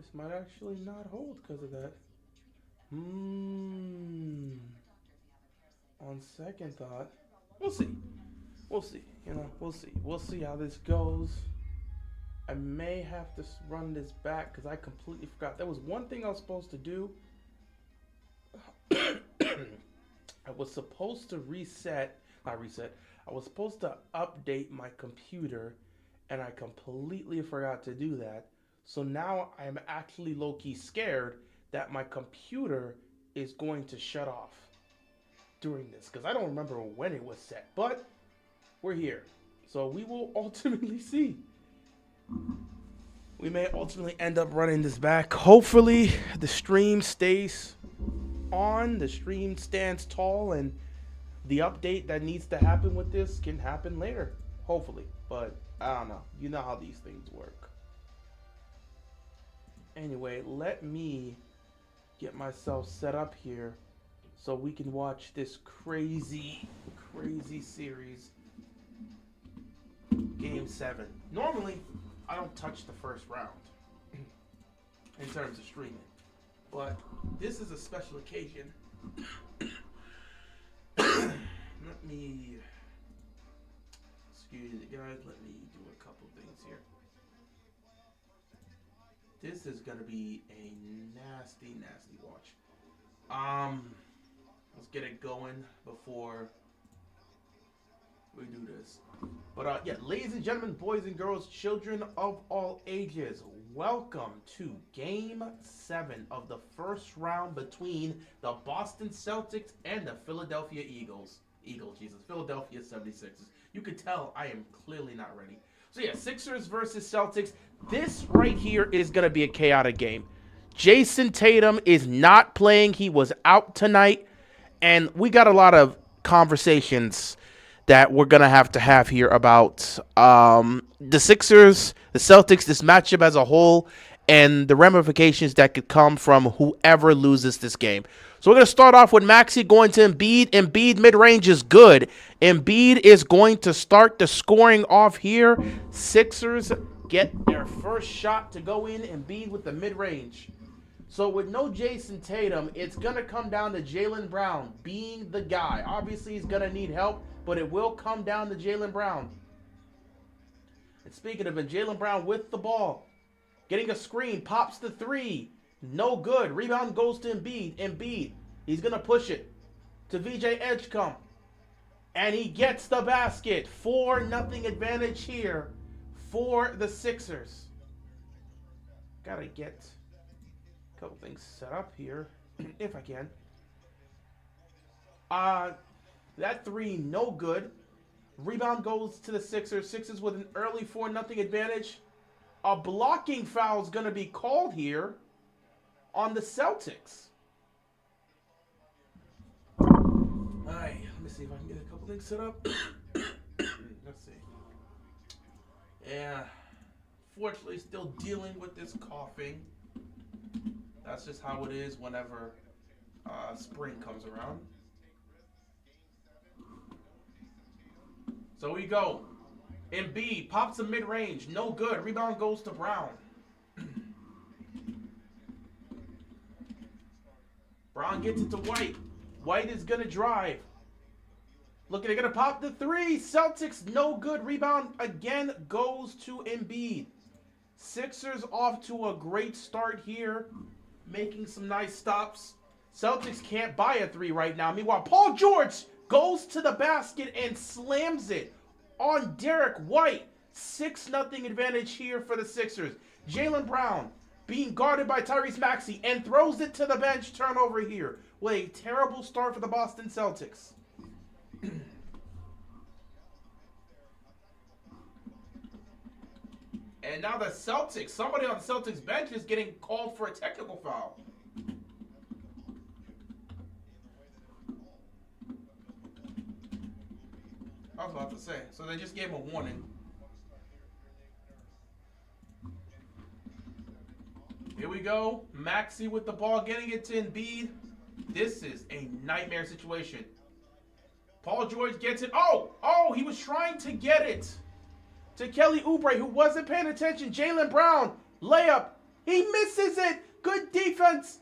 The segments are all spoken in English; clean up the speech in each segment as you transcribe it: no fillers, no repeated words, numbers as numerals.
This might actually not hold because of that. Hmm. On second thought, we'll see. We'll see. We'll see. We'll see how this goes. I may have to run this back because I completely forgot. There was one thing I was supposed to do. I was supposed to not reset. I was supposed to update my computer, and I completely forgot to do that. So now I'm actually low key scared that my computer is going to shut off during this because I don't remember when it was set. But we're here, so we will ultimately see. We may ultimately end up running this back. Hopefully, the stream stays on, the stream stands tall, and the update that needs to happen with this can happen later. Hopefully, but I don't know. You know how these things work. Anyway, let me get myself set up here so we can watch this crazy, crazy series. Game 7. Normally, I don't touch the first round in terms of streaming. But this is a special occasion. Let me, excuse me guys, let me do a couple things here. This is gonna be a nasty, nasty watch. Let's get it going before we do this. But yeah, ladies and gentlemen, boys and girls, children of all ages, welcome to Game 7 of the first round between the Boston Celtics and the Philadelphia Philadelphia 76ers. You could tell I am clearly not ready. So yeah, Sixers versus Celtics. This right here is going to be a chaotic game. Jason Tatum is not playing. He was out tonight. And we got a lot of conversations that we're going to have here about the Sixers, the Celtics, this matchup as a whole, and the ramifications that could come from whoever loses this game. So we're going to start off with Maxey going to Embiid. Embiid mid-range is good. Embiid is going to start the scoring off here. Sixers get their first shot to go in. Embiid with the mid-range. So with no Jason Tatum, it's going to come down to Jaylen Brown being the guy. Obviously, he's going to need help, but it will come down to Jaylen Brown. And speaking of it, Jaylen Brown with the ball. Getting a screen, pops the three. No good. Rebound goes to Embiid. Embiid, he's going to push it to VJ Edgecombe. And he gets the basket. 4-0 advantage here for the Sixers. Got to get a couple things set up here, if I can. That three, no good. Rebound goes to the Sixers. Sixers with an early 4-0 advantage. A blocking foul is going to be called here on the Celtics. All right, let me see if I can get a couple things set up. Let's see. Yeah, fortunately, still dealing with this coughing. That's just how it is whenever spring comes around. So we go. Embiid pops a mid-range. No good. Rebound goes to Brown. Brown gets it to White. White is going to drive. Look, they're going to pop the three. Celtics, no good. Rebound again goes to Embiid. Sixers off to a great start here. Making some nice stops. Celtics can't buy a three right now. Meanwhile, Paul George goes to the basket and slams it on Derek White. 6-0 advantage here for the Sixers. Jaylen Brown being guarded by Tyrese Maxey and throws it to the bench. Turnover here. What a terrible start for the Boston Celtics. And now the Celtics, somebody on the Celtics bench is getting called for a technical foul. I was about to say. So they just gave him a warning. Here we go. Maxey with the ball, getting it to Embiid. This is a nightmare situation. Paul George gets it. Oh, he was trying to get it to Kelly Oubre, who wasn't paying attention. Jaylen Brown, layup. He misses it. Good defense.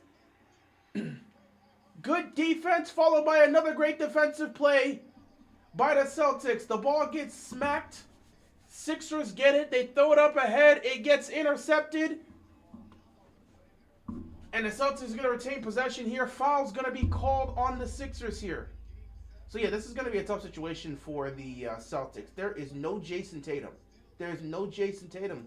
Good defense followed by another great defensive play by the Celtics. The ball gets smacked. Sixers get it. They throw it up ahead. It gets intercepted. And the Celtics are going to retain possession here. Foul's going to be called on the Sixers here. So, yeah, this is going to be a tough situation for the Celtics. There is no Jason Tatum. There is no Jason Tatum.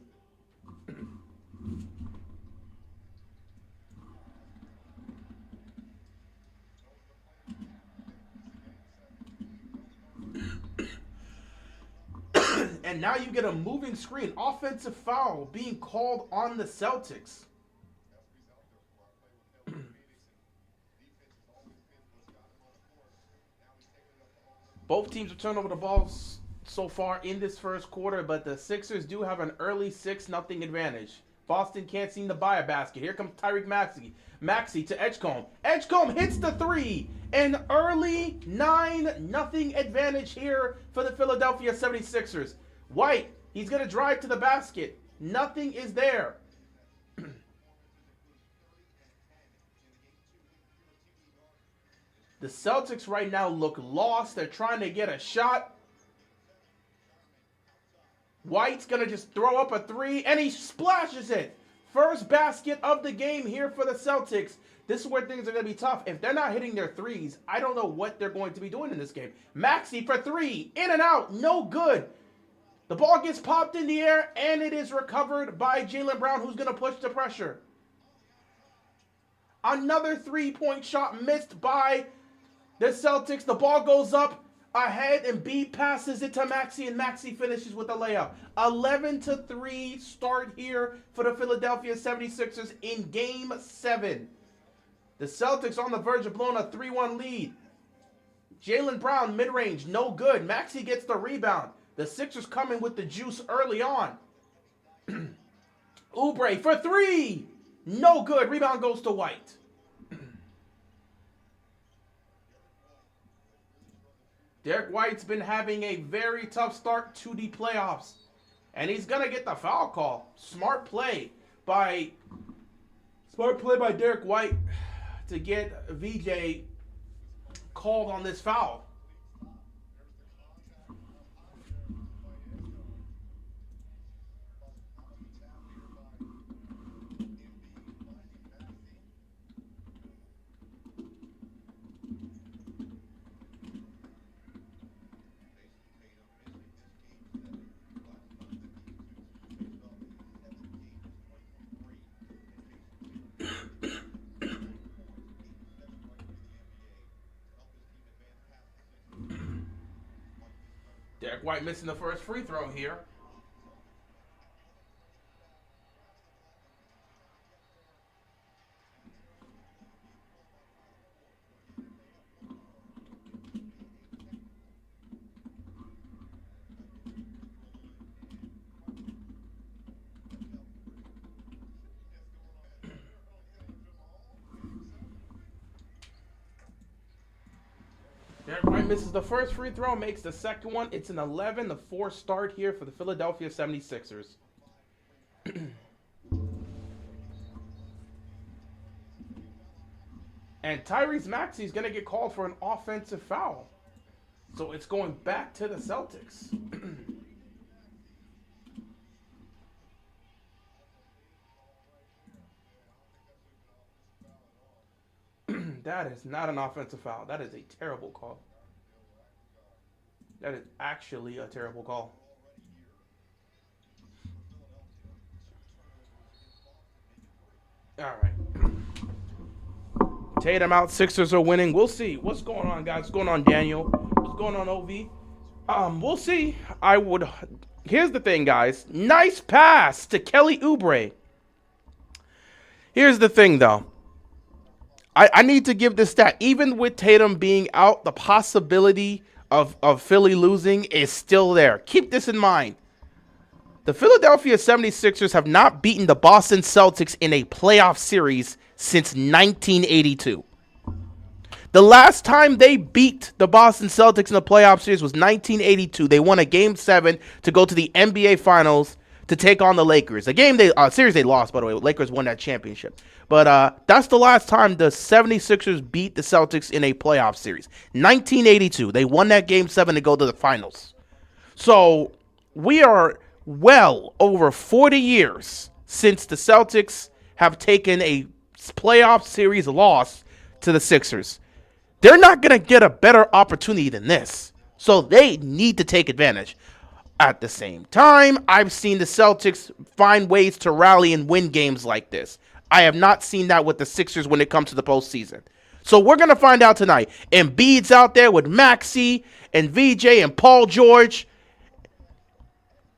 And now you get a moving screen. Offensive foul being called on the Celtics. Both teams have turned over the ball so far in this first quarter, but the Sixers do have an early 6-0 advantage. Boston can't seem to buy a basket. Here comes Tyreke Maxey. Maxey to Edgecombe. Edgecombe hits the three. An early 9-0 advantage here for the Philadelphia 76ers. White, he's going to drive to the basket. Nothing is there. The Celtics right now look lost. They're trying to get a shot. White's going to just throw up a three, and he splashes it. First basket of the game here for the Celtics. This is where things are going to be tough. If they're not hitting their threes, I don't know what they're going to be doing in this game. Maxey for three. In and out. No good. The ball gets popped in the air, and it is recovered by Jaylen Brown, who's going to push the pressure. Another three-point shot missed by the Celtics. The ball goes up ahead, and B passes it to Maxey, and Maxey finishes with a layup. 11-3 start here for the Philadelphia 76ers in Game 7. The Celtics on the verge of blowing a 3-1 lead. Jaylen Brown, mid-range, no good. Maxey gets the rebound. The Sixers coming with the juice early on. Oubre for three. No good. Rebound goes to White. Derek White's been having a very tough start to the playoffs. And he's going to get the foul call. Smart play by Derek White to get VJ called on this foul. Derek White missing the first free throw here. Derek White misses the first free throw, makes the second one. It's an 11-4 start here for the Philadelphia 76ers. And Tyrese Maxey is going to get called for an offensive foul. So it's going back to the Celtics. That is not an offensive foul. That is a terrible call. That is actually a terrible call. All right. Tatum out. Sixers are winning. We'll see. What's going on, guys? What's going on, Daniel? What's going on, OV? We'll see. Here's the thing, guys. Nice pass to Kelly Oubre. Here's the thing, though. I need to give this stat. Even with Tatum being out, the possibility of Philly losing is still there. Keep this in mind. The Philadelphia 76ers have not beaten the Boston Celtics in a playoff series since 1982. The last time they beat the Boston Celtics in the playoff series was 1982. They won a Game 7 to go to the NBA Finals to take on the Lakers. A game series they lost, by the way. Lakers won that championship. But that's the last time the 76ers beat the Celtics in a playoff series. 1982. They won that game 7 to go to the finals. So we are well over 40 years since the Celtics have taken a playoff series loss to the Sixers. They're not going to get a better opportunity than this. So they need to take advantage. At the same time, I've seen the Celtics find ways to rally and win games like this. I have not seen that with the Sixers when it comes to the postseason. So we're going to find out tonight. Embiid's out there with Maxey and VJ and Paul George.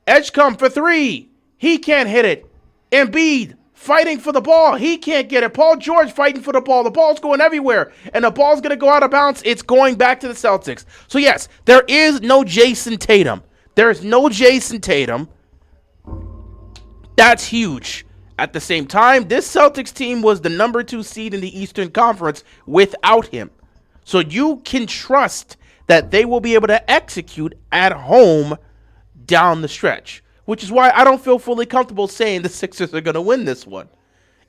Edgecombe for 3. He can't hit it. Embiid fighting for the ball. He can't get it. Paul George fighting for the ball. The ball's going everywhere. And the ball's going to go out of bounds. It's going back to the Celtics. So yes, there is no Jason Tatum. There's no Jason Tatum. That's huge. At the same time, this Celtics team was the number 2 seed in the Eastern Conference without him. So you can trust that they will be able to execute at home down the stretch, which is why I don't feel fully comfortable saying the Sixers are going to win this one.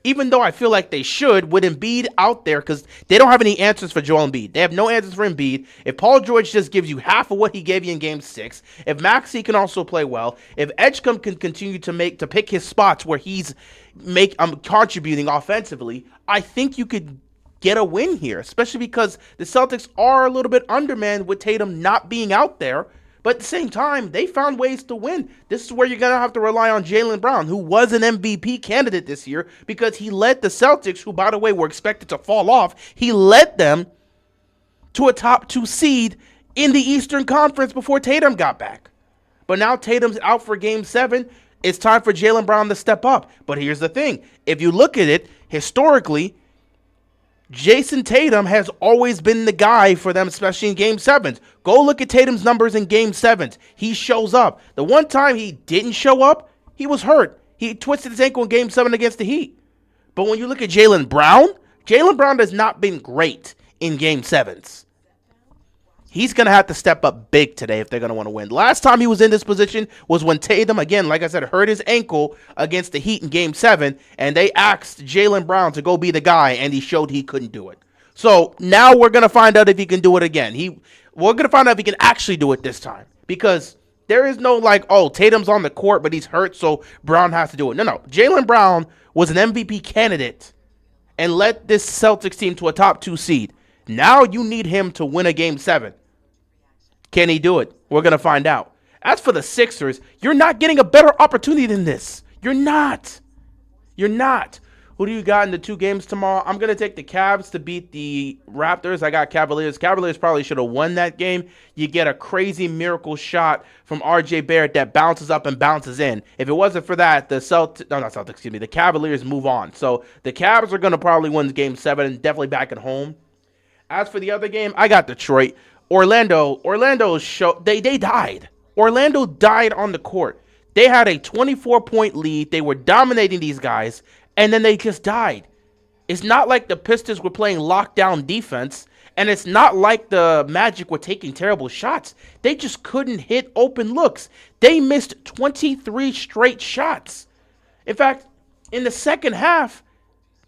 Even though I feel like they should, with Embiid out there, because they don't have any answers for Joel Embiid. They have no answers for Embiid. If Paul George just gives you half of what he gave you in Game 6, if Maxey can also play well, if Edgecombe can continue to pick his spots where he's contributing offensively, I think you could get a win here, especially because the Celtics are a little bit undermanned with Tatum not being out there. But at the same time, they found ways to win. This is where you're going to have to rely on Jaylen Brown, who was an MVP candidate this year because he led the Celtics, who, by the way, were expected to fall off. He led them to a top 2 seed in the Eastern Conference before Tatum got back. But now Tatum's out for Game 7. It's time for Jaylen Brown to step up. But here's the thing. If you look at it, historically, Jason Tatum has always been the guy for them, especially in Game 7s. Go look at Tatum's numbers in Game 7s. He shows up. The one time he didn't show up, he was hurt. He twisted his ankle in Game 7 against the Heat. But when you look at Jaylen Brown has not been great in Game 7s. He's going to have to step up big today if they're going to want to win. Last time he was in this position was when Tatum, again, like I said, hurt his ankle against the Heat in Game 7, and they asked Jaylen Brown to go be the guy, and he showed he couldn't do it. So now we're going to find out if he can do it again. We're going to find out if he can actually do it this time, because there is no Tatum's on the court, but he's hurt, so Brown has to do it. No. Jaylen Brown was an MVP candidate and led this Celtics team to a top 2 seed. Now you need him to win a Game 7. Can he do it? We're going to find out. As for the Sixers, you're not getting a better opportunity than this. You're not. Who do you got in the 2 games tomorrow? I'm going to take the Cavs to beat the Raptors. I got Cavaliers. Cavaliers probably should have won that game. You get a crazy miracle shot from RJ Barrett that bounces up and bounces in. If it wasn't for that, the Cavaliers move on. So the Cavs are going to probably win Game 7 and definitely back at home. As for the other game, I got Detroit. Orlando died. Orlando died on the court. They had a 24-point lead. They were dominating these guys, and then they just died. It's not like the Pistons were playing lockdown defense, and it's not like the Magic were taking terrible shots. They just couldn't hit open looks. They missed 23 straight shots. In fact, in the second half,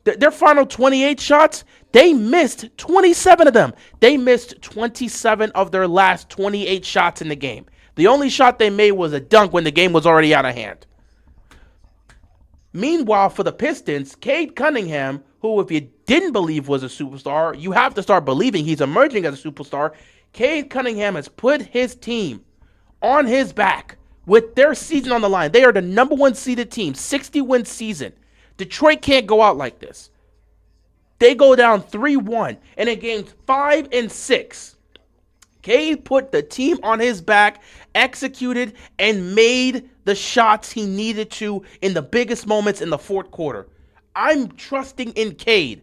their final 28 shots, they missed 27 of them. They missed 27 of their last 28 shots in the game. The only shot they made was a dunk when the game was already out of hand. Meanwhile, for the Pistons, Cade Cunningham, who if you didn't believe was a superstar, you have to start believing he's emerging as a superstar. Cade Cunningham has put his team on his back with their season on the line. They are the number 1 seeded team, 60-win season. Detroit can't go out like this. They go down 3-1, and in games 5 and 6, Cade put the team on his back, executed, and made the shots he needed to in the biggest moments in the fourth quarter. I'm trusting in Cade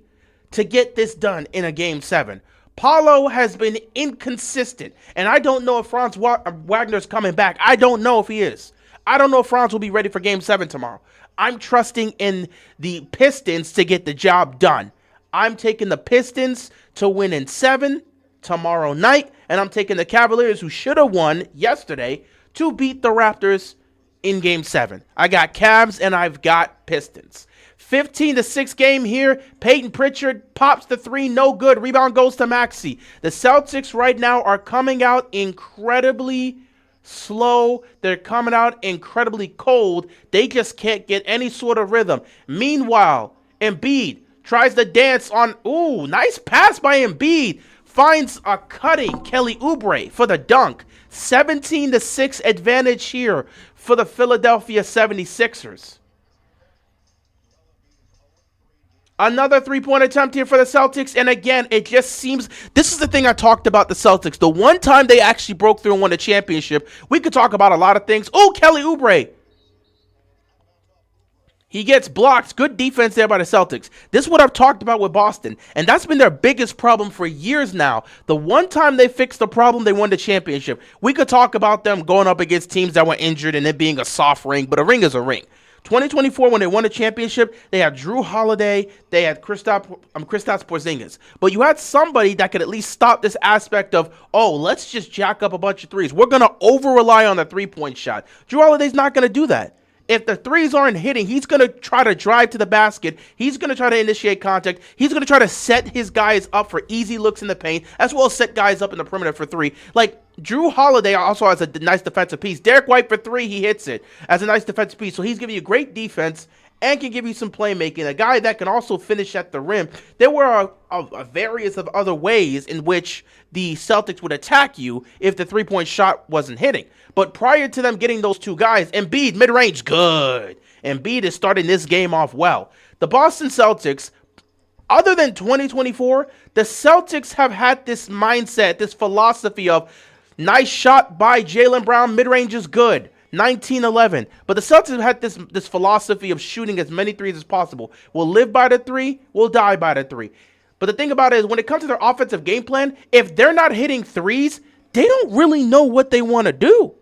to get this done in a Game 7. Paolo has been inconsistent, and I don't know if Franz Wagner's coming back. I don't know if he is. I don't know if Franz will be ready for Game 7 tomorrow. I'm trusting in the Pistons to get the job done. I'm taking the Pistons to win in 7 tomorrow night, and I'm taking the Cavaliers, who should have won yesterday, to beat the Raptors in Game 7. I got Cavs and I've got Pistons. 15-6 game here. Peyton Pritchard pops the three, no good. Rebound goes to Maxey. The Celtics right now are coming out incredibly slow. They're coming out incredibly cold. They just can't get any sort of rhythm. Meanwhile, Embiid tries to dance on. Ooh, nice pass by Embiid. Finds a cutting Kelly Oubre for the dunk. 17-6 advantage here for the Philadelphia 76ers. Another three-point attempt here for the Celtics, and again, it just seems, this is the thing I talked about the Celtics. The one time they actually broke through and won a championship, we could talk about a lot of things. Oh, Kelly Oubre. He gets blocked. Good defense there by the Celtics. This is what I've talked about with Boston, and that's been their biggest problem for years now. The one time they fixed the problem, they won the championship. We could talk about them going up against teams that were injured and it being a soft ring, but a ring is a ring. 2024, when they won the championship, they had Drew Holiday, they had Kristaps Porzingis. But you had somebody that could at least stop this aspect of, oh, let's just jack up a bunch of threes. We're going to over-rely on the three-point shot. Drew Holiday's not going to do that. If the threes aren't hitting, he's going to try to drive to the basket. He's going to try to initiate contact. He's going to try to set his guys up for easy looks in the paint, as well as set guys up in the perimeter for three. Like, Drew Holiday also has a nice defensive piece. Derek White for three, he hits it as a nice defensive piece. So he's giving you great defense and can give you some playmaking. A guy that can also finish at the rim. There were a various of other ways in which the Celtics would attack you if the three-point shot wasn't hitting. But prior to them getting those two guys, Embiid, mid-range, good. Embiid is starting this game off well. The Boston Celtics, other than 2024, the Celtics have had this mindset, this philosophy of nice shot by Jaylen Brown, mid-range is good. 19-11. But the Celtics have had this philosophy of shooting as many threes as possible. We'll live by the three, we'll die by the three. But the thing about it is, when it comes to their offensive game plan, if they're not hitting threes, they don't really know what they want to do.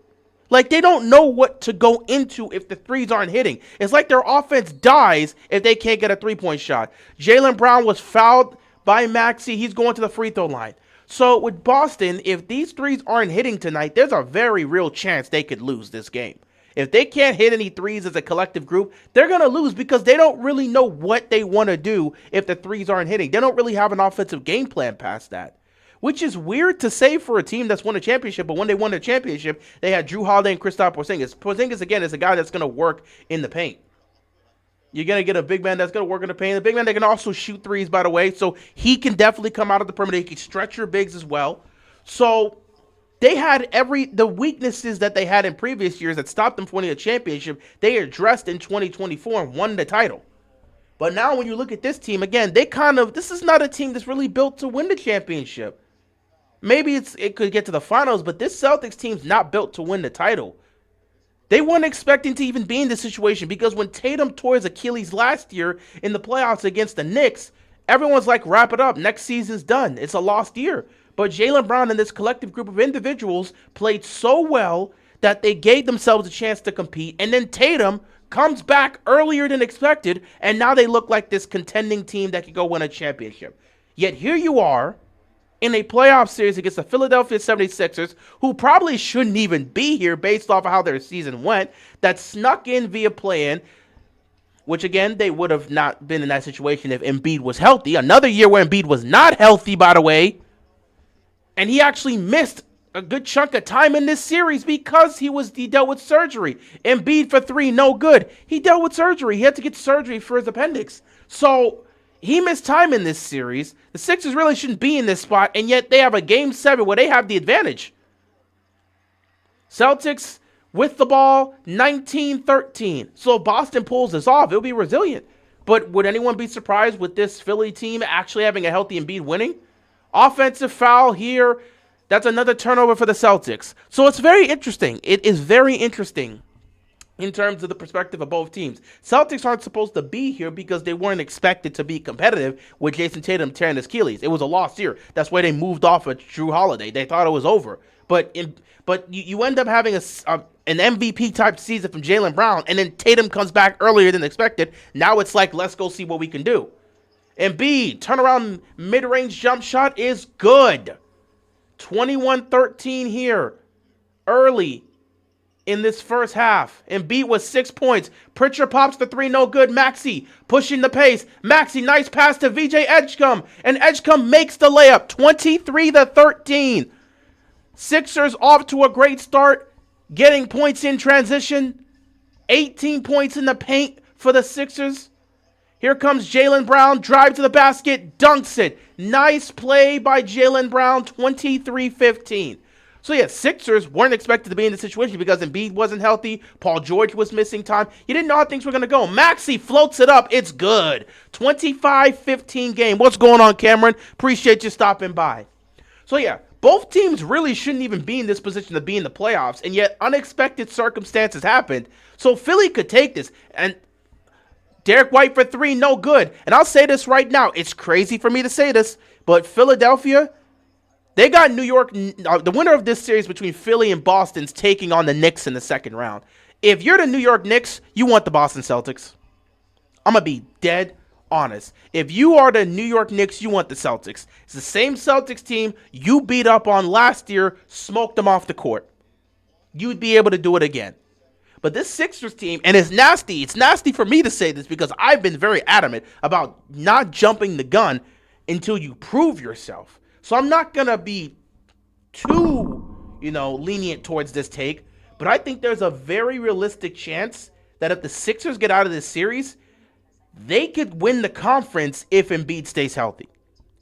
Like, they don't know what to go into if the threes aren't hitting. It's like their offense dies if they can't get a three-point shot. Jaylen Brown was fouled by Maxey. He's going to the free throw line. So with Boston, if these threes aren't hitting tonight, there's a very real chance they could lose this game. If they can't hit any threes as a collective group, they're going to lose because they don't really know what they want to do if the threes aren't hitting. They don't really have an offensive game plan past that, which is weird to say for a team that's won a championship. But when they won the championship, they had Drew Holiday and Kristaps Porzingis. Porzingis, again, is a guy that's going to work in the paint. You're going to get a big man that's going to work in the paint. The big man that can also shoot threes, by the way. So he can definitely come out of the perimeter. He can stretch your bigs as well. So they had the weaknesses that they had in previous years that stopped them from winning a championship. They addressed in 2024 and won the title. But now when you look at this team, again, this is not a team that's really built to win the championship. Maybe it could get to the finals, but this Celtics team's not built to win the title. They weren't expecting to even be in this situation because when Tatum tore his Achilles last year in the playoffs against the Knicks, everyone's like, wrap it up. Next season's done. It's a lost year. But Jaylen Brown and this collective group of individuals played so well that they gave themselves a chance to compete. And then Tatum comes back earlier than expected, and now they look like this contending team that could go win a championship. Yet here you are, in a playoff series against the Philadelphia 76ers, who probably shouldn't even be here based off of how their season went, that snuck in via play-in, which, again, they would have not been in that situation if Embiid was healthy. Another year where Embiid was not healthy, by the way, and he actually missed a good chunk of time in this series because he dealt with surgery. Embiid for three, no good. He dealt with surgery. He had to get surgery for his appendix. So he missed time in this series. The Sixers really shouldn't be in this spot, and yet they have a Game 7 where they have the advantage. Celtics with the ball, 19-13. So if Boston pulls this off, it'll be resilient. But would anyone be surprised with this Philly team actually having a healthy Embiid winning? Offensive foul here. That's another turnover for the Celtics. So it's very interesting. It is very interesting in terms of the perspective of both teams. Celtics aren't supposed to be here because they weren't expected to be competitive with Jason Tatum tearing his Achilles. It was a lost year. That's why they moved off of Drew Holiday. They thought it was over. But you end up having an MVP-type season from Jaylen Brown, and then Tatum comes back earlier than expected. Now it's like, let's go see what we can do. Embiid, turnaround mid-range jump shot is good. 21-13 here. Early. in this first half. Embiid was 6 points. Pritchard pops the three, no good. Maxey pushing the pace. Maxey, nice pass to VJ Edgecombe. And Edgecombe makes the layup, 23-13. Sixers off to a great start, getting points in transition. 18 points in the paint for the Sixers. Here comes Jaylen Brown, drive to the basket, dunks it. Nice play by Jaylen Brown, 23-15. So yeah, Sixers weren't expected to be in this situation because Embiid wasn't healthy. Paul George was missing time. You didn't know how things were going to go. Maxey floats it up. It's good. 25-15 game. What's going on, Cameron? Appreciate you stopping by. So yeah, both teams really shouldn't even be in this position to be in the playoffs, and yet unexpected circumstances happened. So Philly could take this. And Derek White for three, no good. And I'll say this right now. It's crazy for me to say this, but Philadelphia, they got New York. The winner of this series between Philly and Boston's taking on the Knicks in the second round. If you're the New York Knicks, you want the Boston Celtics. I'm going to be dead honest. If you are the New York Knicks, you want the Celtics. It's the same Celtics team you beat up on last year, smoked them off the court. You'd be able to do it again. But this Sixers team, and it's nasty. It's nasty for me to say this because I've been very adamant about not jumping the gun until you prove yourself. So I'm not going to be too, lenient towards this take. But I think there's a very realistic chance that if the Sixers get out of this series, they could win the conference if Embiid stays healthy.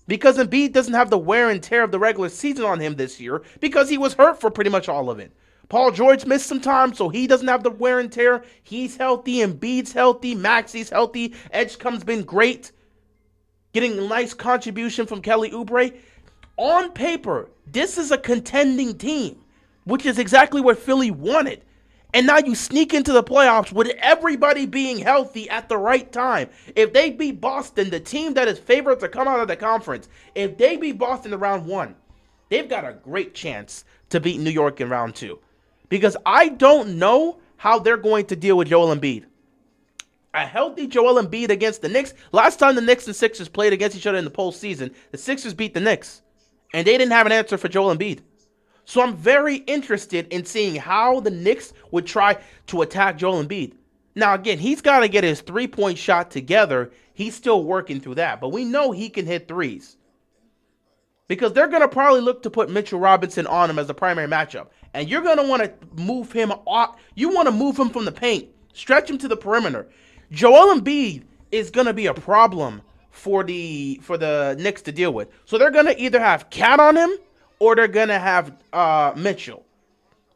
Because Embiid doesn't have the wear and tear of the regular season on him this year because he was hurt for pretty much all of it. Paul George missed some time, so he doesn't have the wear and tear. He's healthy. Embiid's healthy. Maxey's healthy. Edgecomb's been great. Getting a nice contribution from Kelly Oubre. On paper, this is a contending team, which is exactly what Philly wanted. And now you sneak into the playoffs with everybody being healthy at the right time. If they beat Boston, the team that is favored to come out of the conference, if they beat Boston in round one, they've got a great chance to beat New York in round two. Because I don't know how they're going to deal with Joel Embiid. A healthy Joel Embiid against the Knicks. Last time the Knicks and Sixers played against each other in the postseason, the Sixers beat the Knicks. And they didn't have an answer for Joel Embiid. So I'm very interested in seeing how the Knicks would try to attack Joel Embiid. Now, again, he's got to get his three-point shot together. He's still working through that. But we know he can hit threes. Because they're going to probably look to put Mitchell Robinson on him as the primary matchup. And you're going to want to move him off. You want to move him from the paint. Stretch him to the perimeter. Joel Embiid is going to be a problem for the Knicks to deal with. So they're going to either have Cat on him or they're going to have Mitchell.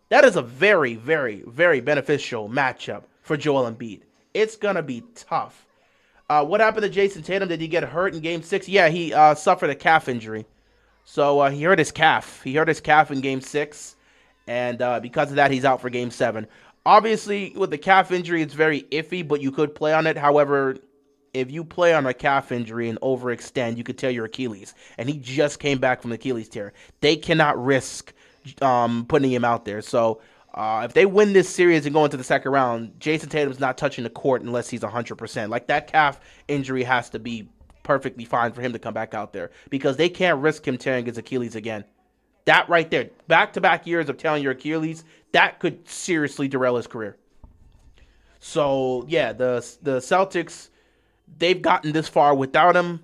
That is a very, very, very beneficial matchup for Joel Embiid. It's going to be tough. What happened to Jason Tatum? Did he get hurt in Game 6? Yeah, he suffered a calf injury. So he hurt his calf. He hurt his calf in Game 6. And because of that, he's out for Game 7. Obviously, with the calf injury, it's very iffy, but you could play on it. However, if you play on a calf injury and overextend, you could tear your Achilles. And he just came back from the Achilles tear. They cannot risk putting him out there. So if they win this series and go into the second round, Jason Tatum's not touching the court unless he's 100%. Like, that calf injury has to be perfectly fine for him to come back out there because they can't risk him tearing his Achilles again. That right there, back-to-back years of tearing your Achilles, that could seriously derail his career. So, yeah, the Celtics, they've gotten this far without him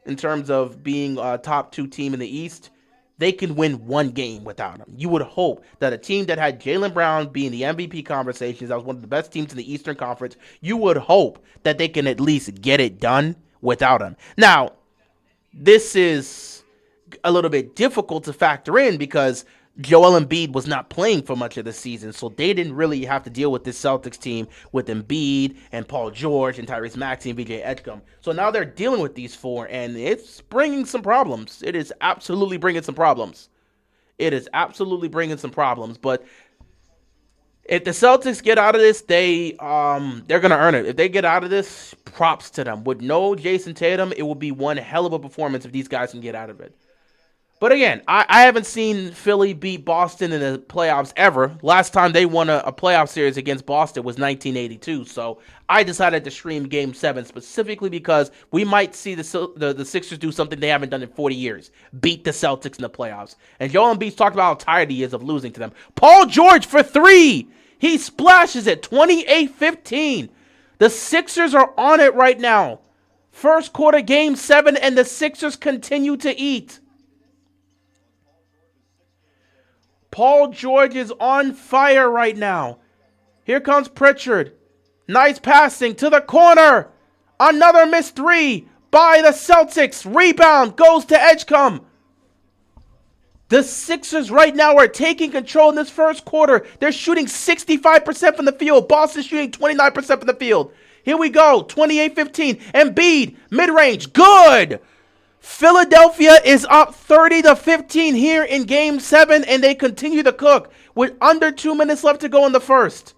in terms of being a top 2 team in the East. They can win one game without him. You would hope that a team that had Jaylen Brown be in the MVP conversations, that was one of the best teams in the Eastern Conference, you would hope that they can at least get it done without him. Now, this is a little bit difficult to factor in because Joel Embiid was not playing for much of the season, so they didn't really have to deal with this Celtics team with Embiid and Paul George and Tyrese Maxey and VJ Edgecombe. So now they're dealing with these four, and it's bringing some problems. It is absolutely bringing some problems. It is absolutely bringing some problems, but if the Celtics get out of this, they're going to earn it. If they get out of this, props to them. With no Jason Tatum, it will be one hell of a performance if these guys can get out of it. But again, I haven't seen Philly beat Boston in the playoffs ever. Last time they won a playoff series against Boston was 1982. So I decided to stream Game 7 specifically because we might see the Sixers do something they haven't done in 40 years. Beat the Celtics in the playoffs. And Joel Embiid's talked about how tired he is of losing to them. Paul George for 3! He splashes it, 28-15. The Sixers are on it right now. First quarter, game 7, and the Sixers continue to eat. Paul George is on fire right now. Here comes Pritchard. Nice passing to the corner. Another missed three by the Celtics. Rebound goes to Edgecombe. The Sixers right now are taking control in this first quarter. They're shooting 65% from the field. Boston's shooting 29% from the field. Here we go, 28-15. Embiid, mid-range, good. Philadelphia is up 30-15 here in game 7, and they continue to cook with under 2 minutes left to go in the first.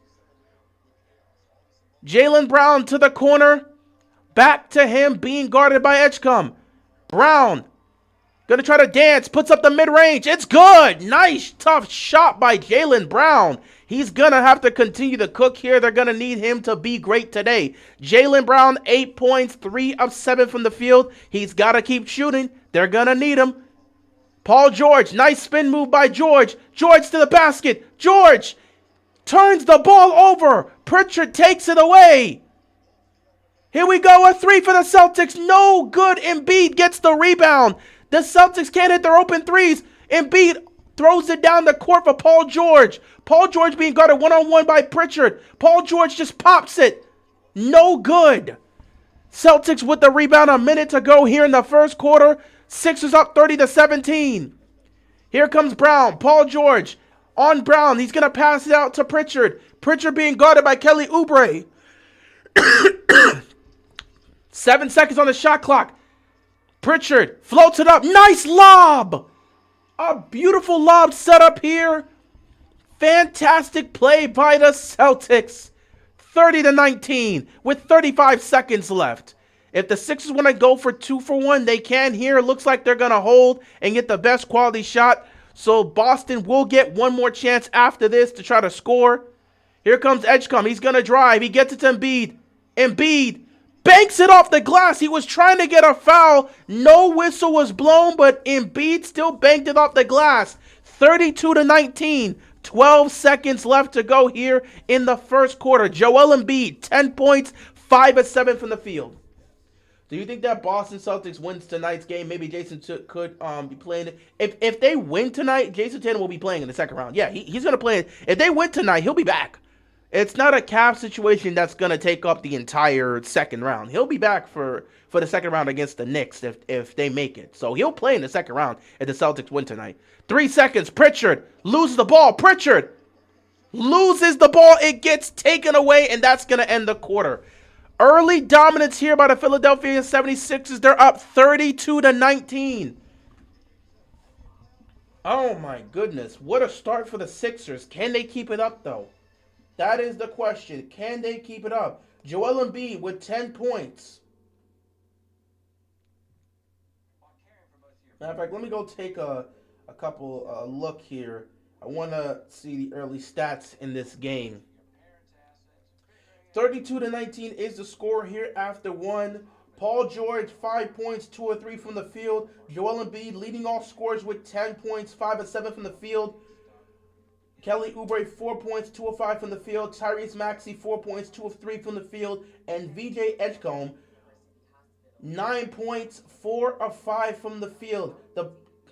Jaylen Brown to the corner. Back to him, being guarded by Edgecombe. Brown, gonna try to dance, puts up the mid-range. It's good. Nice, tough shot by Jaylen Brown. He's gonna have to continue to cook here. They're gonna need him to be great today. Jaylen Brown, 8 points, 3 of 7 from the field. He's gotta keep shooting. They're gonna need him. Paul George, nice spin move by George. George to the basket. George turns the ball over. Pritchard takes it away. Here we go, a 3 for the Celtics. No good. Embiid gets the rebound. The Celtics can't hit their open threes. Embiid throws it down the court for Paul George. Paul George being guarded one-on-one by Pritchard. Paul George just pops it. No good. Celtics with the rebound, a minute to go here in the first quarter. Sixers up 30-17. Here comes Brown. Paul George on Brown. He's going to pass it out to Pritchard. Pritchard being guarded by Kelly Oubre. 7 seconds on the shot clock. Pritchard floats it up. Nice lob. A beautiful lob set up here. Fantastic play by the Celtics. 30-19 with 35 seconds left. If the Sixers want to go for 2 for 1, they can here. It looks like they're going to hold and get the best quality shot. So Boston will get one more chance after this to try to score. Here comes Edgecombe. He's going to drive. He gets it to Embiid. Embiid banks it off the glass. He was trying to get a foul. No whistle was blown, but Embiid still banked it off the glass. 32-19. 12 seconds left to go here in the first quarter. Joel Embiid, 10 points, 5 of 7 from the field. Do you think that Boston Celtics wins tonight's game? Maybe Jason could be playing it. If they win tonight, Jason Tatum will be playing in the second round. Yeah, he's going to play it. If they win tonight, he'll be back. It's not a cap situation that's going to take up the entire second round. He'll be back for the second round against the Knicks if they make it. So he'll play in the second round if the Celtics win tonight. 3 seconds. Pritchard loses the ball. Pritchard loses the ball. It gets taken away, and that's going to end the quarter. Early dominance here by the Philadelphia 76ers. They're up 32-19. Oh, my goodness. What a start for the Sixers. Can they keep it up, though? That is the question. Can they keep it up? Joel Embiid with 10 points. Matter of fact, let me go take a couple look here. I want to see the early stats in this game. 32-19 is the score here after one. Paul George, 5 points, 2 of 3 from the field. Joel Embiid leading all scorers with 10 points, 5 of 7 from the field. Kelly Oubre, 4 points, 2 of 5 from the field. Tyrese Maxey, 4 points, 2 of 3 from the field. And VJ Edgecombe, 9 points, 4 of 5 from the field. The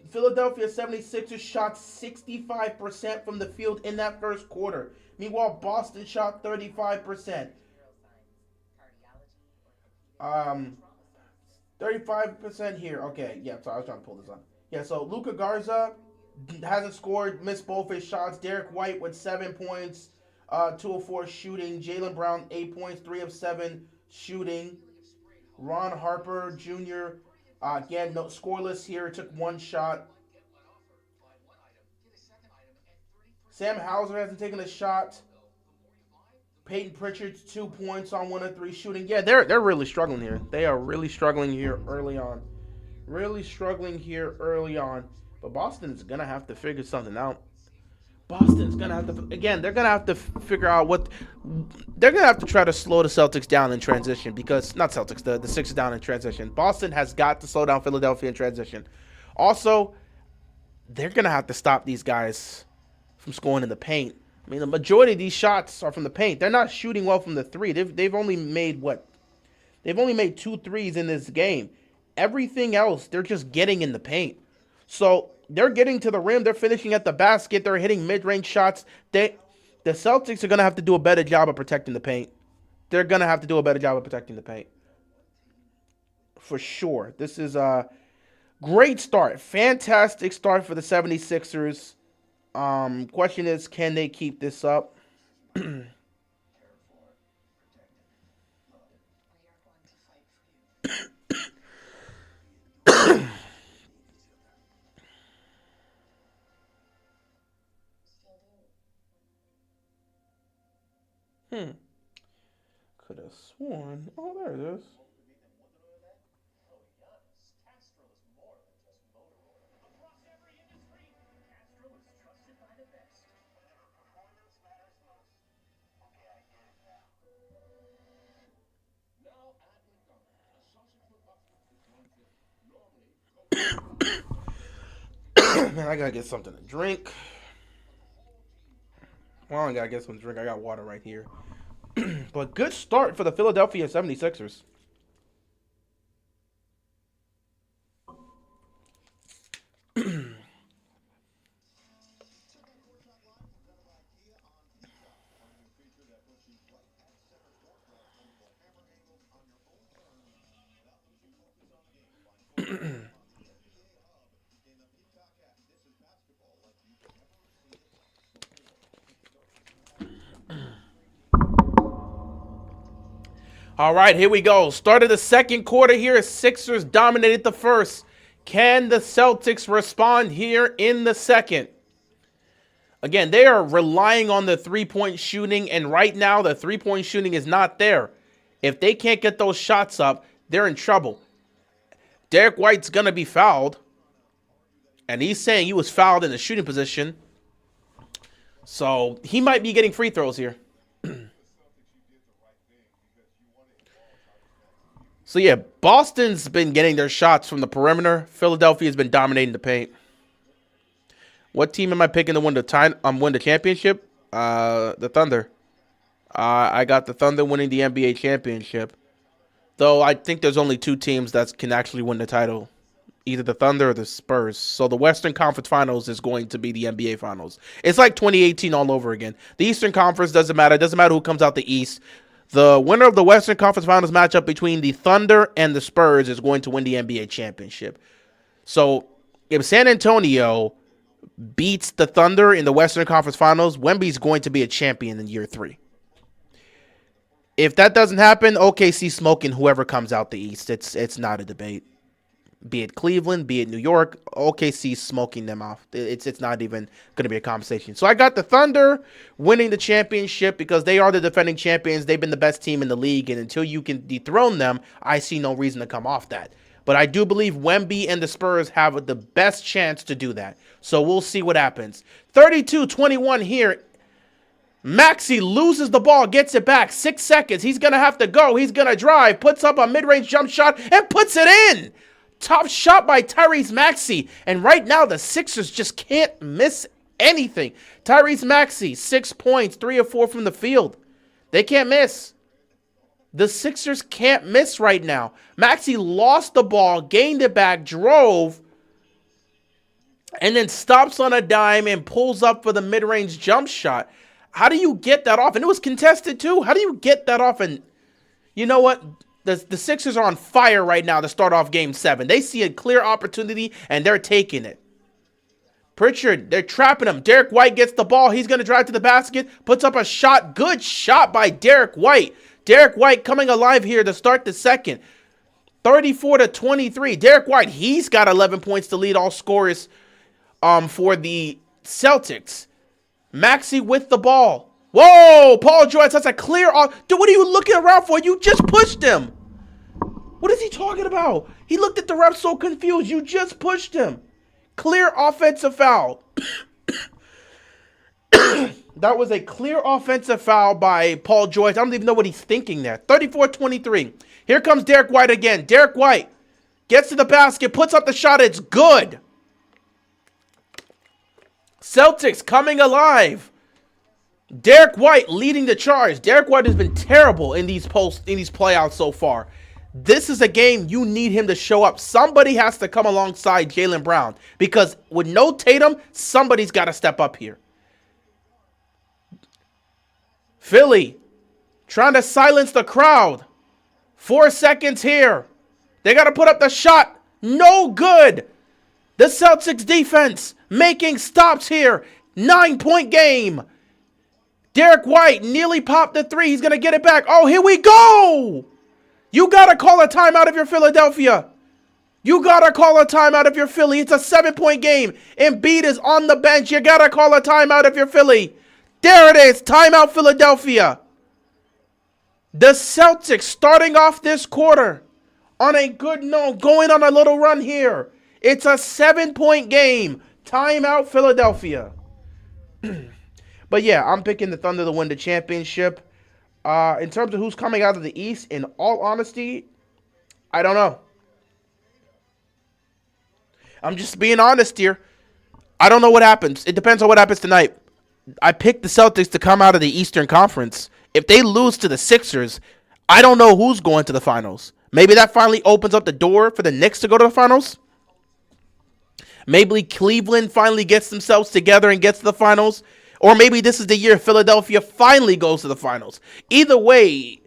Philadelphia 76ers shot 65% from the field in that first quarter. Meanwhile, Boston shot 35%. 35% here. Okay, yeah, sorry, I was trying to pull this up. Yeah, so Luka Garza hasn't scored, missed both his shots. Derek White with 7 points, 2 of 4 shooting. Jaylen Brown, 8 points, 3 of 7 shooting. Ron Harper Jr., again, no scoreless here, took 1 shot. Sam Hauser hasn't taken a shot. Peyton Pritchard, 2 points on 1 of 3 shooting. Yeah, they're really struggling here. They are really struggling here early on. Really struggling here early on. But Boston is going to have to figure something out. Boston's going to have to, again, they're going to have to figure out what, they're going to have to try to slow the Celtics down in transition because, not Celtics, the Sixers down in transition. Boston has got to slow down Philadelphia in transition. Also, they're going to have to stop these guys from scoring in the paint. I mean, the majority of these shots are from the paint. They're not shooting well from the three. They've only made what? They've only made 2 threes in this game. Everything else, they're just getting in the paint. So they're getting to the rim. They're finishing at the basket. They're hitting mid-range shots. The Celtics are going to have to do a better job of protecting the paint. They're going to have to do a better job of protecting the paint. For sure. This is a great start. Fantastic start for the 76ers. Question is, can they keep this up? Could have sworn. Oh, there it is. Man, I gotta get something to drink. Well, I gotta get something to drink. I got water right here. But good start for the Philadelphia 76ers. All right, here we go. Started the second quarter here. Sixers dominated the first. Can the Celtics respond here in the second? Again, they are relying on the three-point shooting, and right now the three-point shooting is not there. If they can't get those shots up, they're in trouble. Derek White's going to be fouled, and he's saying he was fouled in the shooting position. So he might be getting free throws here. So yeah, Boston's been getting their shots from the perimeter. Philadelphia's been dominating the paint. What team am I picking to win the championship? The Thunder. I got the Thunder winning the NBA championship. Though I think there's only 2 teams that can actually win the title. Either the Thunder or the Spurs. So the Western Conference Finals is going to be the NBA Finals. It's like 2018 all over again. The Eastern Conference doesn't matter. It doesn't matter who comes out the East. The winner of the Western Conference Finals matchup between the Thunder and the Spurs is going to win the NBA championship. So if San Antonio beats the Thunder in the Western Conference Finals, Wemby's going to be a champion in year 3. If that doesn't happen, OKC smoking whoever comes out the East. It's not a debate. Be it Cleveland, be it New York, OKC smoking them off. It's not even going to be a conversation. So I got the Thunder winning the championship because they are the defending champions. They've been the best team in the league, and until you can dethrone them, I see no reason to come off that. But I do believe Wemby and the Spurs have the best chance to do that. So we'll see what happens. 32-21 here. Maxey loses the ball, gets it back. 6 seconds. He's going to have to go. He's going to drive, puts up a mid-range jump shot, and puts it in. Top shot by Tyrese Maxey. And right now, the Sixers just can't miss anything. Tyrese Maxey, 6 points, 3 of 4 from the field. They can't miss. The Sixers can't miss right now. Maxey lost the ball, gained it back, drove, and then stops on a dime and pulls up for the mid-range jump shot. How do you get that off? And it was contested too. How do you get that off? And you know what? The Sixers are on fire right now to start off Game 7. They see a clear opportunity, and they're taking it. Pritchard, they're trapping him. Derek White gets the ball. He's going to drive to the basket, puts up a shot. Good shot by Derek White. Derek White coming alive here to start the second. 34-23. Derek White, he's got 11 points to lead all scorers for the Celtics. Maxey with the ball. Whoa, Paul George, that's a clear off. Dude, what are you looking around for? You just pushed him. What is he talking about? He looked at the ref so confused. You just pushed him. Clear offensive foul. That was a clear offensive foul by Paul George. I don't even know what he's thinking there. 34-23. Here comes Derek White again. Derek White gets to the basket, puts up the shot. It's good. Celtics coming alive. Derek White leading the charge. Derek White has been terrible in these playouts so far. This is a game you need him to show up. Somebody has to come alongside Jaylen Brown because with no Tatum, somebody's got to step up here. Philly trying to silence the crowd. 4 seconds here. They got to put up the shot. No good. The Celtics defense making stops here. 9-point game. Derek White nearly popped the 3. He's going to get it back. Oh, here we go. You got to call a timeout if you're Philadelphia. You got to call a timeout if you're Philly. It's a 7-point game. Embiid is on the bench. You got to call a timeout if you're Philly. There it is. Timeout Philadelphia. The Celtics starting off this quarter on a good note, going on a little run here. It's a 7-point game. Timeout Philadelphia. But yeah, I'm picking the Thunder to win the championship. In terms of who's coming out of the East, in all honesty, I don't know. I'm just being honest here. I don't know what happens. It depends on what happens tonight. I picked the Celtics to come out of the Eastern Conference. If they lose to the Sixers, I don't know who's going to the finals. Maybe that finally opens up the door for the Knicks to go to the finals. Maybe Cleveland finally gets themselves together and gets to the finals. Or maybe this is the year Philadelphia finally goes to the finals. Either way,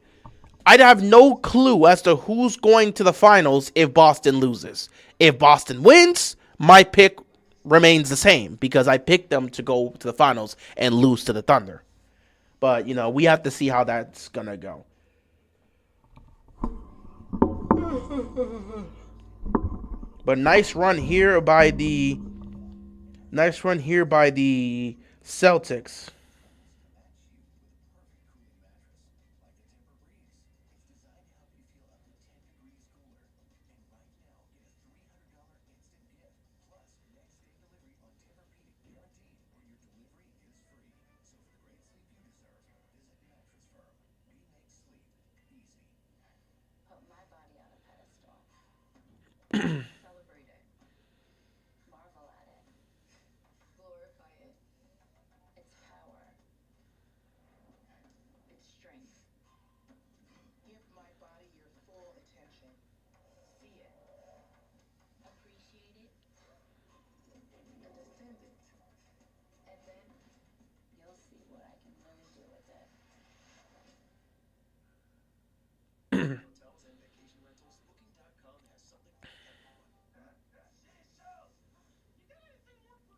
I'd have no clue as to who's going to the finals if Boston loses. If Boston wins, my pick remains the same because I picked them to go to the finals and lose to the Thunder. But, you know, we have to see how that's going to go. But nice run here by the Celtics.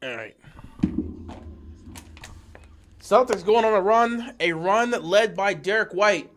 All right. Celtics going on a run led by Derek White.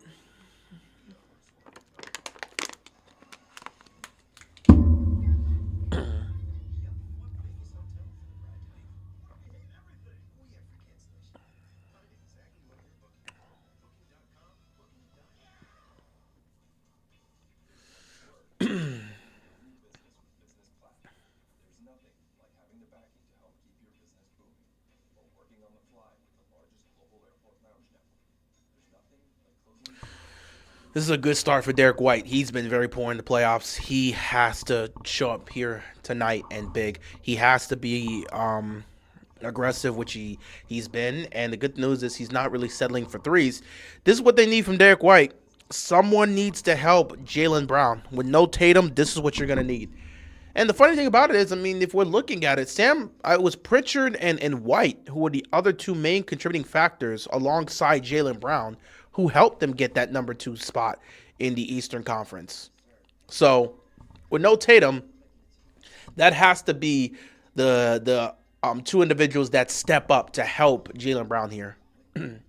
This is a good start for Derek White. He's been very poor in the playoffs. He has to show up here tonight and big. He has to be aggressive, which he's been. And the good news is he's not really settling for threes. This is what they need from Derek White. Someone needs to help Jaylen Brown. With no Tatum, this is what you're going to need. And the funny thing about it is, I mean, if we're looking at it, it was Pritchard and White who were the other two main contributing factors alongside Jaylen Brown who helped them get that number 2 spot in the Eastern Conference. So, with no Tatum, that has to be the two individuals that step up to help Jaylen Brown here. But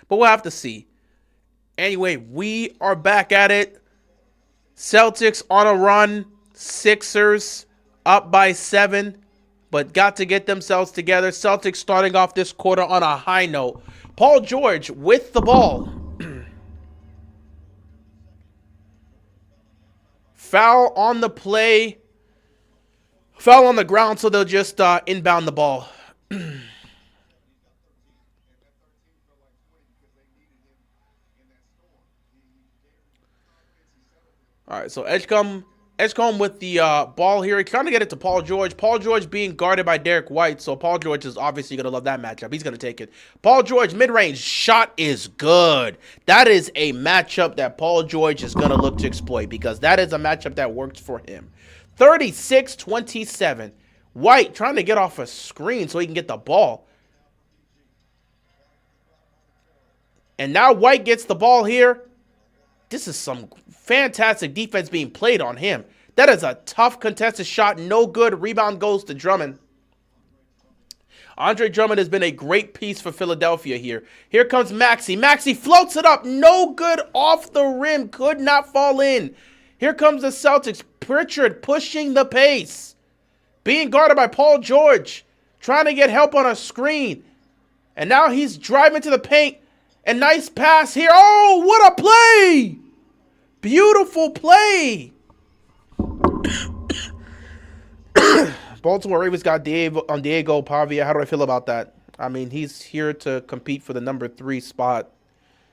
we'll have to see. Anyway, we are back at it. Celtics on a run. Sixers up by 7. But got to get themselves together. Celtics starting off this quarter on a high note. Paul George with the ball. Foul on the play. Foul on the ground, so they'll just inbound the ball. All right, so Edgecombe Edgecombe with the ball here. He's trying to get it to Paul George. Paul George being guarded by Derek White, so Paul George is obviously going to love that matchup. He's going to take it. Paul George, mid-range shot is good. That is a matchup that Paul George is going to look to exploit because that is a matchup that worked for him. 36-27. White trying to get off a screen so he can get the ball. And now White gets the ball here. This is some fantastic defense being played on him. That is a tough contested shot. No good. Rebound goes to Drummond. Andre Drummond has been a great piece for Philadelphia here. Here comes Maxey. Maxey floats it up. No good off the rim. Could not fall in. Here comes the Celtics. Pritchard pushing the pace. Being guarded by Paul George. Trying to get help on a screen. And now he's driving to the paint. And nice pass here. Oh, what a play! Beautiful play. Baltimore Ravens got Diego Pavia. How do I feel about that? I mean, he's here to compete for the number 3 spot.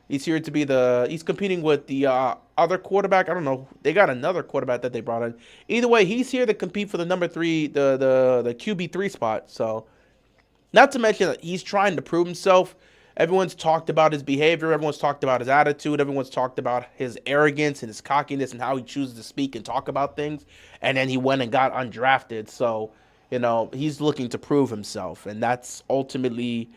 He's here to be he's competing with the other quarterback. I don't know. They got another quarterback that they brought in. Either way, he's here to compete for the number 3, the QB3 spot. So, not to mention that he's trying to prove himself. Everyone's talked about his behavior. Everyone's talked about his attitude. Everyone's talked about his arrogance and his cockiness and how he chooses to speak and talk about things. And then he went and got undrafted. So, you know, he's looking to prove himself. And that's ultimately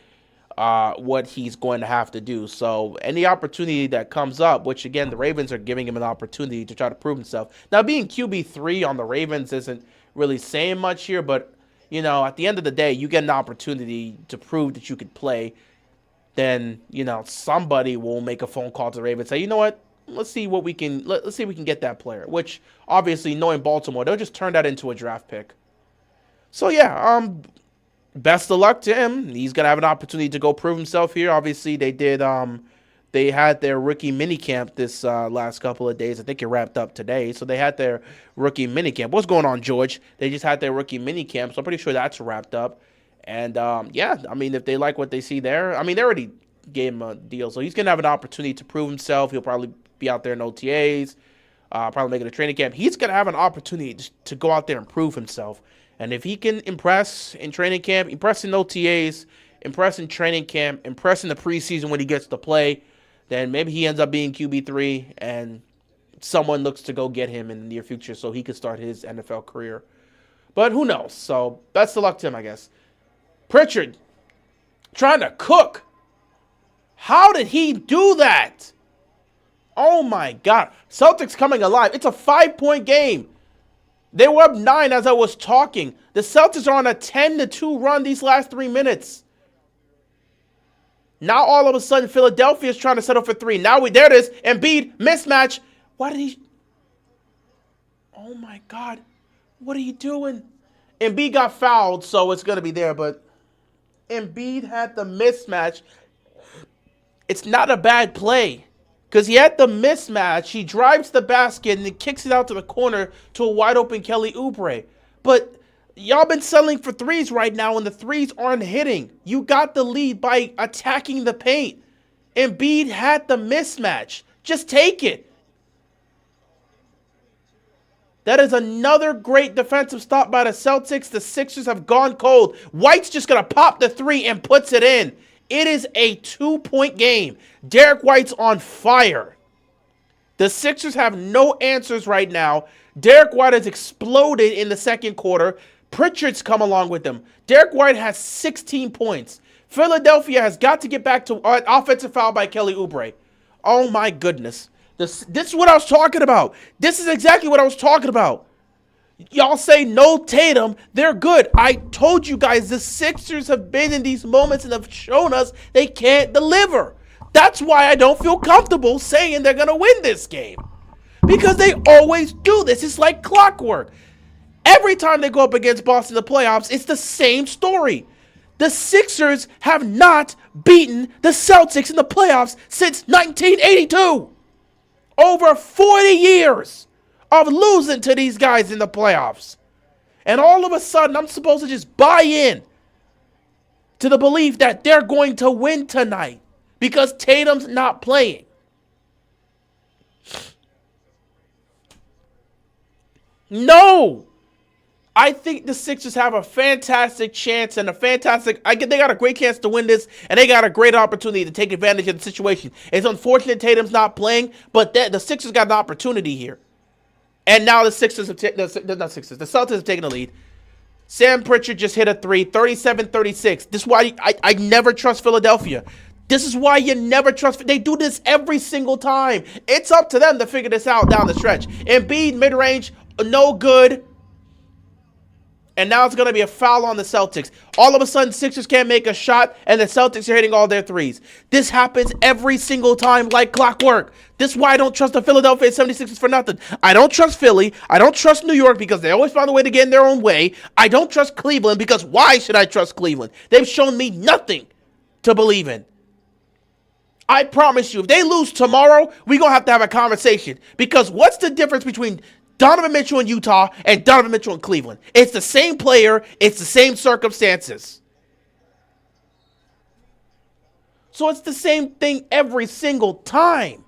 what he's going to have to do. So any opportunity that comes up, which, again, the Ravens are giving him an opportunity to try to prove himself. Now, being QB3 on the Ravens isn't really saying much here. But, you know, at the end of the day, you get an opportunity to prove that you could play. Then, you know, somebody will make a phone call to the Ravens and say, you know what, let's see what we can, let's see if we can get that player, which obviously knowing Baltimore, they'll just turn that into a draft pick. So yeah, best of luck to him. He's going to have an opportunity to go prove himself here. Obviously they had their rookie minicamp this last couple of days. I think it wrapped up today. So they had their rookie minicamp. What's going on, George? They just had their rookie minicamp, so I'm pretty sure that's wrapped up. And, yeah, I mean, if they like what they see there, I mean, they already gave him a deal. So he's going to have an opportunity to prove himself. He'll probably be out there in OTAs, probably make it a training camp. He's going to have an opportunity to go out there and prove himself. And if he can impress in training camp, impress in OTAs, impress in training camp, impress in the preseason when he gets to play, then maybe he ends up being QB3 and someone looks to go get him in the near future so he could start his NFL career. But who knows? So best of luck to him, I guess. Pritchard trying to cook. How did he do that? Oh, my God. Celtics coming alive. It's a 5-point game. They were up 9 as I was talking. The Celtics are on a 10-2 run these last 3 minutes. Now, all of a sudden, Philadelphia is trying to settle for 3. Now, there it is. Embiid, mismatch. Why did he? Oh, my God. What are you doing? Embiid got fouled, so it's going to be there, but Embiid had the mismatch. It's not a bad play because he had the mismatch. He drives the basket and then kicks it out to the corner to a wide open Kelly Oubre. But y'all been settling for threes right now and the threes aren't hitting. You got the lead by attacking the paint. Embiid had the mismatch. Just take it. That is another great defensive stop by the Celtics. The Sixers have gone cold. White's just going to pop the 3 and puts it in. It is a 2-point game. Derek White's on fire. The Sixers have no answers right now. Derek White has exploded in the second quarter. Pritchard's come along with him. Derek White has 16 points. Philadelphia has got to get back to an offensive foul by Kelly Oubre. Oh, my goodness. This is what I was talking about. This is exactly what I was talking about. Y'all say no Tatum, they're good. I told you guys the Sixers have been in these moments and have shown us they can't deliver. That's why I don't feel comfortable saying they're going to win this game. Because they always do this. It's like clockwork. Every time they go up against Boston in the playoffs, it's the same story. The Sixers have not beaten the Celtics in the playoffs since 1982. Over 40 years of losing to these guys in the playoffs. And all of a sudden, I'm supposed to just buy in to the belief that they're going to win tonight because Tatum's not playing. No. I think the Sixers have a fantastic chance and they got a great chance to win this, and they got a great opportunity to take advantage of the situation. It's unfortunate Tatum's not playing, but the Sixers got an opportunity here. And now the Celtics have taken the lead. Sam Pritchard just hit a three, 37-36. This is why I never trust Philadelphia. This is why you never trust. They do this every single time. It's up to them to figure this out down the stretch. Embiid, mid-range, no good. And now it's going to be a foul on the Celtics. All of a sudden, Sixers can't make a shot, and the Celtics are hitting all their threes. This happens every single time like clockwork. This is why I don't trust the Philadelphia 76ers for nothing. I don't trust Philly. I don't trust New York because they always find a way to get in their own way. I don't trust Cleveland because why should I trust Cleveland? They've shown me nothing to believe in. I promise you, if they lose tomorrow, we're going to have a conversation. Because what's the difference between Donovan Mitchell in Utah and Donovan Mitchell in Cleveland? It's the same player. It's the same circumstances. So it's the same thing every single time.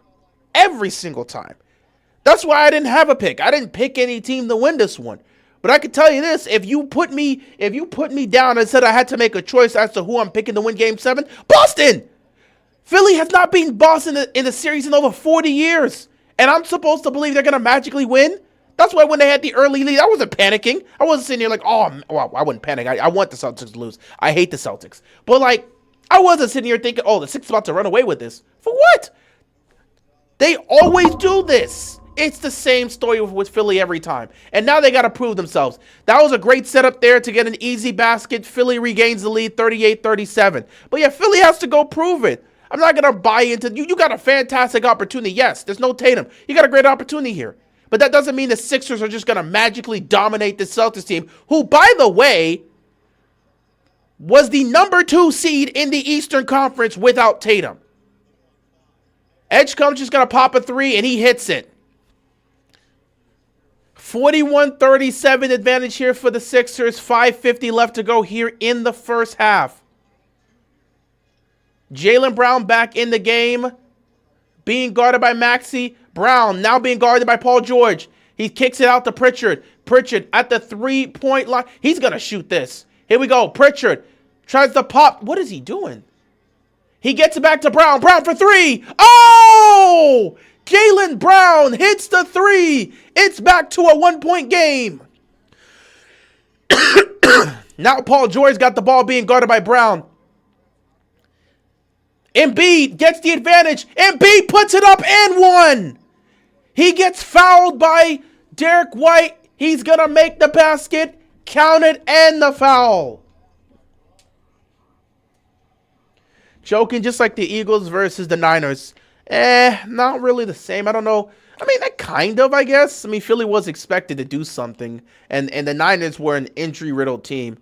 Every single time. That's why I didn't have a pick. I didn't pick any team to win this one. But I can tell you this, if you put me down and said I had to make a choice as to who I'm picking to win Game 7, Boston! Philly has not beaten Boston in the series in over 40 years. And I'm supposed to believe they're going to magically win? That's why when they had the early lead, I wasn't panicking. I wasn't sitting here like, oh, well, I wouldn't panic. I want the Celtics to lose. I hate the Celtics. But, like, I wasn't sitting here thinking, oh, the Sixers about to run away with this. For what? They always do this. It's the same story with Philly every time. And now they got to prove themselves. That was a great setup there to get an easy basket. Philly regains the lead 38-37. But, yeah, Philly has to go prove it. I'm not going to buy into you. You got a fantastic opportunity. Yes, there's no Tatum. You got a great opportunity here. But that doesn't mean the Sixers are just going to magically dominate the Celtics team, who, by the way, was the number 2 seed in the Eastern Conference without Tatum. Edgecombe's just going to pop a 3, and he hits it. 41-37 advantage here for the Sixers. 5:50 left to go here in the first half. Jaylen Brown back in the game, being guarded by Maxey. Brown now being guarded by Paul George. He kicks it out to Pritchard. Pritchard at the 3-point line. He's going to shoot this. Here we go. Pritchard tries to pop. What is he doing? He gets it back to Brown. Brown for 3. Oh! Jaylen Brown hits the 3. It's back to a 1-point game. Now Paul George got the ball being guarded by Brown. Embiid gets the advantage. Embiid puts it up and one. He gets fouled by Derek White. He's going to make the basket, count it, and the foul. Joking just like the Eagles versus the Niners. Not really the same. I don't know. I mean, that kind of, I guess. I mean, Philly was expected to do something, and the Niners were an injury-riddled team.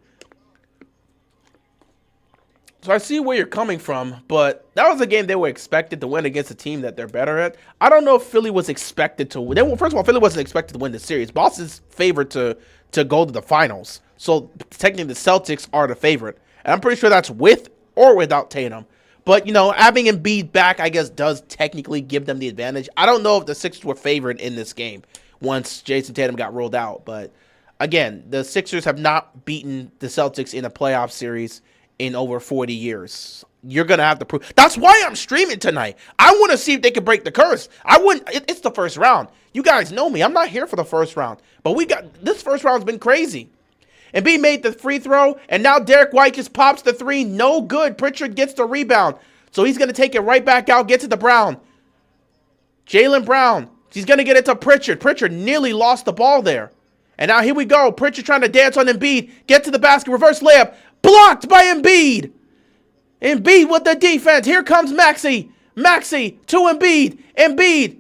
So I see where you're coming from, but that was a game they were expected to win against a team that they're better at. I don't know if Philly was expected to win. First of all, Philly wasn't expected to win the series. Boston's favored to go to the finals. So technically the Celtics are the favorite. And I'm pretty sure that's with or without Tatum. But, you know, having Embiid back, I guess, does technically give them the advantage. I don't know if the Sixers were favored in this game once Jason Tatum got rolled out. But, again, the Sixers have not beaten the Celtics in a playoff series in over 40 years. You're going to have to prove. That's why I'm streaming tonight. I want to see if they can break the curse. It's the first round. You guys know me. I'm not here for the first round. But this first round's been crazy. Embiid made the free throw, and now Derek White just pops the 3. No good. Pritchard gets the rebound. So he's going to take it right back out, gets it to Brown. Jaylen Brown. He's going to get it to Pritchard. Pritchard nearly lost the ball there. And now here we go. Pritchard trying to dance on Embiid. Get to the basket. Reverse layup. Blocked by Embiid. Embiid with the defense. Here comes Maxey. Maxey to Embiid. Embiid.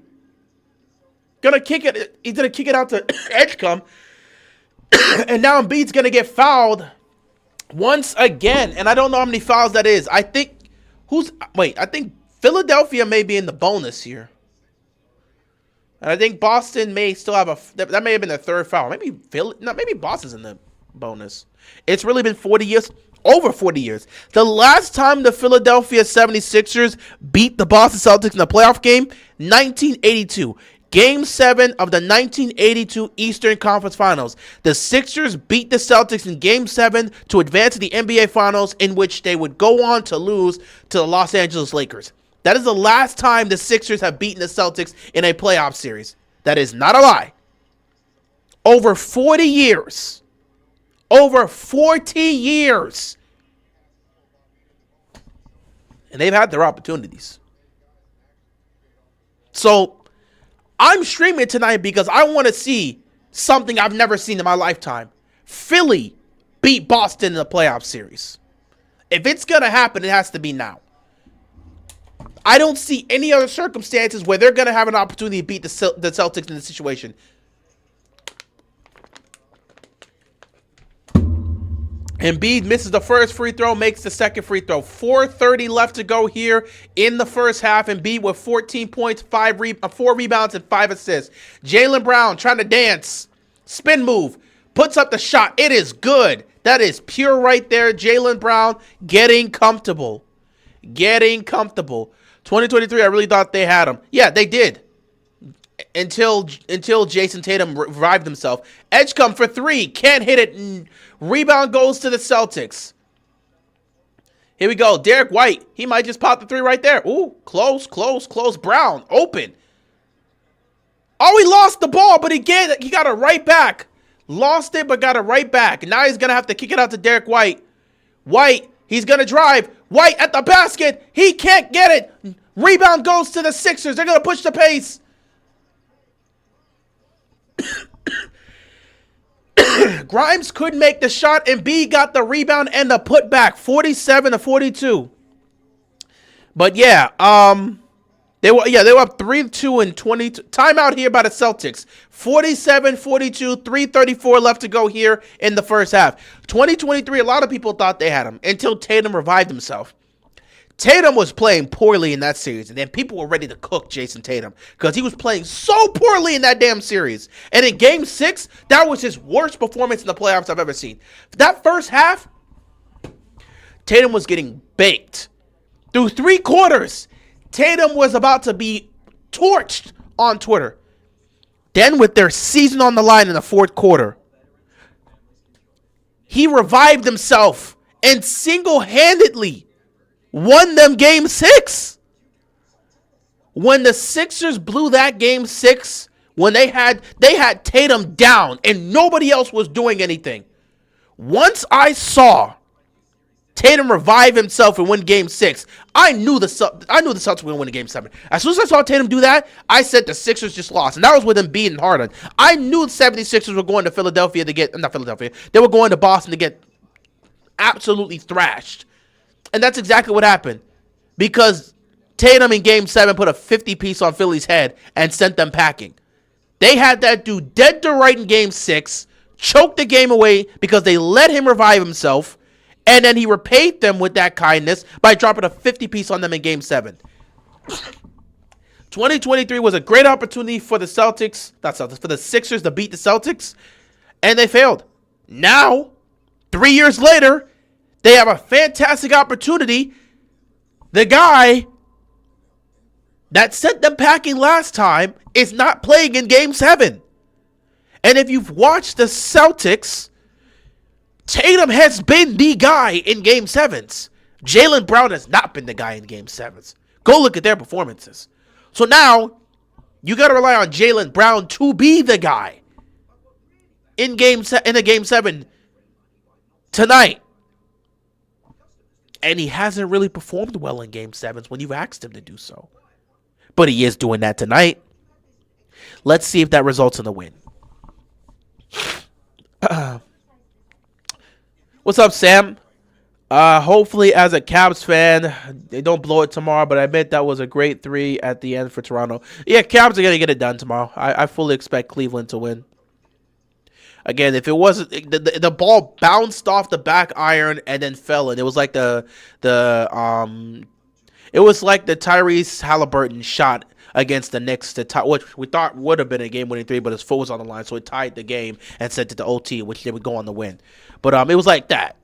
Gonna kick it. He's gonna kick it out to Edgecombe. And now Embiid's gonna get fouled once again. And I don't know how many fouls that is. I think Philadelphia may be in the bonus here. And I think Boston may still have that may have been their third foul. Maybe Boston's in the bonus. It's really been 40 years, over 40 years. The last time the Philadelphia 76ers beat the Boston Celtics in a playoff game, 1982. Game 7 of the 1982 Eastern Conference Finals. The Sixers beat the Celtics in Game 7 to advance to the NBA Finals, in which they would go on to lose to the Los Angeles Lakers. That is the last time the Sixers have beaten the Celtics in a playoff series. That is not a lie. Over 40 years. Over 40 years. And they've had their opportunities. So, I'm streaming tonight because I want to see something I've never seen in my lifetime. Philly beat Boston in the playoff series. If it's going to happen, it has to be now. I don't see any other circumstances where they're going to have an opportunity to beat the Celtics in this situation. Embiid misses the first free throw, makes the second free throw. 4:30 left to go here in the first half. Embiid with 14 points, 4 rebounds, and 5 assists. Jaylen Brown trying to dance. Spin move. Puts up the shot. It is good. That is pure right there. Jaylen Brown getting comfortable. Getting comfortable. 2023, I really thought they had him. Yeah, they did. Until Jason Tatum revived himself. Edge come for 3. Can't hit it. Rebound goes to the Celtics. Here we go. Derek White. He might just pop the 3 right there. Ooh, close. Brown, open. Oh, he lost the ball, but he got it right back. Lost it, but got it right back. And now he's going to have to kick it out to Derek White. White, he's going to drive. White at the basket. He can't get it. Rebound goes to the Sixers. They're going to push the pace. Grimes couldn't make the shot, and B got the rebound and the putback, 47-42. But yeah, they were up 3-2 and 22. Timeout here by the Celtics. 47-42, 3:34 left to go here in the first half. 2023, a lot of people thought they had him until Tatum revived himself. Tatum was playing poorly in that series, and then people were ready to cook Jason Tatum because he was playing so poorly in that damn series. And in Game 6, that was his worst performance in the playoffs I've ever seen. That first half, Tatum was getting baked. Through 3 quarters, Tatum was about to be torched on Twitter. Then with their season on the line in the fourth quarter, he revived himself and single-handedly won them Game 6. When the Sixers blew that Game 6, when they had Tatum down and nobody else was doing anything. Once I saw Tatum revive himself and win Game 6, I knew the Celtics were going to win Game 7. As soon as I saw Tatum do that, I said the Sixers just lost. And that was with Embiid and Harden. I knew the 76ers were going to they were going to Boston to get absolutely thrashed. And that's exactly what happened. Because Tatum in Game 7 put a 50-piece on Philly's head and sent them packing. They had that dude dead to right in Game 6, choked the game away because they let him revive himself, and then he repaid them with that kindness by dropping a 50-piece on them in Game 7. 2023 was a great opportunity for the for the Sixers to beat the Celtics, and they failed. Now, 3 years later, they have a fantastic opportunity. The guy that sent them packing last time is not playing in Game 7. And if you've watched the Celtics, Tatum has been the guy in Game 7s. Jaylen Brown has not been the guy in Game 7s. Go look at their performances. So now, you got to rely on Jaylen Brown to be the guy in a Game 7 tonight. And he hasn't really performed well in Game 7s when you've asked him to do so. But he is doing that tonight. Let's see if that results in a win. What's up, Sam? Hopefully, as a Cavs fan, they don't blow it tomorrow, but I admit that was a great 3 at the end for Toronto. Yeah, Cavs are going to get it done tomorrow. I fully expect Cleveland to win. Again, if it wasn't the ball bounced off the back iron and then fell in. It was like the Tyrese Halliburton shot against the Knicks, which we thought would have been a game-winning 3, but his foot was on the line, so it tied the game and sent it to OT, which they would go on to win. But it was like that.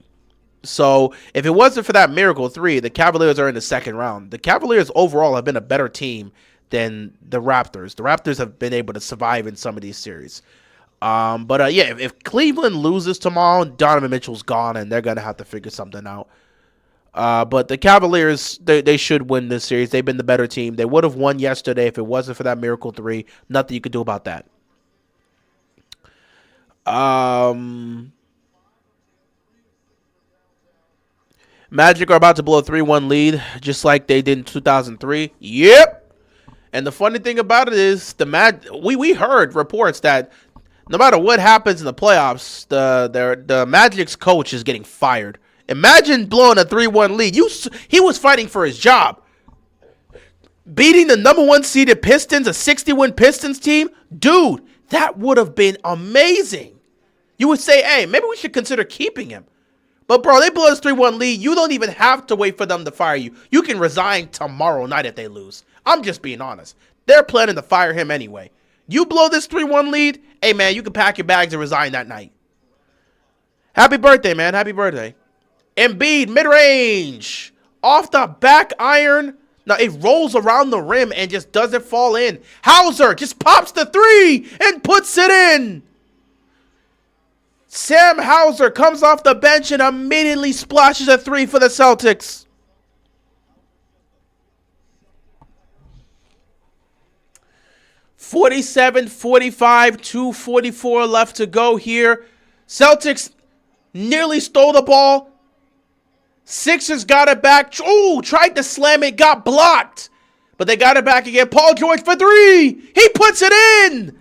So if it wasn't for that miracle 3, the Cavaliers are in the second round. The Cavaliers overall have been a better team than the Raptors. The Raptors have been able to survive in some of these series. But yeah, if Cleveland loses tomorrow, Donovan Mitchell's gone, and they're going to have to figure something out. But the Cavaliers, they should win this series. They've been the better team. They would have won yesterday if it wasn't for that miracle 3. Nothing you could do about that. Magic are about to blow a 3-1 lead, just like they did in 2003. Yep. And the funny thing about it is, we heard reports that no matter what happens in the playoffs, the Magic's coach is getting fired. Imagine blowing a 3-1 lead. He was fighting for his job. Beating the number 1 seeded Pistons, a 60-win Pistons team? Dude, that would have been amazing. You would say, hey, maybe we should consider keeping him. But, bro, they blow this 3-1 lead. You don't even have to wait for them to fire you. You can resign tomorrow night if they lose. I'm just being honest. They're planning to fire him anyway. You blow this 3-1 lead, hey, man, you can pack your bags and resign that night. Happy birthday, man. Happy birthday. Embiid, mid-range. Off the back iron. Now, it rolls around the rim and just doesn't fall in. Hauser just pops the 3 and puts it in. Sam Hauser comes off the bench and immediately splashes a 3 for the Celtics. (47-45), 2:44 left to go here. Celtics nearly stole the ball. Sixers got it back. Oh, tried to slam it, got blocked. But they got it back again. Paul George for 3. He puts it in.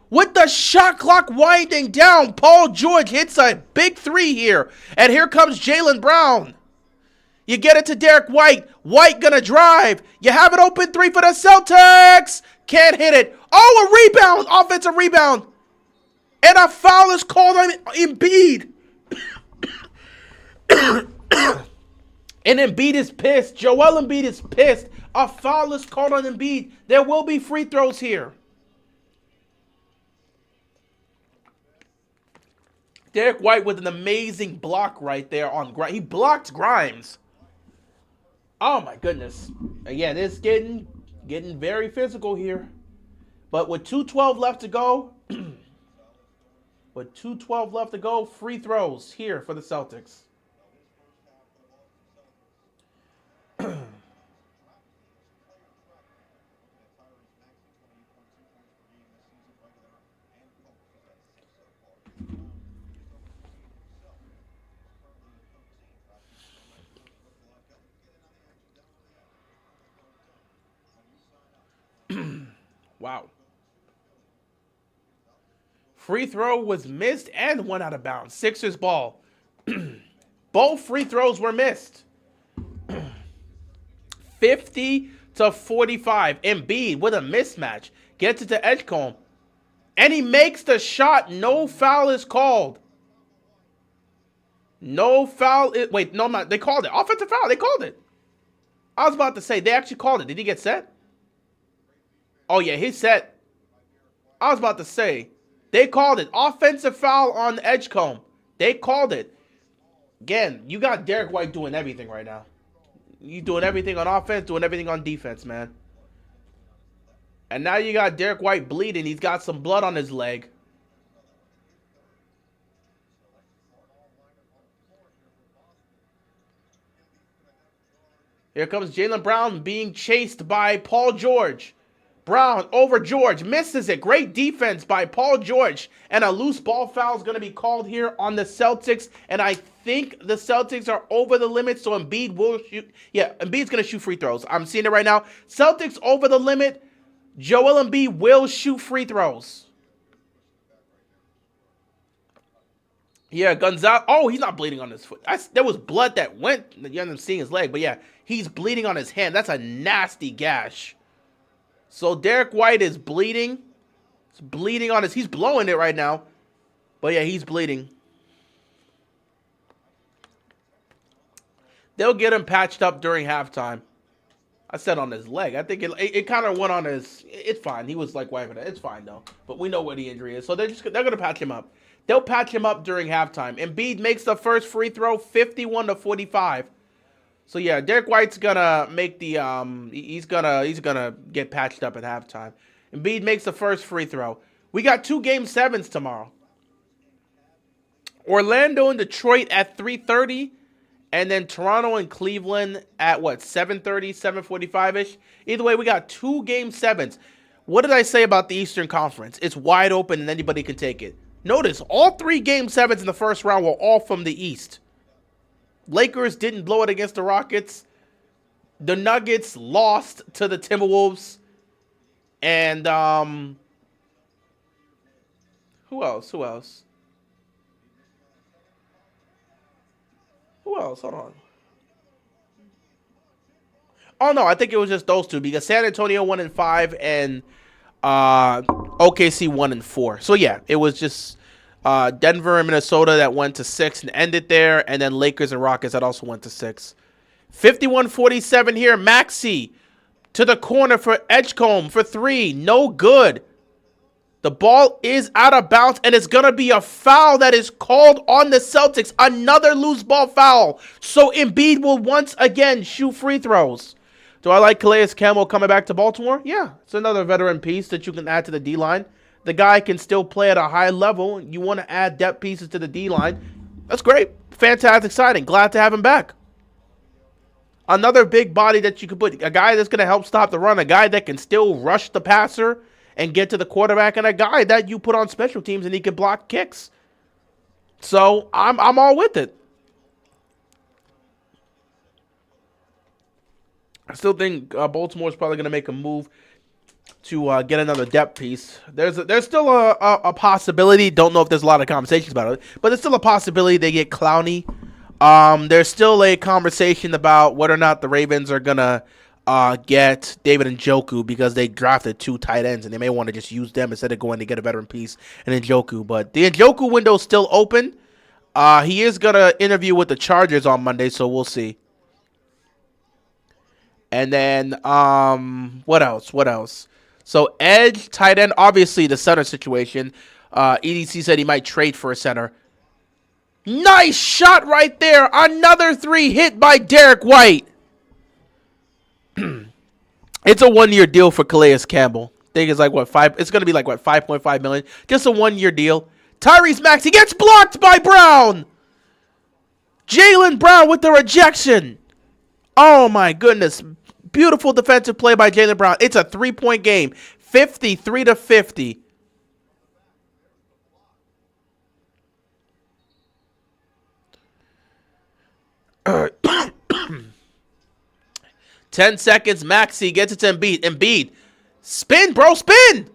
With the shot clock winding down, Paul George hits a big 3 here. And here comes Jaylen Brown. You get it to Derek White. White gonna drive. You have an open 3 for the Celtics. Can't hit it. Oh, a rebound. Offensive rebound. And a foul is called on Embiid. And Embiid is pissed. Joel Embiid is pissed. A foul is called on Embiid. There will be free throws here. Derek White with an amazing block right there on Grimes. He blocked Grimes. Oh my goodness. Again, it's getting very physical here. But with 2:12 left to go, free throws here for the Celtics. Wow. Free throw was missed and went out of bounds. Sixers ball. Both free throws were missed. 50-45. Embiid with a mismatch. Gets it to Edgecombe. And he makes the shot. No foul is called. No foul. Wait, no, not. They called it. Offensive foul. They called it. I was about to say, they actually called it. Did he get set? Oh, yeah, he's set. I was about to say, they called it. Offensive foul on Edgecombe. They called it. Again, you got Derek White doing everything right now. You doing everything on offense, doing everything on defense, man. And now you got Derek White bleeding. He's got some blood on his leg. Here comes Jaylen Brown being chased by Paul George. Brown over George. Misses it. Great defense by Paul George. And a loose ball foul is going to be called here on the Celtics. And I think the Celtics are over the limit, so Embiid will shoot. Yeah, Embiid's going to shoot free throws. I'm seeing it right now. Celtics over the limit. Joel Embiid will shoot free throws. Yeah, Gonzalez. Oh, he's not bleeding on his foot. There was blood that went. You end up seeing his leg. But yeah, he's bleeding on his hand. That's a nasty gash. So Derek White is bleeding. He's bleeding on his. He's blowing it right now. But yeah, he's bleeding. They'll get him patched up during halftime. I said on his leg. I think it kind of went on his. It's fine. He was like wiping it. It's fine though. But we know where the injury is. So they're gonna patch him up. They'll patch him up during halftime. Embiid makes the first free throw, 51-45. So yeah, Derek White's gonna make the he's gonna get patched up at halftime. Embiid makes the first free throw. We got 2 Game 7s tomorrow. Orlando and Detroit at 3:30, and then Toronto and Cleveland at what 7:30, 7:45 ish. Either way, we got 2 Game 7s. What did I say about the Eastern Conference? It's wide open and anybody can take it. Notice all 3 Game 7s in the first round were all from the East. Lakers didn't blow it against the Rockets. The Nuggets lost to the Timberwolves. And who else? Who else? Who else? Hold on. Oh no, I think it was just those two because San Antonio 1-5 and OKC 1-4. So yeah, it was just Denver and Minnesota that went to 6 and ended there, and then Lakers and Rockets that also went to 6. 51-47 here. Maxey to the corner for Edgecombe for 3. No good. The ball is out of bounds, and it's going to be a foul that is called on the Celtics. Another loose ball foul. So Embiid will once again shoot free throws. Do I like Calais Campbell coming back to Baltimore? Yeah, it's another veteran piece that you can add to the D-line. The guy can still play at a high level. You want to add depth pieces to the D-line. That's great. Fantastic signing. Glad to have him back. Another big body that you could put. A guy that's going to help stop the run. A guy that can still rush the passer and get to the quarterback. And a guy that you put on special teams and he can block kicks. So, I'm all with it. I still think Baltimore's probably going to make a move to get another depth piece. There's still a possibility. Don't know if there's a lot of conversations about it, but there's still a possibility they get Clowney. There's still a conversation about whether or not the Ravens are going to get David Njoku because they drafted 2 tight ends, and they may want to just use them instead of going to get a veteran piece in Njoku. But the Njoku window is still open. He is going to interview with the Chargers on Monday, so we'll see. And then, what else? What else? So, edge, tight end, obviously the center situation. EDC said he might trade for a center. Nice shot right there. Another 3 hit by Derek White. It's a 1-year deal for Calais Campbell. I think it's like, what, 5? It's going to be like, what, $5.5 million? Just a 1-year deal. Tyrese Maxey gets blocked by Brown. Jaylen Brown with the rejection. Oh, my goodness. Beautiful defensive play by Jaylen Brown. It's a 3-point game. 53-50. Uh, 10 seconds. Maxey gets it to Embiid. Embiid. Spin, bro. Spin.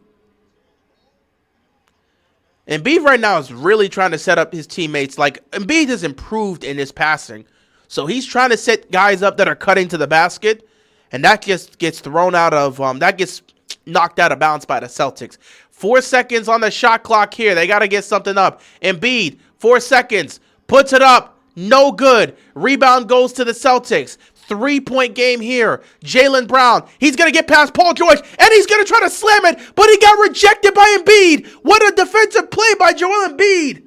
Embiid right now is really trying to set up his teammates. Like, Embiid has improved in his passing. So he's trying to set guys up that are cutting to the basket. And that just gets thrown out of, that gets knocked out of bounds by the Celtics. 4 seconds on the shot clock here. They got to get something up. Embiid, 4 seconds. Puts it up. No good. Rebound goes to the Celtics. 3-point game here. Jaylen Brown. He's going to get past Paul George. And he's going to try to slam it. But he got rejected by Embiid. What a defensive play by Joel Embiid.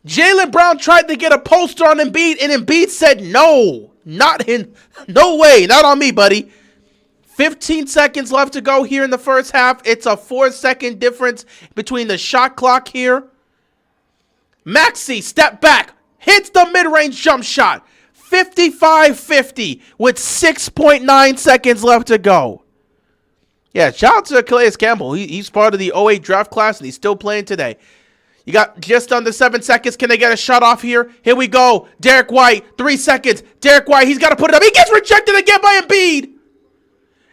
Jaylen Brown tried to get a poster on Embiid. And Embiid said no. Not in. No way. Not on me, buddy. 15 seconds left to go here in the first half. It's a 4-second difference between the shot clock here. Maxey, step back, hits the mid-range jump shot. 55-50 with 6.9 seconds left to go. Yeah, shout out to Calais Campbell. He's part of the 08 draft class, and he's still playing today. You got just under 7 seconds. Can they get a shot off here? Here we go. Derek White, 3 seconds. Derek White, he's got to put it up. He gets rejected again by Embiid.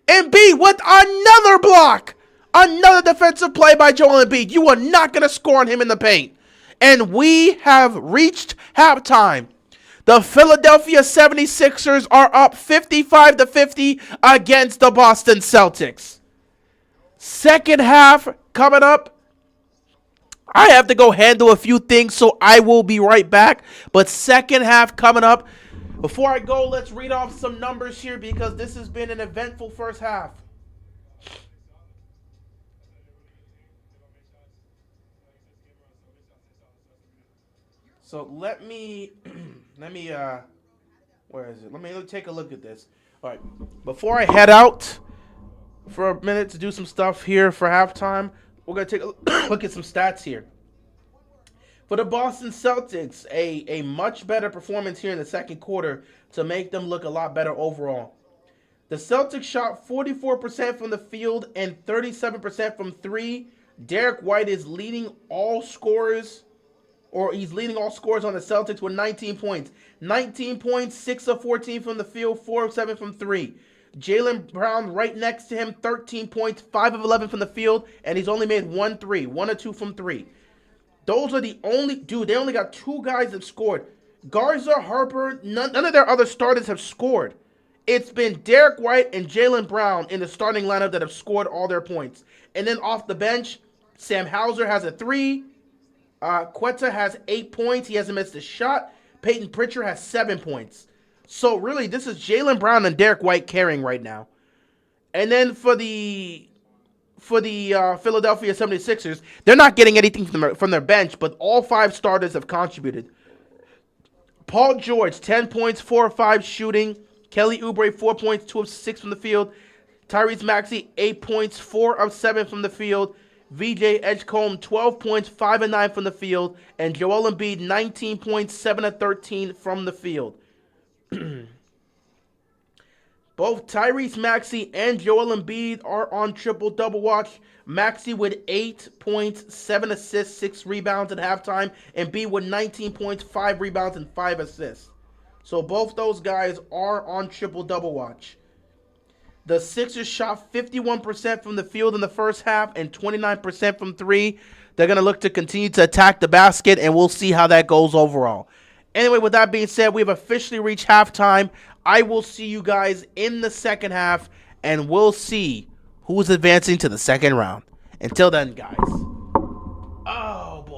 Embiid with another block. Another defensive play by Joel Embiid. You are not going to score on him in the paint. And we have reached halftime. The Philadelphia 76ers are up 55-50 against the Boston Celtics. Second half coming up. I have to go handle a few things, so I will be right back. But second half coming up. Before I go, let's read off some numbers here because this has been an eventful first half. So let me Let me where is it? Let me take a look at this. All right. Before I head out for a minute to do some stuff here for halftime, we're gonna take a look at some stats here. For the Boston Celtics, a much better performance here in the second quarter to make them look a lot better overall. The Celtics shot 44% from the field and 37% from three. Derek White is leading all scorers, or he's leading all scorers on the Celtics with 19 points. 19 points, 6 of 14 from the field, 4 of 7 from three. Jaylen Brown right next to him, 13 points, 5 of 11 from the field, and he's only made 1 or 2 from three. Those are the only, dude, they only got two guys that scored. Garza, Harper, none of their other starters have scored. It's been Derek White and Jaylen Brown in the starting lineup that have scored all their points. And then off the bench, Sam Hauser has a 3. Quetta has 8 points. He hasn't missed a shot. Peyton Pritchard has 7 points. So really, this is Jaylen Brown and Derek White carrying right now. And then for the Philadelphia 76ers, they're not getting anything from their bench, but all 5 starters have contributed. Paul George, 10 points, 4 of 5 shooting. Kelly Oubre, 4 points, 2 of 6 from the field. Tyrese Maxey, 8 points, 4 of 7 from the field. VJ Edgecombe, 12 points, 5 of 9 from the field. And Joel Embiid, 19 points, 7 of 13 from the field. Both Tyrese Maxey and Joel Embiid are on triple-double watch. Maxey with 8 points, 7 assists, 6 rebounds at halftime. And Embiid with 19 points, 5 rebounds, and 5 assists. So both those guys are on triple-double watch. The Sixers shot 51% from the field in the first half and 29% from three. They're going to look to continue to attack the basket, and we'll see how that goes overall. Anyway, with that being said, we've officially reached halftime. I will see you guys in the second half, and we'll see who's advancing to the second round. Until then, guys. Oh, boy.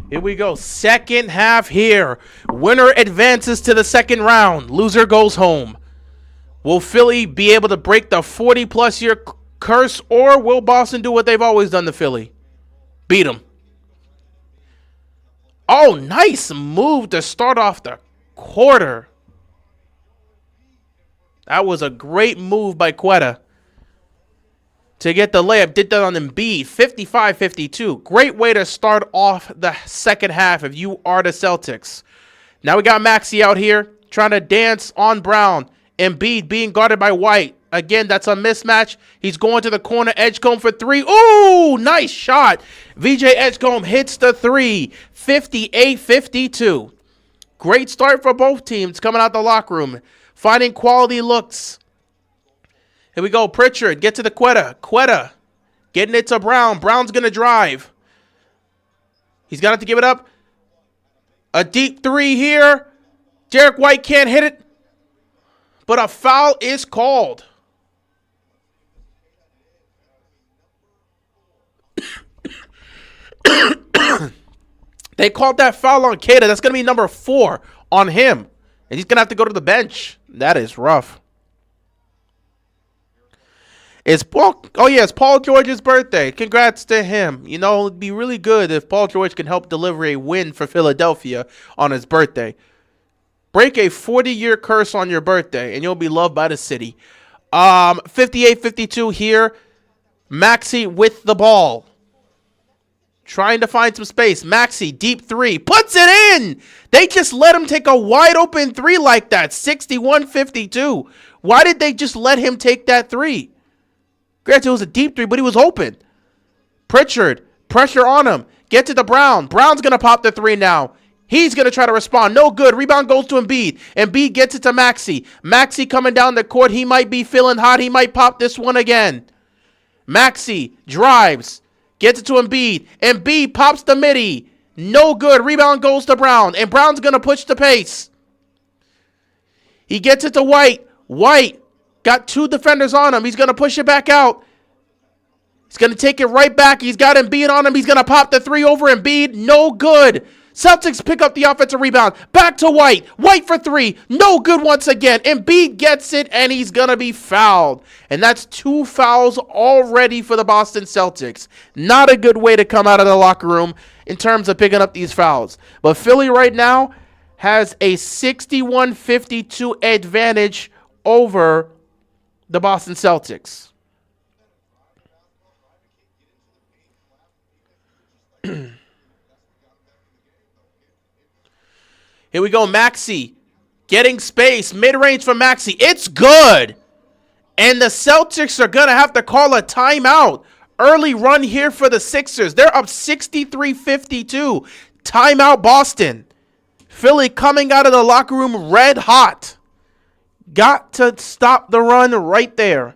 Here we go. Second half here. Winner advances to the second round. Loser goes home. Will Philly be able to break the 40-plus year curse, or will Boston do what they've always done to Philly? Beat them. Oh, nice move to start off the quarter. That was a great move by Quetta to get the layup. Did that on Embiid. 55-52. Great way to start off the second half if you are the Celtics. Now we got Maxey out here trying to dance on Brown. Embiid being guarded by White. Again, that's a mismatch. He's going to the corner. Edgecombe for three. Ooh, nice shot. VJ Edgecombe hits the three. 58-52. Great start for both teams coming out the locker room. Finding quality looks. Here we go. Pritchard, get to the Quetta. Quetta getting it to Brown. Brown's going to drive. He's going to have to give it up. A deep three here. Derek White can't hit it. But a foul is called. They called that foul on Keita. That's going to be number 4 on him. And he's going to have to go to the bench. That is rough. It's Paul George's birthday. Congrats to him. You know, it'd be really good if Paul George can help deliver a win for Philadelphia on his birthday. Break a 40-year curse on your birthday, and you'll be loved by the city. 58-52 here. Maxey with the ball. Trying to find some space. Maxey, deep three. Puts it in! They just let him take a wide-open three like that. 61-52. Why did they just let him take that three? Granted, it was a deep three, but he was open. Pritchard, pressure on him. Get to the Brown. Brown's going to pop the three now. He's going to try to respond. No good. Rebound goes to Embiid. Embiid gets it to Maxey. Maxey coming down the court. He might be feeling hot. He might pop this one again. Maxey drives. Gets it to Embiid. Embiid pops the midi. No good. Rebound goes to Brown. And Brown's going to push the pace. He gets it to White. White got 2 defenders on him. He's going to push it back out. He's going to take it right back. He's got Embiid on him. He's going to pop the three over Embiid. No good. Celtics pick up the offensive rebound. Back to White. White for three. No good once again. Embiid gets it, and he's going to be fouled. And that's 2 fouls already for the Boston Celtics. Not a good way to come out of the locker room in terms of picking up these fouls. But Philly right now has a 61-52 advantage over the Boston Celtics. Here we go, Maxey getting space, mid-range for Maxey. It's good. And the Celtics are going to have to call a timeout. Early run here for the Sixers. They're up 63-52. Timeout, Boston. Philly coming out of the locker room red hot. Got to stop the run right there.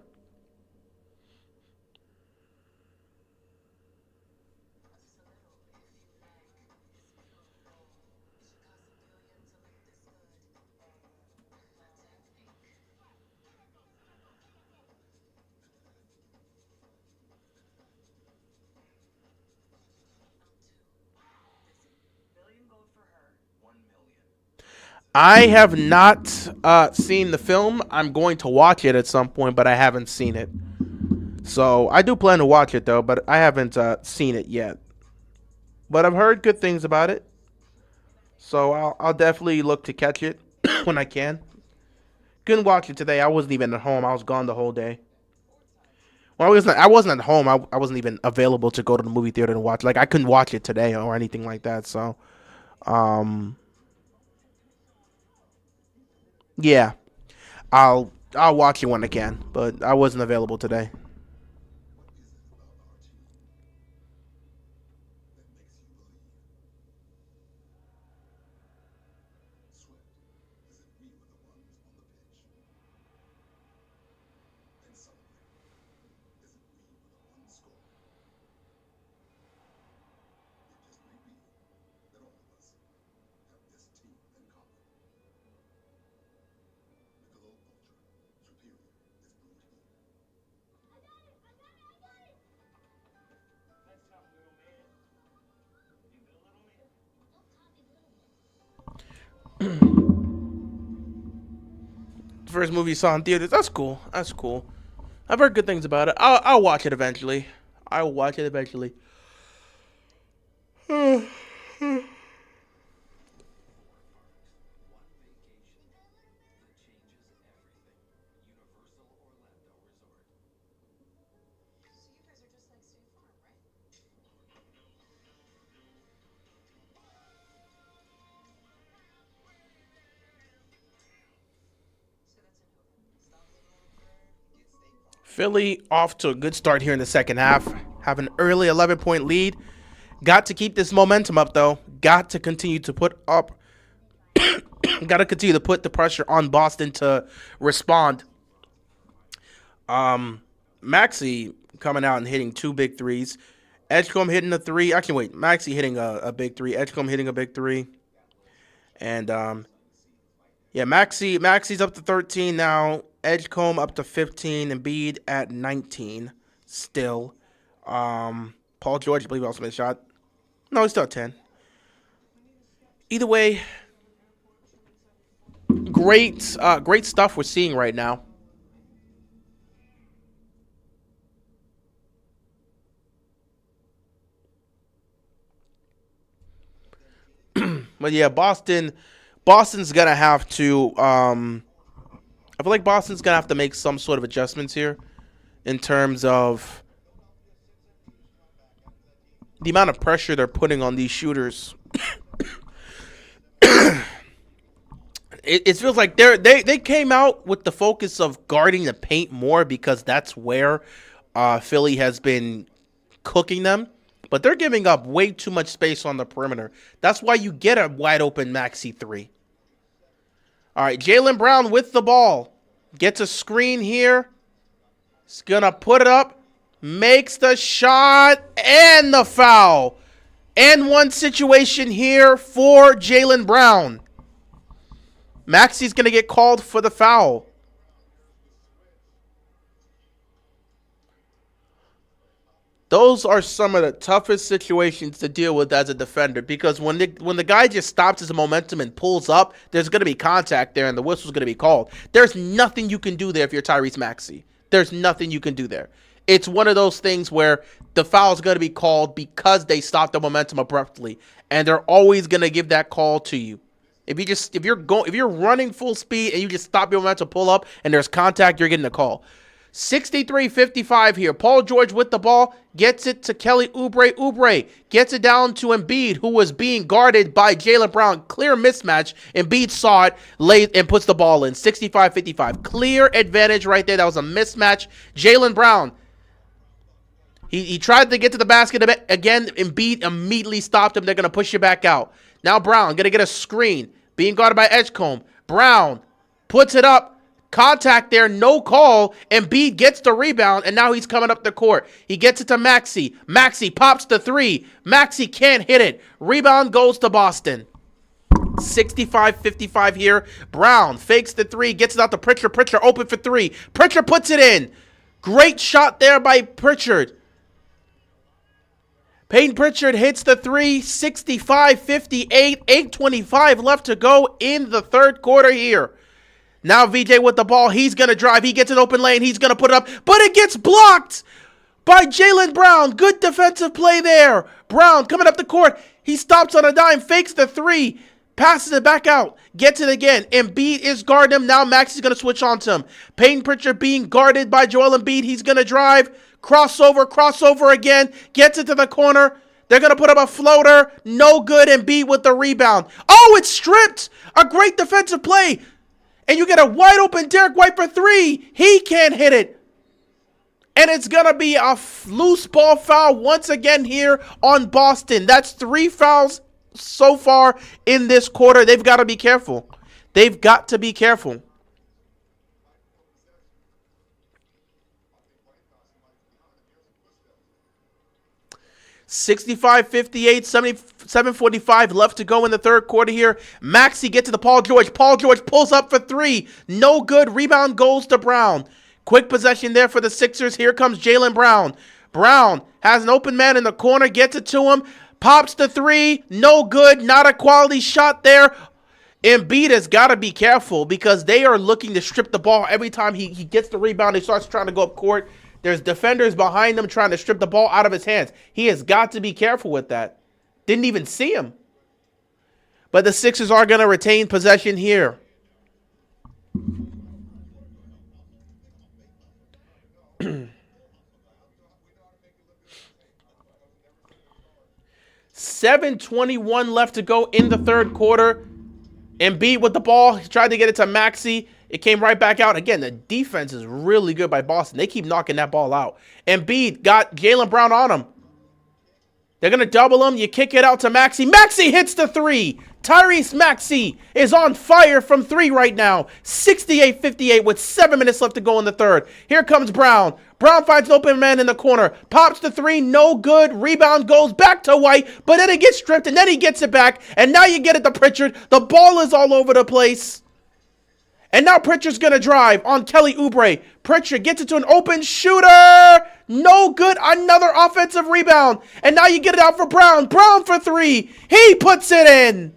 I have not seen the film. I'm going to watch it at some point, but I haven't seen it. So I do plan to watch it, though, but I haven't seen it yet. But I've heard good things about it. So I'll definitely look to catch it when I can. Couldn't watch it today. I wasn't even at home. I was gone the whole day. Well, I wasn't at home. I wasn't even available to go to the movie theater and watch. Like, I couldn't watch it today or anything like that. So, yeah, I'll watch it when I can, but I wasn't available today. First movie you saw in theaters. That's cool. That's cool. I've heard good things about it. I'll watch it eventually. I will watch it eventually. Philly off to a good start here in the second half. Have an early 11-point lead. Got to keep this momentum up, though. Got to continue to put up. Got to continue to put the pressure on Boston to respond. Maxey coming out and hitting 2 big threes. Edgecombe hitting a 3. Actually, wait. Maxey hitting a big 3. Edgecombe hitting a big 3. And, yeah, Maxey's up to 13 now. Edgecombe up to 15. Embiid at 19 still. Paul George, I believe, also made a shot. No, he's still at 10. Either way, great stuff we're seeing right now. But yeah, Boston's gonna have to. I feel like Boston's gonna have to make some sort of adjustments here, in terms of the amount of pressure they're putting on these shooters. It feels like they came out with the focus of guarding the paint more because that's where Philly has been cooking them. But they're giving up way too much space on the perimeter. That's why you get a wide open Maxey 3. All right, Jaylen Brown with the ball. Gets a screen here. He's going to put it up. Makes the shot and the foul. And one situation here for Jaylen Brown. Maxey's going to get called for the foul. Those are some of the toughest situations to deal with as a defender, because when the guy just stops his momentum and pulls up, there's going to be contact there and the whistle's going to be called. There's nothing you can do there if you're Tyrese Maxey. There's nothing you can do there. It's one of those things where the foul is going to be called because they stopped the momentum abruptly, and they're always going to give that call to you. If you're running full speed and you just stop your momentum, pull up, and there's contact, you're getting a call. 63-55 here. Paul George with the ball. Gets it to Kelly Oubre. Oubre gets it down to Embiid, who was being guarded by Jaylen Brown. Clear mismatch. Embiid saw it, laid, and puts the ball in. 65-55. Clear advantage right there. That was a mismatch. Jaylen Brown. He tried to get to the basket again. Embiid immediately stopped him. They're going to push you back out. Now Brown going to get a screen. Being guarded by Edgecombe. Brown puts it up. Contact there, no call. Embiid gets the rebound, and now he's coming up the court. He gets it to Maxey. Maxey pops the 3. Maxey can't hit it. Rebound goes to Boston. 65-55 here. Brown fakes the 3, gets it out to Pritchard. Pritchard open for 3. Pritchard puts it in. Great shot there by Pritchard. Peyton Pritchard hits the 3. 65-58. 8:25 left to go in the third quarter here. Now VJ with the ball. He's going to drive. He gets an open lane. He's going to put it up. But it gets blocked by Jaylen Brown. Good defensive play there. Brown coming up the court. He stops on a dime. Fakes the 3. Passes it back out. Gets it again. Embiid is guarding him. Now Max is going to switch on to him. Peyton Pritchard being guarded by Joel Embiid. He's going to drive. Crossover again. Gets it to the corner. They're going to put up a floater. No good. Embiid with the rebound. Oh, it's stripped. A great defensive play. And you get a wide open Derek White for 3. He can't hit it. And it's going to be a loose ball foul once again here on Boston. That's 3 fouls so far in this quarter. They've got to be careful. They've got to be careful. (65-58), 7:45 left to go in the third quarter here. Maxey gets to the Paul George. Paul George pulls up for 3. No good. Rebound goes to Brown. Quick possession there for the Sixers. Here comes Jaylen Brown. Brown has an open man in the corner. Gets it to him. Pops the 3. No good. Not a quality shot there. Embiid has got to be careful because they are looking to strip the ball every time he gets the rebound. He starts trying to go up court. There's defenders behind him trying to strip the ball out of his hands. He has got to be careful with that. Didn't even see him. But the Sixers are going to retain possession here. $7:21 left to go in the third quarter. Embiid with the ball. He tried to get it to Maxey. It came right back out. Again, the defense is really good by Boston. They keep knocking that ball out. Embiid got Jaylen Brown on him. They're going to double him. You kick it out to Maxey. Maxey hits the three. Tyrese Maxey is on fire from three right now. 68-58 with 7 minutes left to go in the third. Here comes Brown. Brown finds an open man in the corner. Pops the three. No good. Rebound goes back to White. But then it gets stripped and then he gets it back. And now you get it to Pritchard. The ball is all over the place. And now Pritchard's going to drive on Kelly Oubre. Pritchard gets it to an open shooter. No good. Another offensive rebound. And now you get it out for Brown. Brown for three. He puts it in.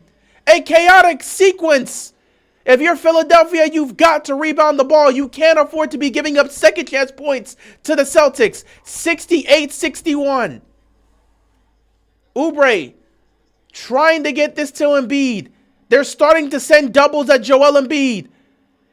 A chaotic sequence. If you're Philadelphia, you've got to rebound the ball. You can't afford to be giving up second chance points to the Celtics. 68-61. Oubre trying to get this to Embiid. They're starting to send doubles at Joel Embiid.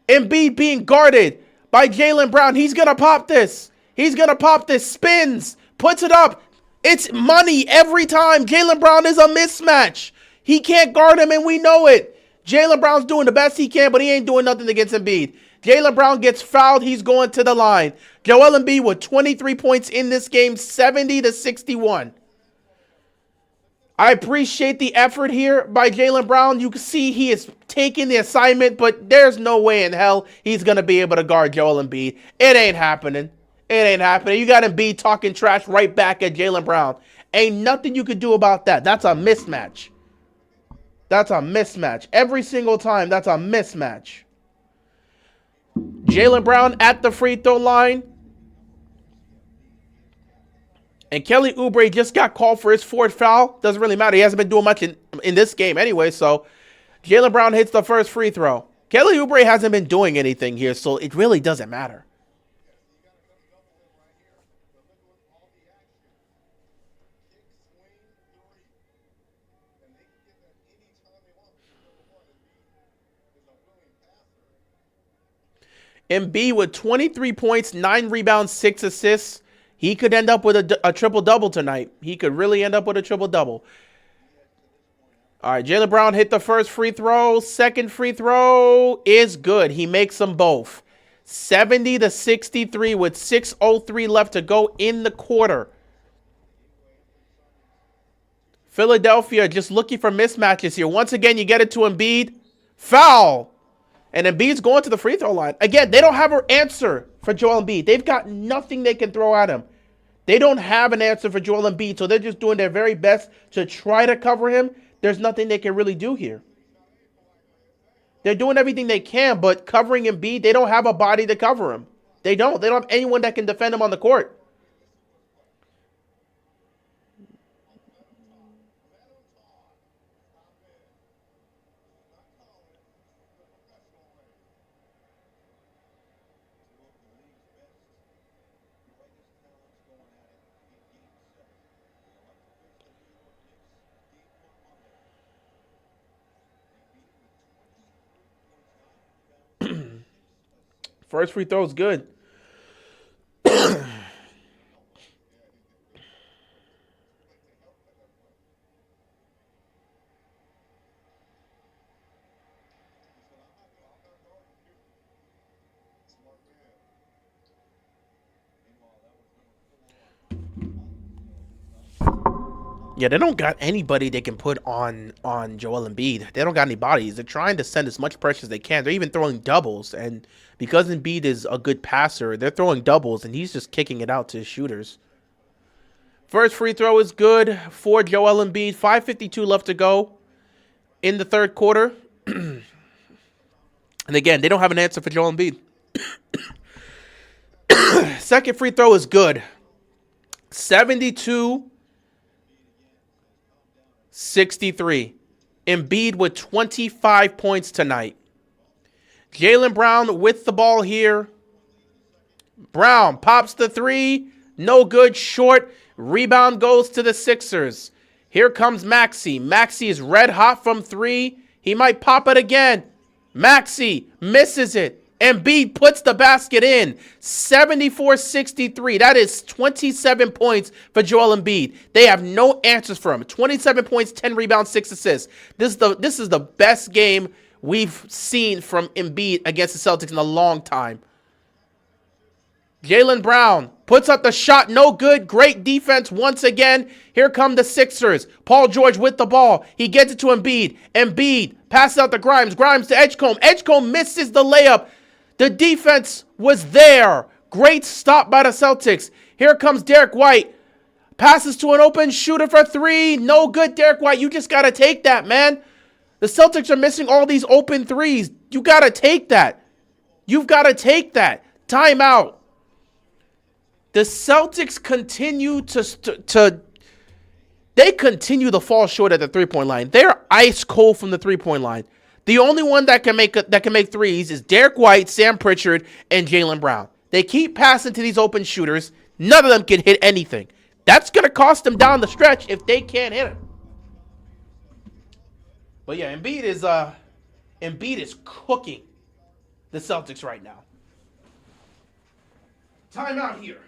Embiid being guarded by Jaylen Brown. He's going to pop this. He's going to pop this. Spins. Puts it up. It's money every time. Jaylen Brown is a mismatch. He can't guard him, and we know it. Jaylen Brown's doing the best he can, but he ain't doing nothing against Embiid. Jaylen Brown gets fouled. He's going to the line. Joel Embiid with 23 points in this game, 70-61. I appreciate the effort here by Jaylen Brown. You can see he is taking the assignment, but there's no way in hell he's going to be able to guard Joel Embiid. It ain't happening. It ain't happening. You got Embiid talking trash right back at Jaylen Brown. Ain't nothing you could do about that. That's a mismatch. That's a mismatch. Every single time, that's a mismatch. Jaylen Brown at the free throw line. And Kelly Oubre just got called for his fourth foul. Doesn't really matter. He hasn't been doing much in this game anyway. So Jaylen Brown hits the first free throw. Kelly Oubre hasn't been doing anything here, so it really doesn't matter. Embiid with 23 points, 9 rebounds, 6 assists. He could end up with a triple-double tonight. He could really end up with a triple-double. All right, Jaylen Brown hit the first free throw. Second free throw is good. He makes them both. 70-63 with 6:03 left to go in the quarter. Philadelphia just looking for mismatches here. Once again, you get it to Embiid. Foul. And Embiid's going to the free throw line. Again, they don't have an answer for Joel Embiid. They've got nothing they can throw at him. They don't have an answer for Joel Embiid, so they're just doing their very best to try to cover him. There's nothing they can really do here. They're doing everything they can, but covering Embiid, they don't have a body to cover him. They don't. They don't have anyone that can defend him on the court. First free throw is good. Yeah, they don't got anybody they can put on Joel Embiid. They don't got any bodies. They're trying to send as much pressure as they can. They're even throwing doubles. And because Embiid is a good passer, they're throwing doubles, and he's just kicking it out to his shooters. First free throw is good for Joel Embiid. 5:52 left to go in the third quarter. And again, they don't have an answer for Joel Embiid. Second free throw is good. 72-63. Embiid with 25 points tonight. Jaylen Brown with the ball here. Brown pops the three. No good. Short. Rebound goes to the Sixers. Here comes Maxey. Maxey is red hot from three. He might pop it again. Maxey misses it. Embiid puts the basket in. 74-63. That is 27 points for Joel Embiid. They have no answers for him. 27 points, 10 rebounds, 6 assists. This is the best game we've seen from Embiid against the Celtics in a long time. Jaylen Brown puts up the shot. No good. Great defense once again. Here come the Sixers. Paul George with the ball. He gets it to Embiid. Embiid passes out to Grimes. Grimes to Edgecombe. Edgecombe misses the layup. The defense was there. Great stop by the Celtics. Here comes Derek White. Passes to an open shooter for three. No good, Derek White. You just got to take that, man. The Celtics are missing all these open threes. You got to take that. You've got to take that. Timeout. The Celtics continue they continue to fall short at the three-point line. They're ice cold from the three-point line. The only one that can make threes is Derek White, Sam Pritchard, and Jaylen Brown. They keep passing to these open shooters. None of them can hit anything. That's going to cost them down the stretch if they can't hit it. But yeah, Embiid is cooking the Celtics right now. Timeout here.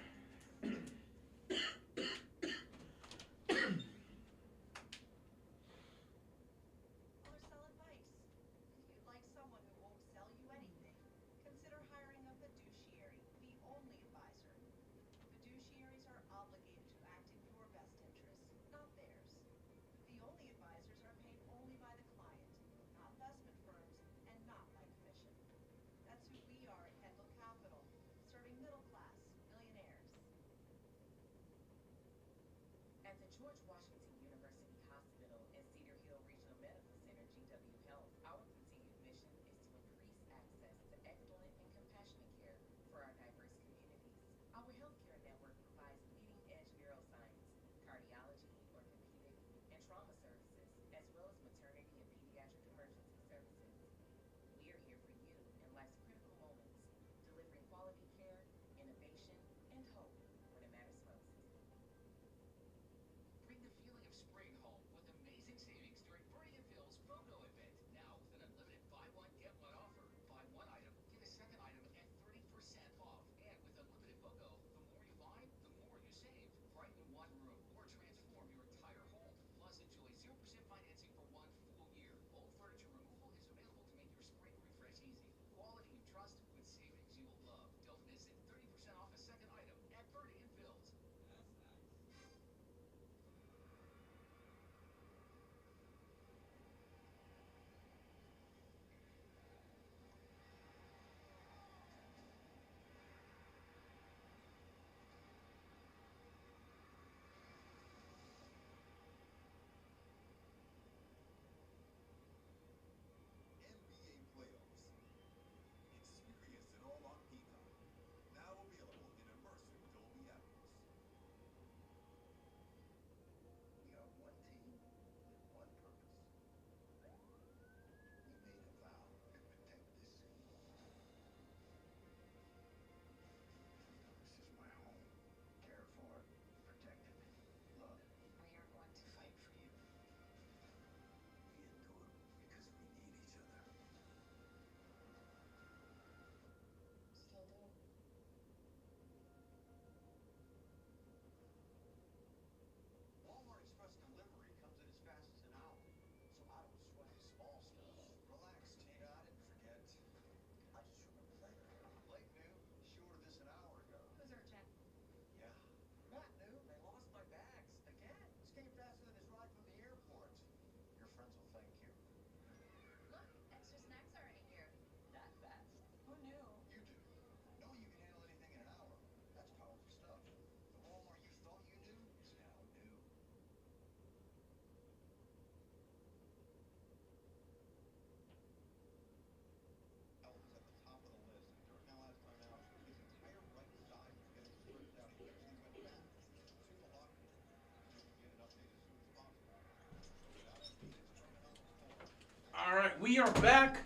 We are back.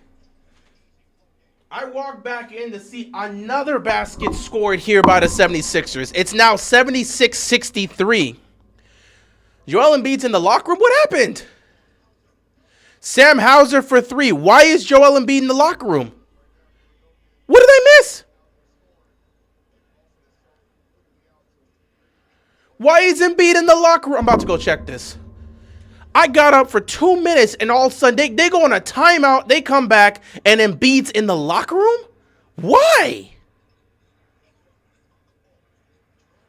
I walked back in to see another basket scored here by the 76ers. It's now 76-63. Joel Embiid's in the locker room. What happened? Sam Hauser for 3. Why is Joel Embiid in the locker room? What did I miss? Why is Embiid in the locker room? I'm about to go check this. I got up for 2 minutes and all of a sudden they go on a timeout. They come back and Embiid's in the locker room? Why?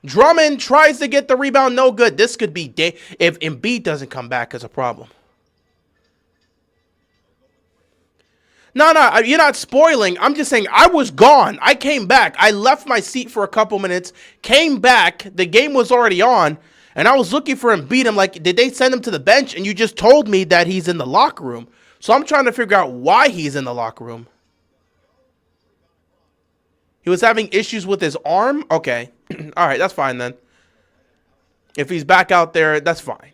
Drummond tries to get the rebound. No good. This could be if Embiid doesn't come back as a problem. No, you're not spoiling. I'm just saying I was gone. I came back. I left my seat for a couple minutes, came back. The game was already on, and I was looking for Embiid. I'm like, did they send him to the bench? And you just told me that he's in the locker room. So I'm trying to figure out why he's in the locker room. He was having issues with his arm? Okay. All right, that's fine then. If he's back out there, that's fine.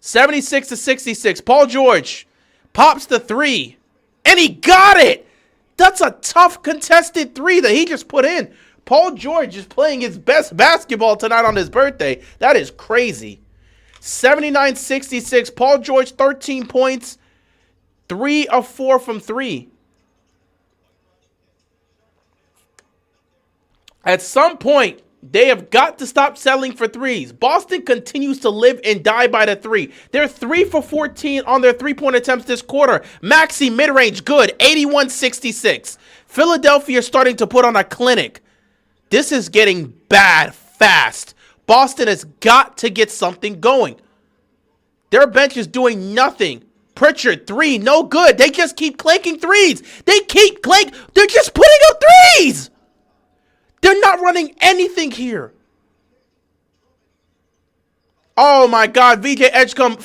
76-66. Paul George pops the 3. And he got it. That's a tough contested 3 that he just put in. Paul George is playing his best basketball tonight on his birthday. That is crazy. 79-66. Paul George, 13 points. 3 of 4 from 3. At some point, they have got to stop settling for threes. Boston continues to live and die by the 3. They're 3 for 14 on their three-point attempts this quarter. Maxey mid-range good, 81-66. Philadelphia starting to put on a clinic. This is getting bad fast. Boston has got to get something going. Their bench is doing nothing. Pritchard, 3, no good. They just keep clanking threes. They're just putting up threes. They're not running anything here. Oh, my God. VJ Edgecombe,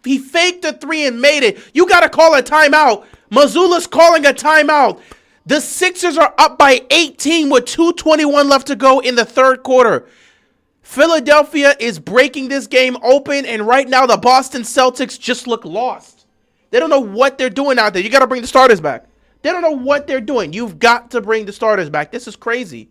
he faked a 3 and made it. You got to call a timeout. Mazzulla's calling a timeout. The Sixers are up by 18 with 2:21 left to go in the third quarter. Philadelphia is breaking this game open, and right now the Boston Celtics just look lost. They don't know what they're doing out there. You got to bring the starters back. They don't know what they're doing. You've got to bring the starters back. This is crazy.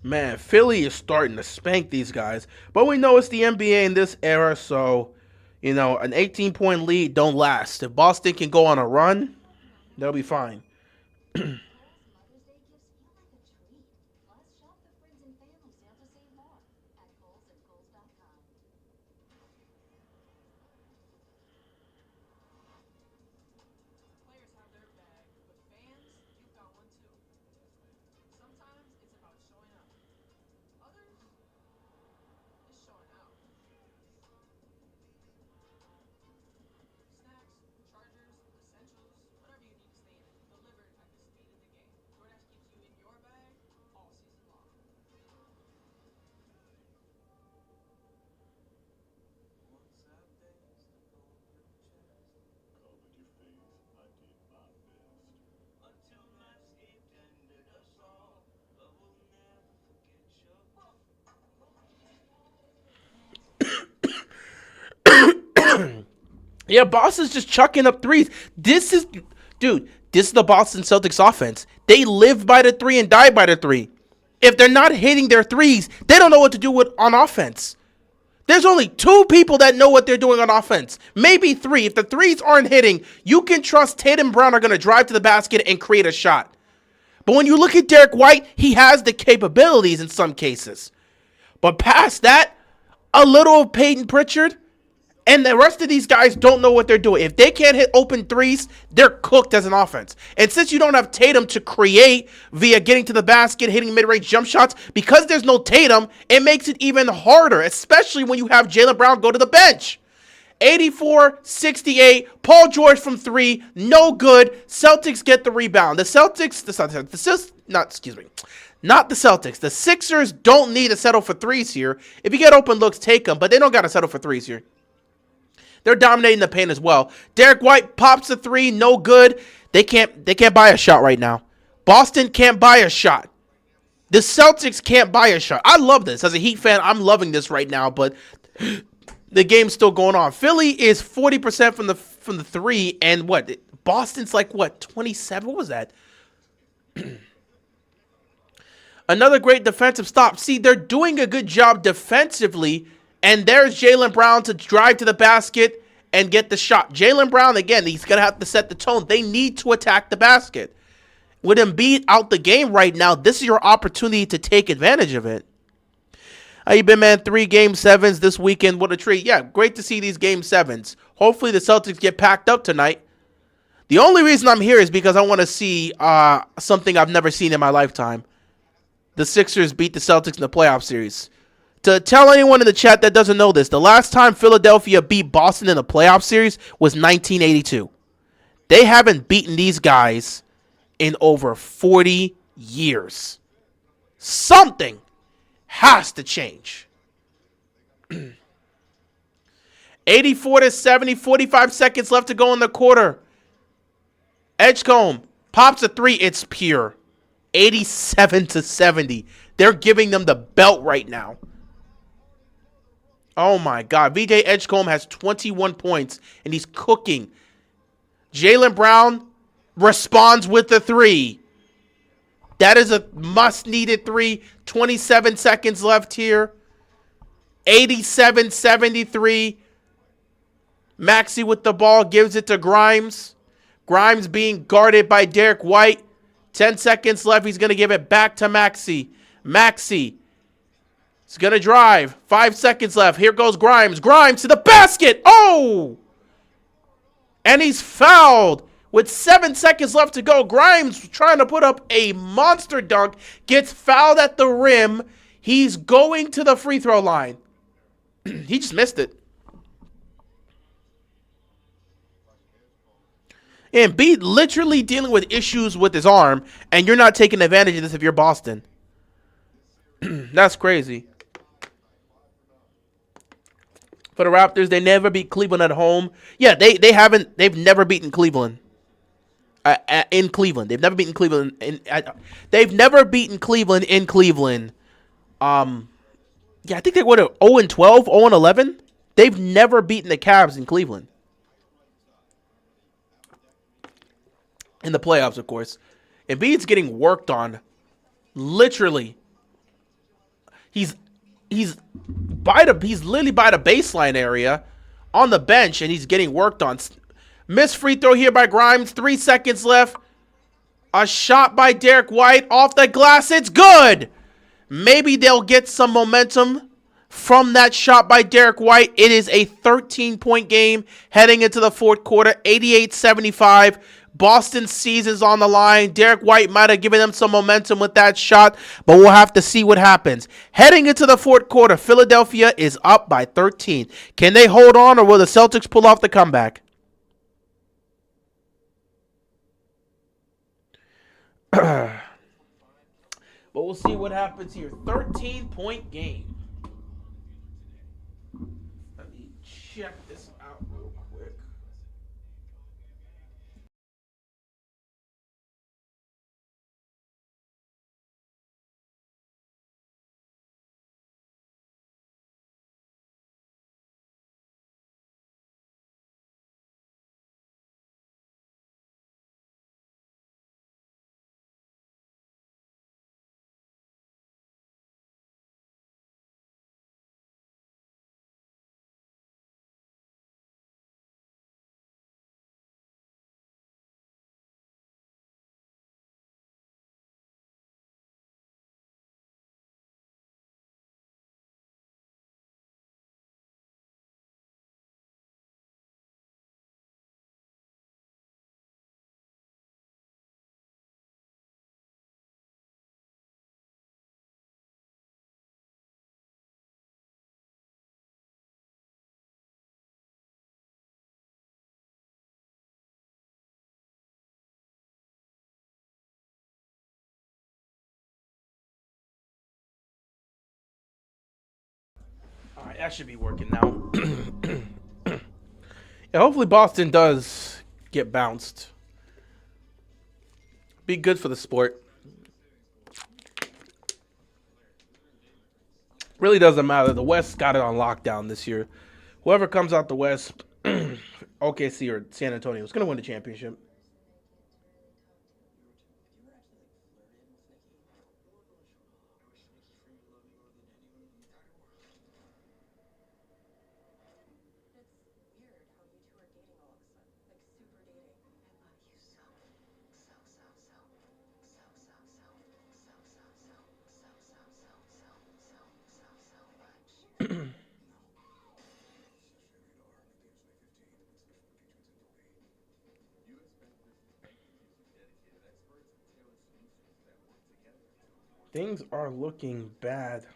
Man, Philly is starting to spank these guys. But we know it's the NBA in this era, so, an 18-point lead don't last. If Boston can go on a run, they'll be fine. Yeah, Boston's just chucking up threes. This is the Boston Celtics offense. They live by the 3 and die by the 3. If they're not hitting their threes, they don't know what to do on offense. There's only 2 people that know what they're doing on offense. Maybe 3. If the threes aren't hitting, you can trust Tatum and Brown are going to drive to the basket and create a shot. But when you look at Derek White, he has the capabilities in some cases. But past that, a little of Peyton Pritchard, and the rest of these guys don't know what they're doing. If they can't hit open threes, they're cooked as an offense. And since you don't have Tatum to create via getting to the basket, hitting mid-range jump shots, because there's no Tatum, it makes it even harder, especially when you have Jaylen Brown go to the bench. 84-68, Paul George from 3, no good. Celtics get the rebound. The Sixers don't need to settle for threes here. If you get open looks, take them, but they don't got to settle for threes here. They're dominating the paint as well. Derek White pops a 3, no good. They can't buy a shot right now. Boston can't buy a shot. The Celtics can't buy a shot. I love this. As a Heat fan, I'm loving this right now, but the game's still going on. Philly is 40% from the three, and what? Boston's like, what, 27? What was that? Another great defensive stop. See, they're doing a good job defensively, and there's Jaylen Brown to drive to the basket and get the shot. Jaylen Brown, again, he's going to have to set the tone. They need to attack the basket. With Embiid out the game right now, this is your opportunity to take advantage of it. How you been, man? 3 Game 7s this weekend. What a treat. Yeah, great to see these Game 7s. Hopefully the Celtics get packed up tonight. The only reason I'm here is because I want to see something I've never seen in my lifetime. The Sixers beat the Celtics in the playoff series. To tell anyone in the chat that doesn't know this, the last time Philadelphia beat Boston in a playoff series was 1982. They haven't beaten these guys in over 40 years. Something has to change. 84-70, 45 seconds left to go in the quarter. Edgecombe pops a 3. It's pure. 87-70. They're giving them the belt right now. Oh my God. VJ Edgecombe has 21 points and he's cooking. Jaylen Brown responds with the 3. That is a must-needed 3. 27 seconds left here. 87-73. Maxey with the ball gives it to Grimes. Grimes being guarded by Derek White. 10 seconds left. He's going to give it back to Maxey. Maxey is going to drive. 5 seconds left. Here goes Grimes. Grimes to the basket. Oh! And he's fouled. With 7 seconds left to go, Grimes trying to put up a monster dunk, gets fouled at the rim. He's going to the free throw line. He just missed it. And Embiid literally dealing with issues with his arm, and you're not taking advantage of this if you're Boston. That's crazy. For the Raptors, they never beat Cleveland at home. Yeah, they've never beaten Cleveland. In Cleveland. They've never beaten Cleveland. They've never beaten Cleveland in Cleveland. Yeah, I think they went 0-12, 0-11. They've never beaten the Cavs in Cleveland. In the playoffs, of course. Embiid's getting worked on. Literally. He's literally by the baseline area on the bench, and he's getting worked on. Missed free throw here by Grimes. 3 seconds left. A shot by Derek White off the glass. It's good. Maybe they'll get some momentum from that shot by Derek White. It is a 13-point game heading into the fourth quarter. 88-75. Boston's season's on the line. Derek White might have given them some momentum with that shot, but we'll have to see what happens. Heading into the fourth quarter, Philadelphia is up by 13. Can they hold on, or will the Celtics pull off the comeback? But we'll see what happens here. 13-point game. Let me check this out real quick. All right, that should be working now. Yeah, hopefully Boston does get bounced. Be good for the sport. Really doesn't matter. The West got it on lockdown this year. Whoever comes out the West, OKC or San Antonio, is going to win the championship. Things are looking bad.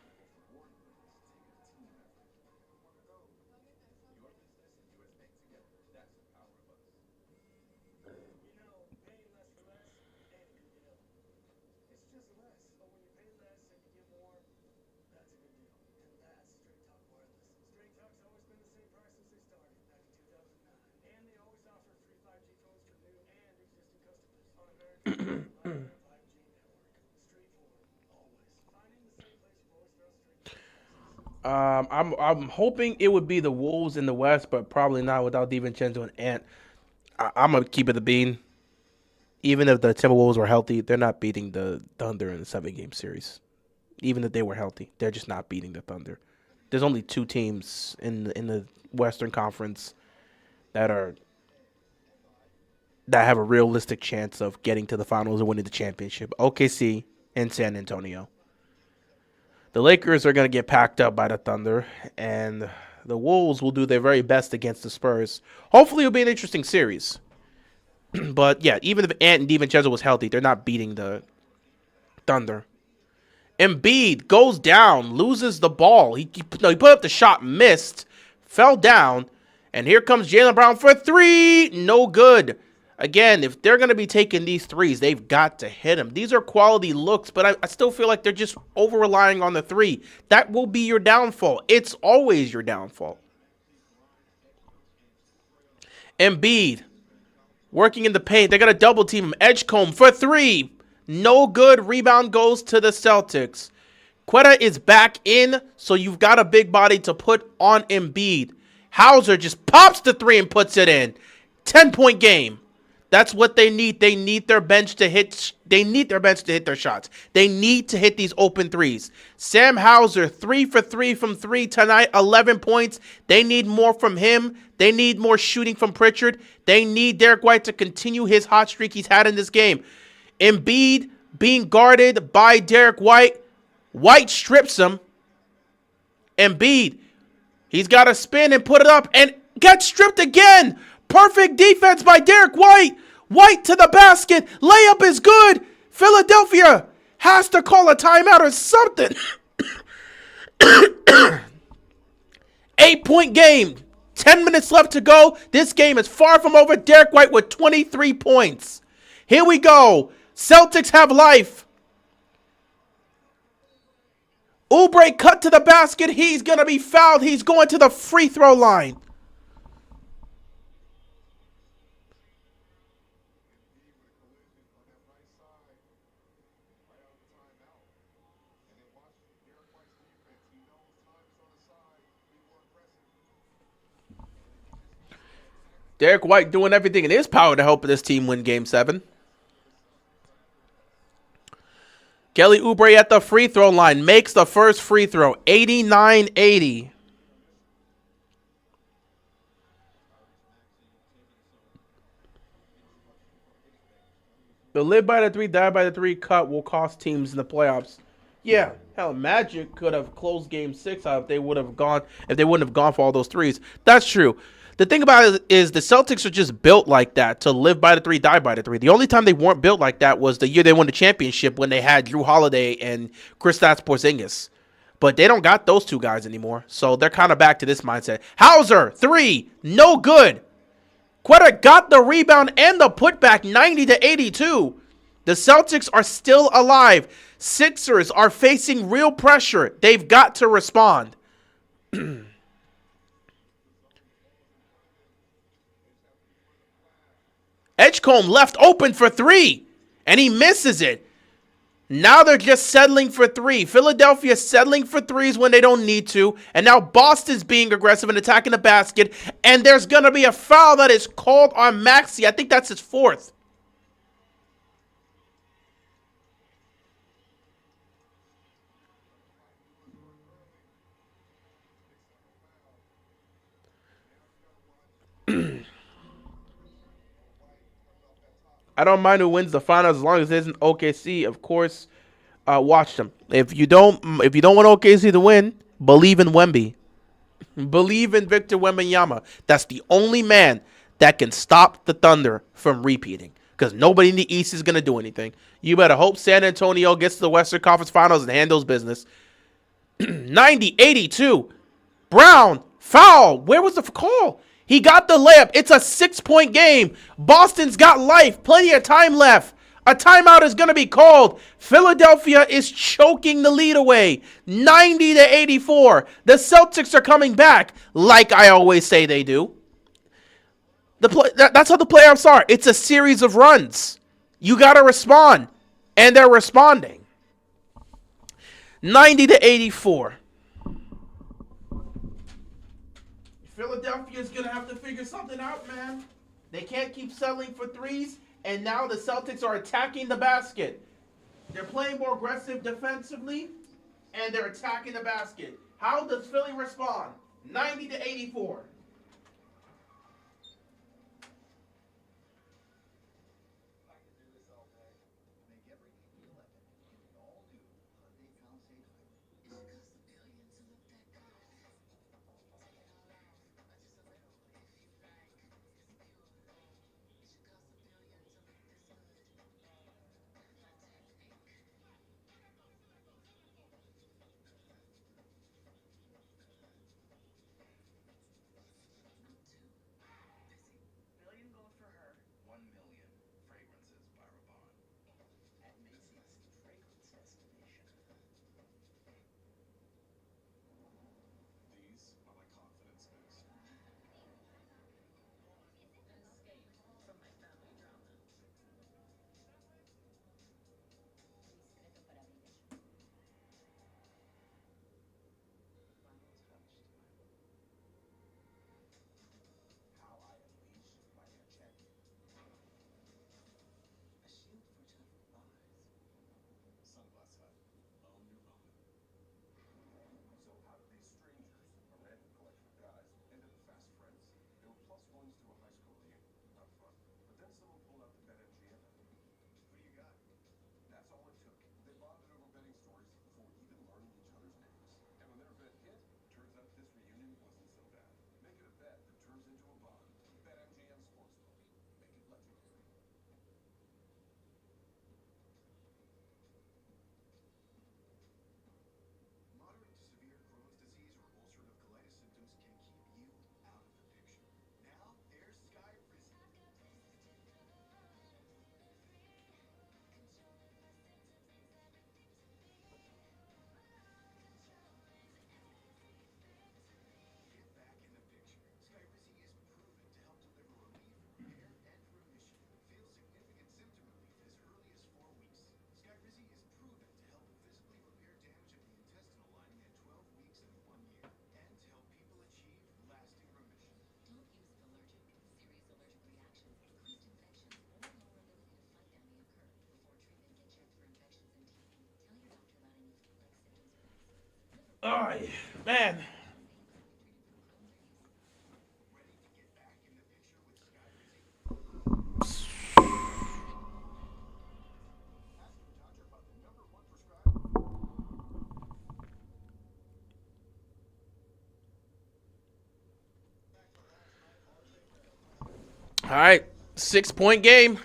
I'm hoping it would be the Wolves in the West, but probably not without DiVincenzo and Ant. I'm gonna keep it the bean. Even if the Timberwolves were healthy, they're not beating the Thunder in the 7-game series. Even if they were healthy, they're just not beating the Thunder. There's only 2 teams in the Western Conference that have a realistic chance of getting to the finals and winning the championship. OKC and San Antonio. The Lakers are going to get packed up by the Thunder, and the Wolves will do their very best against the Spurs. Hopefully it'll be an interesting series. But, yeah, even if Ant and DiVincenzo was healthy, they're not beating the Thunder. Embiid goes down, loses the ball. He put up the shot, missed, fell down, and here comes Jaylen Brown for 3. No good. Again, if they're going to be taking these threes, they've got to hit them. These are quality looks, but I still feel like they're just over-relying on the 3. That will be your downfall. It's always your downfall. Embiid, working in the paint. They're going to double team him. Edgecombe for 3. No good. Rebound goes to the Celtics. Quetta is back in, so you've got a big body to put on Embiid. Hauser just pops the 3 and puts it in. 10-point game. That's what they need. They need their bench to hit. They need their bench to hit their shots. They need to hit these open threes. Sam Hauser, 3 for 3 from 3 tonight, 11 points. They need more from him. They need more shooting from Pritchard. They need Derek White to continue his hot streak he's had in this game. Embiid being guarded by Derek White. White strips him. Embiid, he's got to spin and put it up and gets stripped again. Perfect defense by Derek White. White to the basket. Layup is good. Philadelphia has to call a timeout or something. 8-point game. 10 minutes left to go. This game is far from over. Derek White with 23 points. Here we go. Celtics have life. Oubre cut to the basket. He's going to be fouled. He's going to the free throw line. Derek White doing everything in his power to help this team win Game 7. Kelly Oubre at the free throw line makes the first free throw, 89-80. The live by the 3, die by the 3 cut will cost teams in the playoffs. Yeah, hell, Magic could have closed Game 6 out if they wouldn't have gone for all those threes. That's true. The thing about it is the Celtics are just built like that, to live by the 3, die by the 3. The only time they weren't built like that was the year they won the championship when they had Drew Holiday and Kristaps Porzingis. But they don't got those 2 guys anymore, so they're kind of back to this mindset. Hauser, 3, no good. Quetta got the rebound and the putback, 90-82. The Celtics are still alive. Sixers are facing real pressure. They've got to respond. Edgecombe left open for 3. And he misses it. Now they're just settling for three. Philadelphia settling for threes when they don't need to. And now Boston's being aggressive and attacking the basket. And there's going to be a foul that is called on Maxey. I think that's his fourth. I don't mind who wins the finals as long as it isn't OKC. Of course, watch them. If you don't want OKC to win, believe in Wemby. Believe in Victor Wembanyama. That's the only man that can stop the Thunder from repeating. Because nobody in the East is going to do anything. You better hope San Antonio gets to the Western Conference Finals and handles business. 90-82. Brown, foul. Where was the call? He got the layup. It's a 6-point game. Boston's got life. Plenty of time left. A timeout is going to be called. Philadelphia is choking the lead away. 90-84. The Celtics are coming back, like I always say they do. That's how the playoffs are. It's a series of runs. You got to respond. And they're responding. 90-84. Philadelphia's going to have to figure something out, man. They can't keep settling for threes, and now the Celtics are attacking the basket. They're playing more aggressive defensively, and they're attacking the basket. How does Philly respond? 90-84. Oh, man. All right, 6-point game.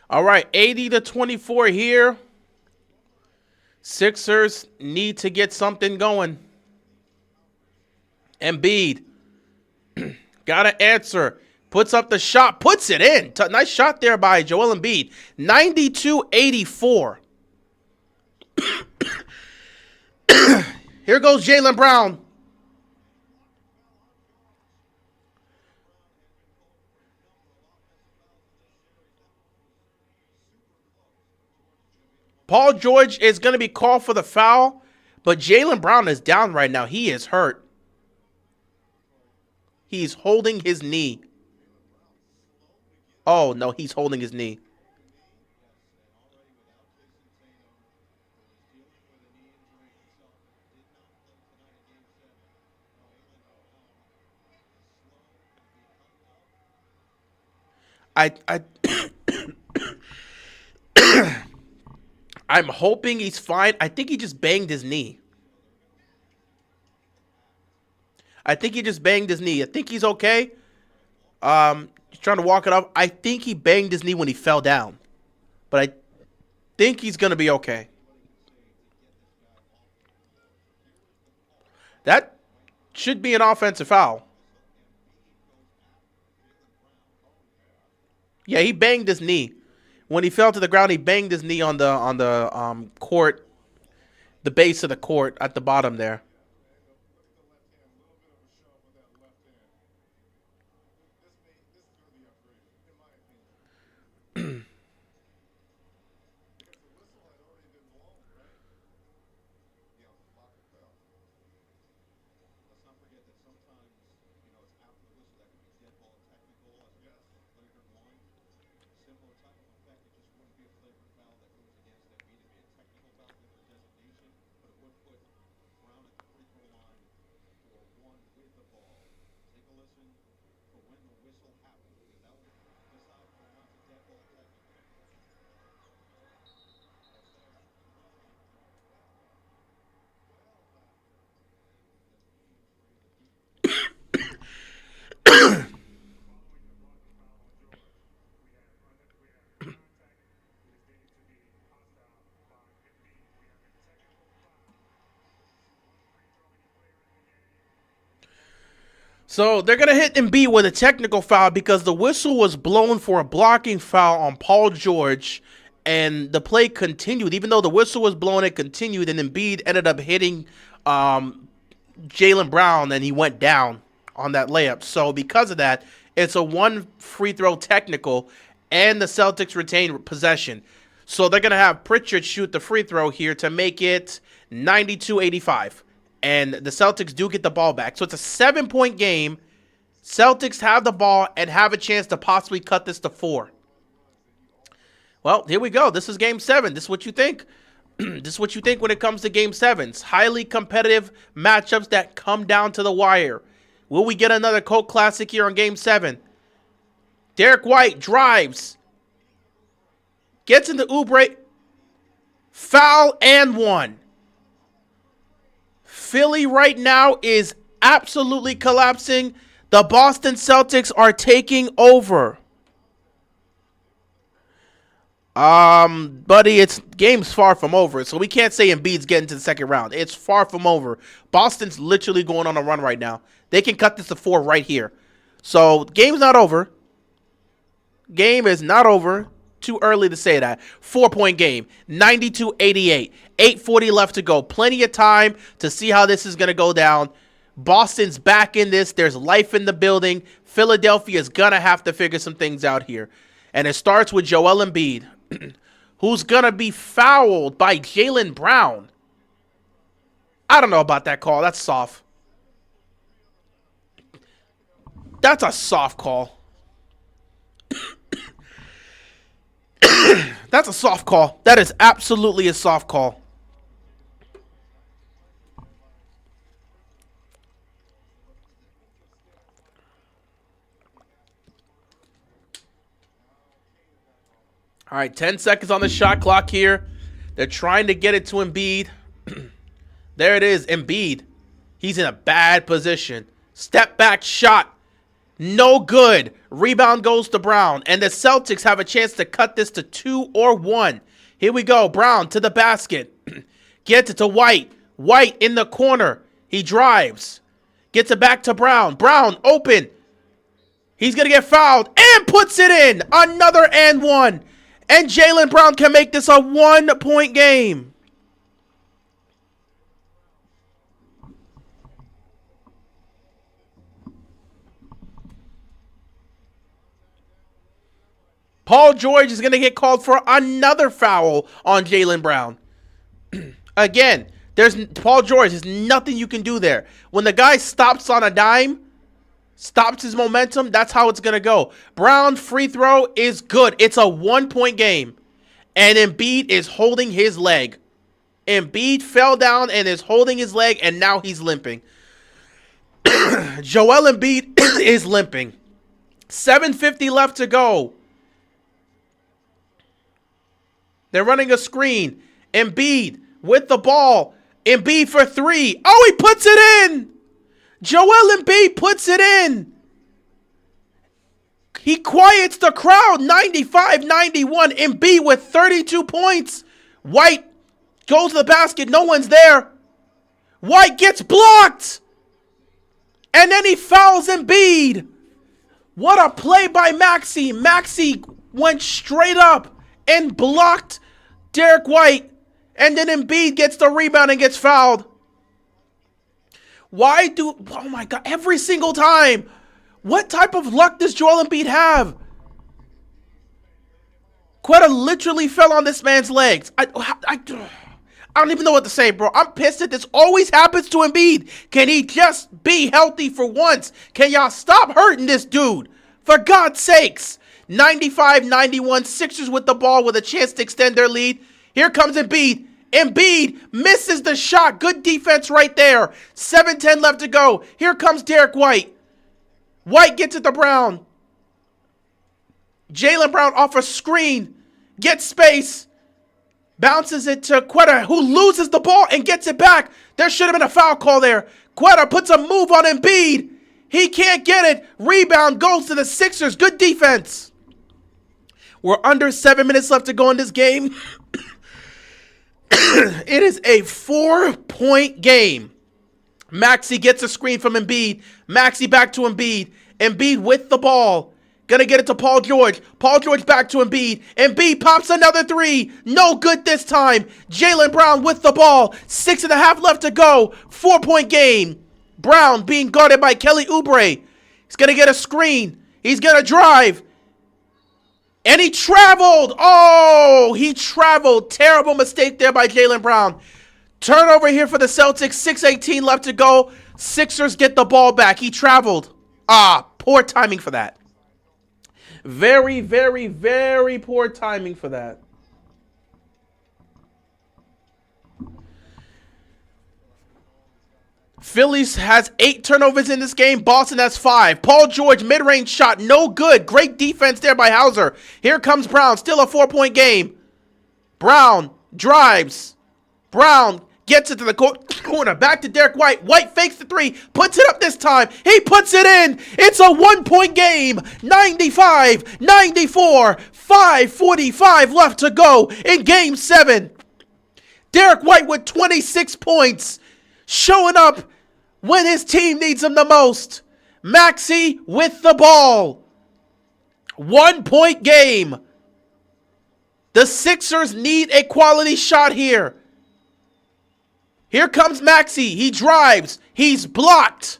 All right, 80-24 here. Sixers need to get something going. Embiid. Got to answer. Puts up the shot. Puts it in. Nice shot there by Joel Embiid. 92-84. Here goes Jaylen Brown. Paul George is going to be called for the foul, but Jaylen Brown is down right now. He is hurt. He's holding his knee. Oh, no, he's holding his knee. I'm hoping he's fine. I think he just banged his knee. I think he's okay. He's trying to walk it up. I think he banged his knee when he fell down. But I think he's going to be okay. That should be an offensive foul. Yeah, he banged his knee. When he fell to the ground, he banged his knee on the court, the base of the court at the bottom there. So they're going to hit Embiid with a technical foul because the whistle was blown for a blocking foul on Paul George, and the play continued. Even though the whistle was blown, it continued, and Embiid ended up hitting Jaylen Brown, and he went down on that layup. So because of that, it's a one free throw technical, and the Celtics retain possession. So they're going to have Pritchard shoot the free throw here to make it 92-85. And the Celtics do get the ball back. So it's a 7-point game. Celtics have the ball and have a chance to possibly cut this to 4. Well, here we go. This is Game 7. This is what you think. This is what you think when it comes to Game 7s. Highly competitive matchups that come down to the wire. Will we get another Colt Classic here on Game 7? Derek White drives. Gets into Oubre. Foul and 1. Philly right now is absolutely collapsing. The Boston Celtics are taking over. Buddy, it's game's far from over, so we can't say Embiid's getting to the second round. It's far from over. Boston's literally going on a run right now. They can cut this to 4 right here. So, game's not over. Game is not over. Too early to say that. 4-point game. 92-88. 8:40 left to go. Plenty of time to see how this is going to go down. Boston's back in this. There's life in the building. Philadelphia's going to have to figure some things out here. And it starts with Joel Embiid, who's going to be fouled by Jaylen Brown. I don't know about that call. That's soft. That's a soft call. That's a soft call. That is absolutely a soft call. All right, 10 seconds on the shot clock here. They're trying to get it to Embiid. There it is, Embiid. He's in a bad position. Step back shot. No good. Rebound goes to Brown. And the Celtics have a chance to cut this to 2 or 1. Here we go. Brown to the basket. Gets it to White. White in the corner. He drives. Gets it back to Brown. Brown open. He's going to get fouled and puts it in. Another and one. And Jaylen Brown can make this a 1-point game. Paul George is going to get called for another foul on Jaylen Brown. Again, Paul George. There's nothing you can do there. When the guy stops on a dime, stops his momentum, that's how it's going to go. Brown free throw is good. It's a 1-point game. And Embiid is holding his leg. Embiid fell down and is holding his leg, and now he's limping. Joel Embiid is limping. 7:50 left to go. They're running a screen. Embiid with the ball. Embiid for three. Oh, he puts it in. Joel Embiid puts it in. He quiets the crowd. 95-91. Embiid with 32 points. White goes to the basket. No one's there. White gets blocked. And then he fouls Embiid. What a play by Maxey. Maxey went straight up and blocked Derek White. And then Embiid gets the rebound and gets fouled. Oh my God, every single time. What type of luck does Joel Embiid have? Quetta literally fell on this man's legs. I don't even know what to say, bro. I'm pissed that this always happens to Embiid. Can he just be healthy for once? Can y'all stop hurting this dude? For God's sakes. 95-91, Sixers with the ball with a chance to extend their lead. Here comes Embiid. Embiid misses the shot. Good defense right there. 7:10 left to go. Here comes Derek White. White gets it to Brown. Jaylen Brown off a screen. Gets space. Bounces it to Quetta, who loses the ball and gets it back. There should have been a foul call there. Quetta puts a move on Embiid. He can't get it. Rebound goes to the Sixers. Good defense. We're under 7 minutes left to go in this game. It is a 4-point game. Maxey gets a screen from Embiid. Maxey back to Embiid. Embiid with the ball. Gonna get it to Paul George. Paul George back to Embiid. Embiid pops another three. No good this time. Jaylen Brown with the ball. 6.5 left to go. 4-point game. Brown being guarded by Kelly Oubre. He's gonna get a screen. He's gonna drive. And he traveled. Oh, he traveled. Terrible mistake there by Jaylen Brown. Turnover here for the Celtics. 6:18 left to go. Sixers get the ball back. He traveled. Poor timing for that. Very, very, very poor timing for that. Phillies has 8 turnovers in this game. Boston has 5. Paul George, mid-range shot, no good. Great defense there by Hauser. Here comes Brown, still a 4-point game. Brown drives. Brown gets it to the corner. Back to Derek White. White fakes the three. Puts it up this time. He puts it in. It's a 1-point game. 95-94. 5:45 left to go in Game 7. Derek White with 26 points. Showing up when his team needs him the most. Maxey with the ball. 1-point game. The Sixers need a quality shot here. Here comes Maxey. He drives. He's blocked.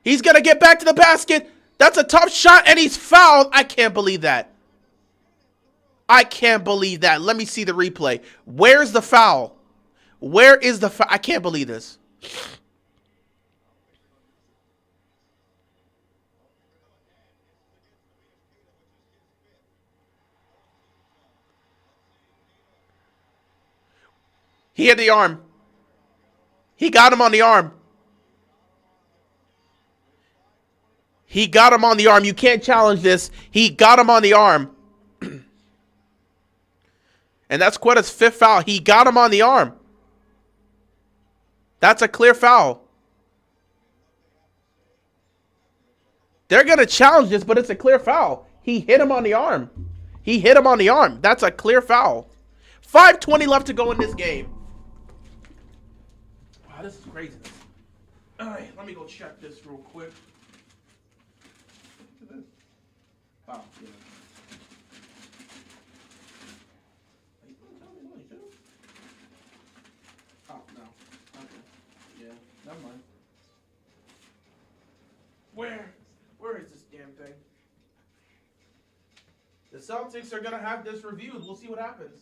He's going to get back to the basket. That's a tough shot, and he's fouled. I can't believe that. I can't believe that. Let me see the replay. Where's the foul? Where is the foul? I can't believe this. He had the arm. He got him on the arm. He got him on the arm. You can't challenge this. He got him on the arm. And that's Quetta's 5th foul. He got him on the arm. That's a clear foul. They're going to challenge this, but it's a clear foul. He hit him on the arm. He hit him on the arm. That's a clear foul. 5:20 left to go in this game. Wow, this is crazy. Alright, let me go check this real quick. Look at this. Wow, yeah. Oh, no. Okay. Yeah, never mind. Where is this damn thing? The Celtics are gonna have this reviewed. We'll see what happens.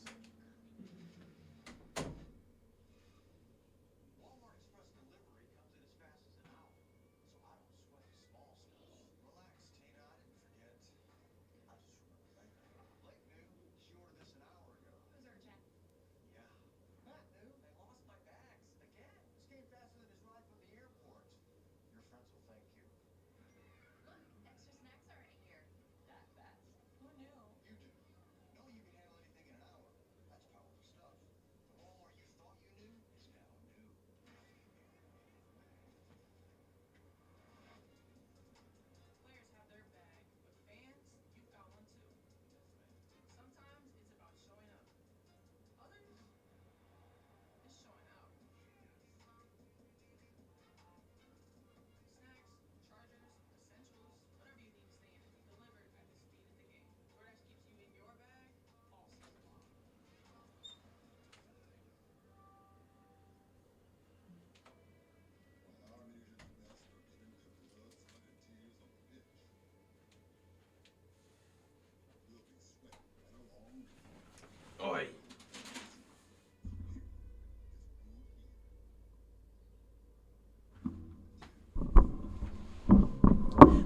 Oi.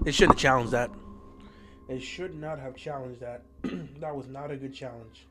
They shouldn't have challenged that. They should not have challenged that. That was not a good challenge.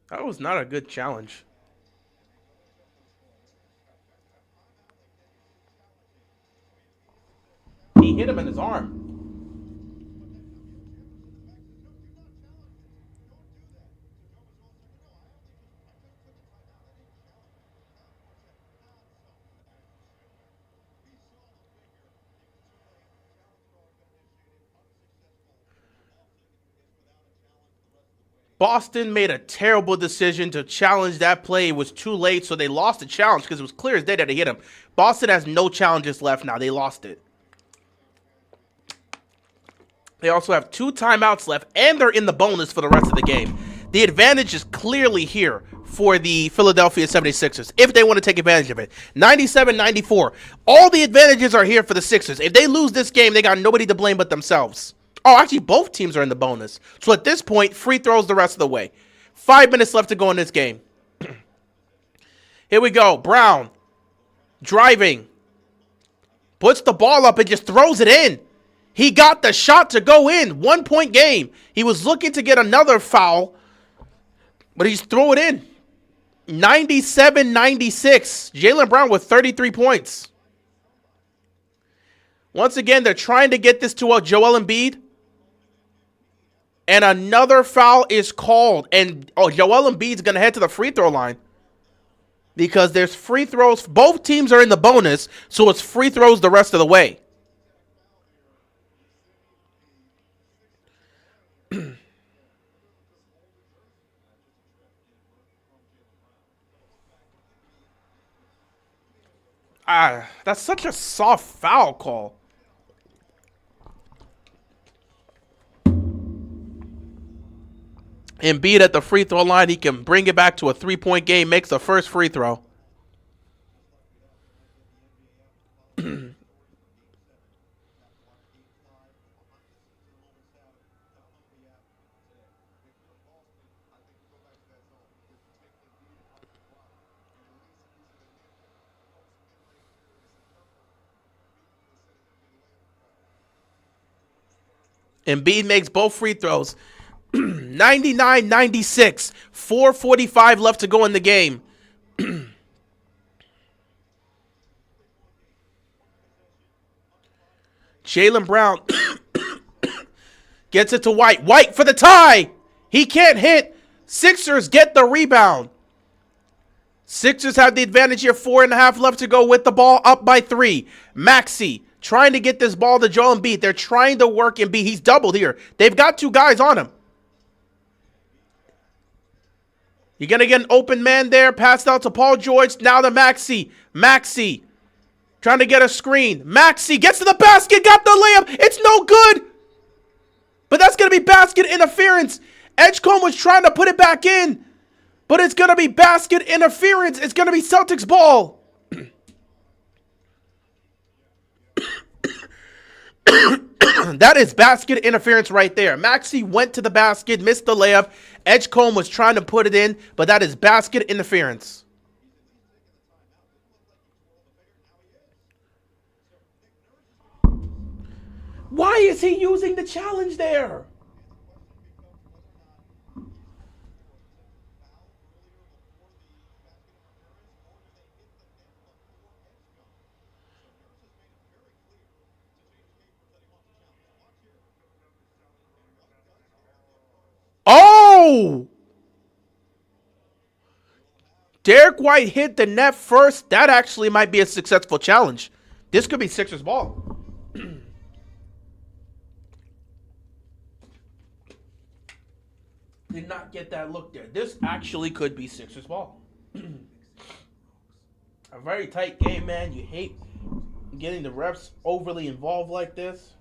That was not a good challenge. He hit him in his arm. Boston made a terrible decision to challenge that play. It was too late, so they lost the challenge because it was clear as day that they hit him. Boston has no challenges left now. They lost it. They also have 2 timeouts left, and they're in the bonus for the rest of the game. The advantage is clearly here for the Philadelphia 76ers if they want to take advantage of it. 97-94. All the advantages are here for the Sixers. If they lose this game, they got nobody to blame but themselves. Oh, actually, both teams are in the bonus. So at this point, free throws the rest of the way. 5 minutes left to go in this game. Here we go. Brown driving. Puts the ball up and just throws it in. He got the shot to go in. 1-point game. He was looking to get another foul, but he's throw it in. 97-96. Jaylen Brown with 33 points. Once again, they're trying to get this to Joel Embiid. And another foul is called. And Joel Embiid's going to head to the free throw line. Because there's free throws. Both teams are in the bonus, so it's free throws the rest of the way. That's such a soft foul call. Embiid at the free throw line. He can bring it back to a 3-point game, makes the first free throw. Embiid makes both free throws. 99-96. 4:45 left to go in the game. Jaylen Brown gets it to White. White for the tie. He can't hit. Sixers get the rebound. Sixers have the advantage here. 4.5 left to go with the ball up by 3. Maxey trying to get this ball to Joel Embiid. They're trying to work Embiid. He's doubled here. They've got 2 guys on him. You're going to get an open man there. Passed out to Paul George. Now to Maxey. Maxey trying to get a screen. Maxey gets to the basket. Got the layup. It's no good. But that's going to be basket interference. Edgecombe was trying to put it back in. But it's going to be basket interference. It's going to be Celtics ball. That is basket interference right there. Maxey went to the basket, missed the layup. Edgecombe was trying to put it in, but that is basket interference. Why is he using the challenge there? Oh! Derek White hit the net first. That actually might be a successful challenge. This could be Sixers ball. Did not get that look there. This actually could be Sixers ball. A very tight game, man. You hate getting the refs overly involved like this.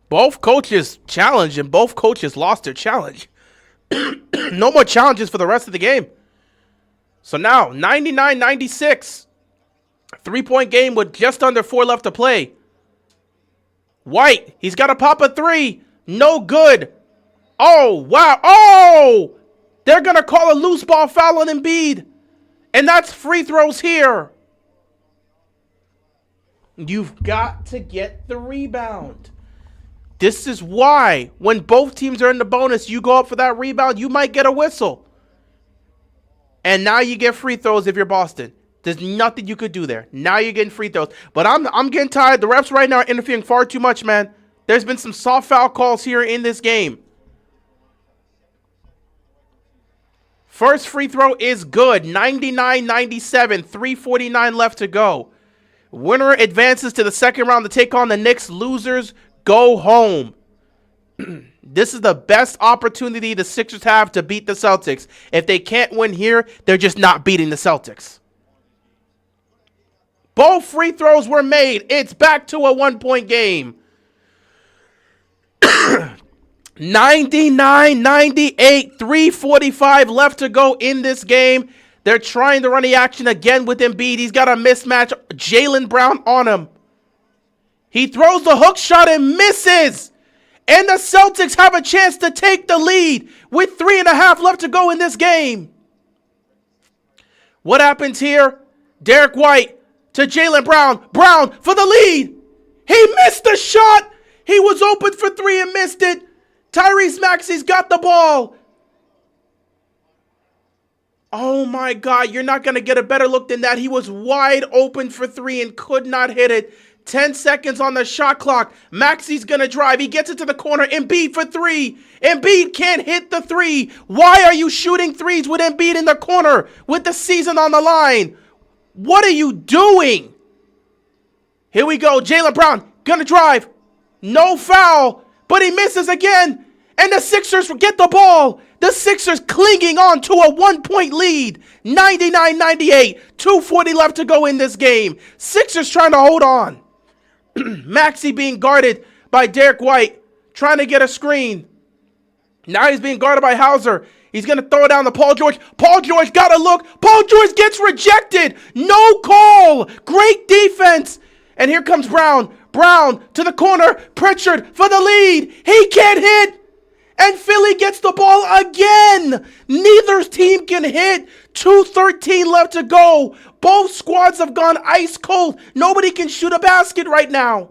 Both coaches challenged and both coaches lost their challenge. No more challenges for the rest of the game. So now, 99-96. 3-point game with just under 4 left to play. White, he's got to pop a 3. No good. Oh, wow. Oh! They're going to call a loose ball foul on Embiid. And that's free throws here. You've got to get the rebound. This is why when both teams are in the bonus, you go up for that rebound, you might get a whistle. And now you get free throws if you're Boston. There's nothing you could do there. Now you're getting free throws. But I'm getting tired. The refs right now are interfering far too much, man. There's been some soft foul calls here in this game. First free throw is good. 99-97. 3:49 left to go. Winner advances to the second round to take on the Knicks. Losers go home. This is the best opportunity the Sixers have to beat the Celtics. If they can't win here, they're just not beating the Celtics. Both free throws were made. It's back to a 1-point game. 99-98, 3:45 left to go in this game. They're trying to run the action again with Embiid. He's got a mismatch. Jaylen Brown on him. He throws the hook shot and misses. And the Celtics have a chance to take the lead with 3.5 left to go in this game. What happens here? Derek White to Jaylen Brown. Brown for the lead. He missed the shot. He was open for 3 and missed it. Tyrese Maxey's got the ball. Oh my God, you're not going to get a better look than that. He was wide open for 3 and could not hit it. 10 seconds on the shot clock. Maxey's going to drive. He gets it to the corner. Embiid for 3. Embiid can't hit the 3. Why are you shooting 3s with Embiid in the corner with the season on the line? What are you doing? Here we go. Jaylen Brown going to drive. No foul, but he misses again. And the Sixers get the ball. The Sixers clinging on to a 1-point lead. 99-98. 2:40 left to go in this game. Sixers trying to hold on. Maxey being guarded by Derek White. Trying to get a screen. Now he's being guarded by Hauser. He's going to throw it down to Paul George. Paul George got a look. Paul George gets rejected. No call. Great defense. And here comes Brown. Brown to the corner. Pritchard for the lead. He can't hit. And Philly gets the ball again. Neither team can hit. 2:13 left to go. Both squads have gone ice cold. Nobody can shoot a basket right now.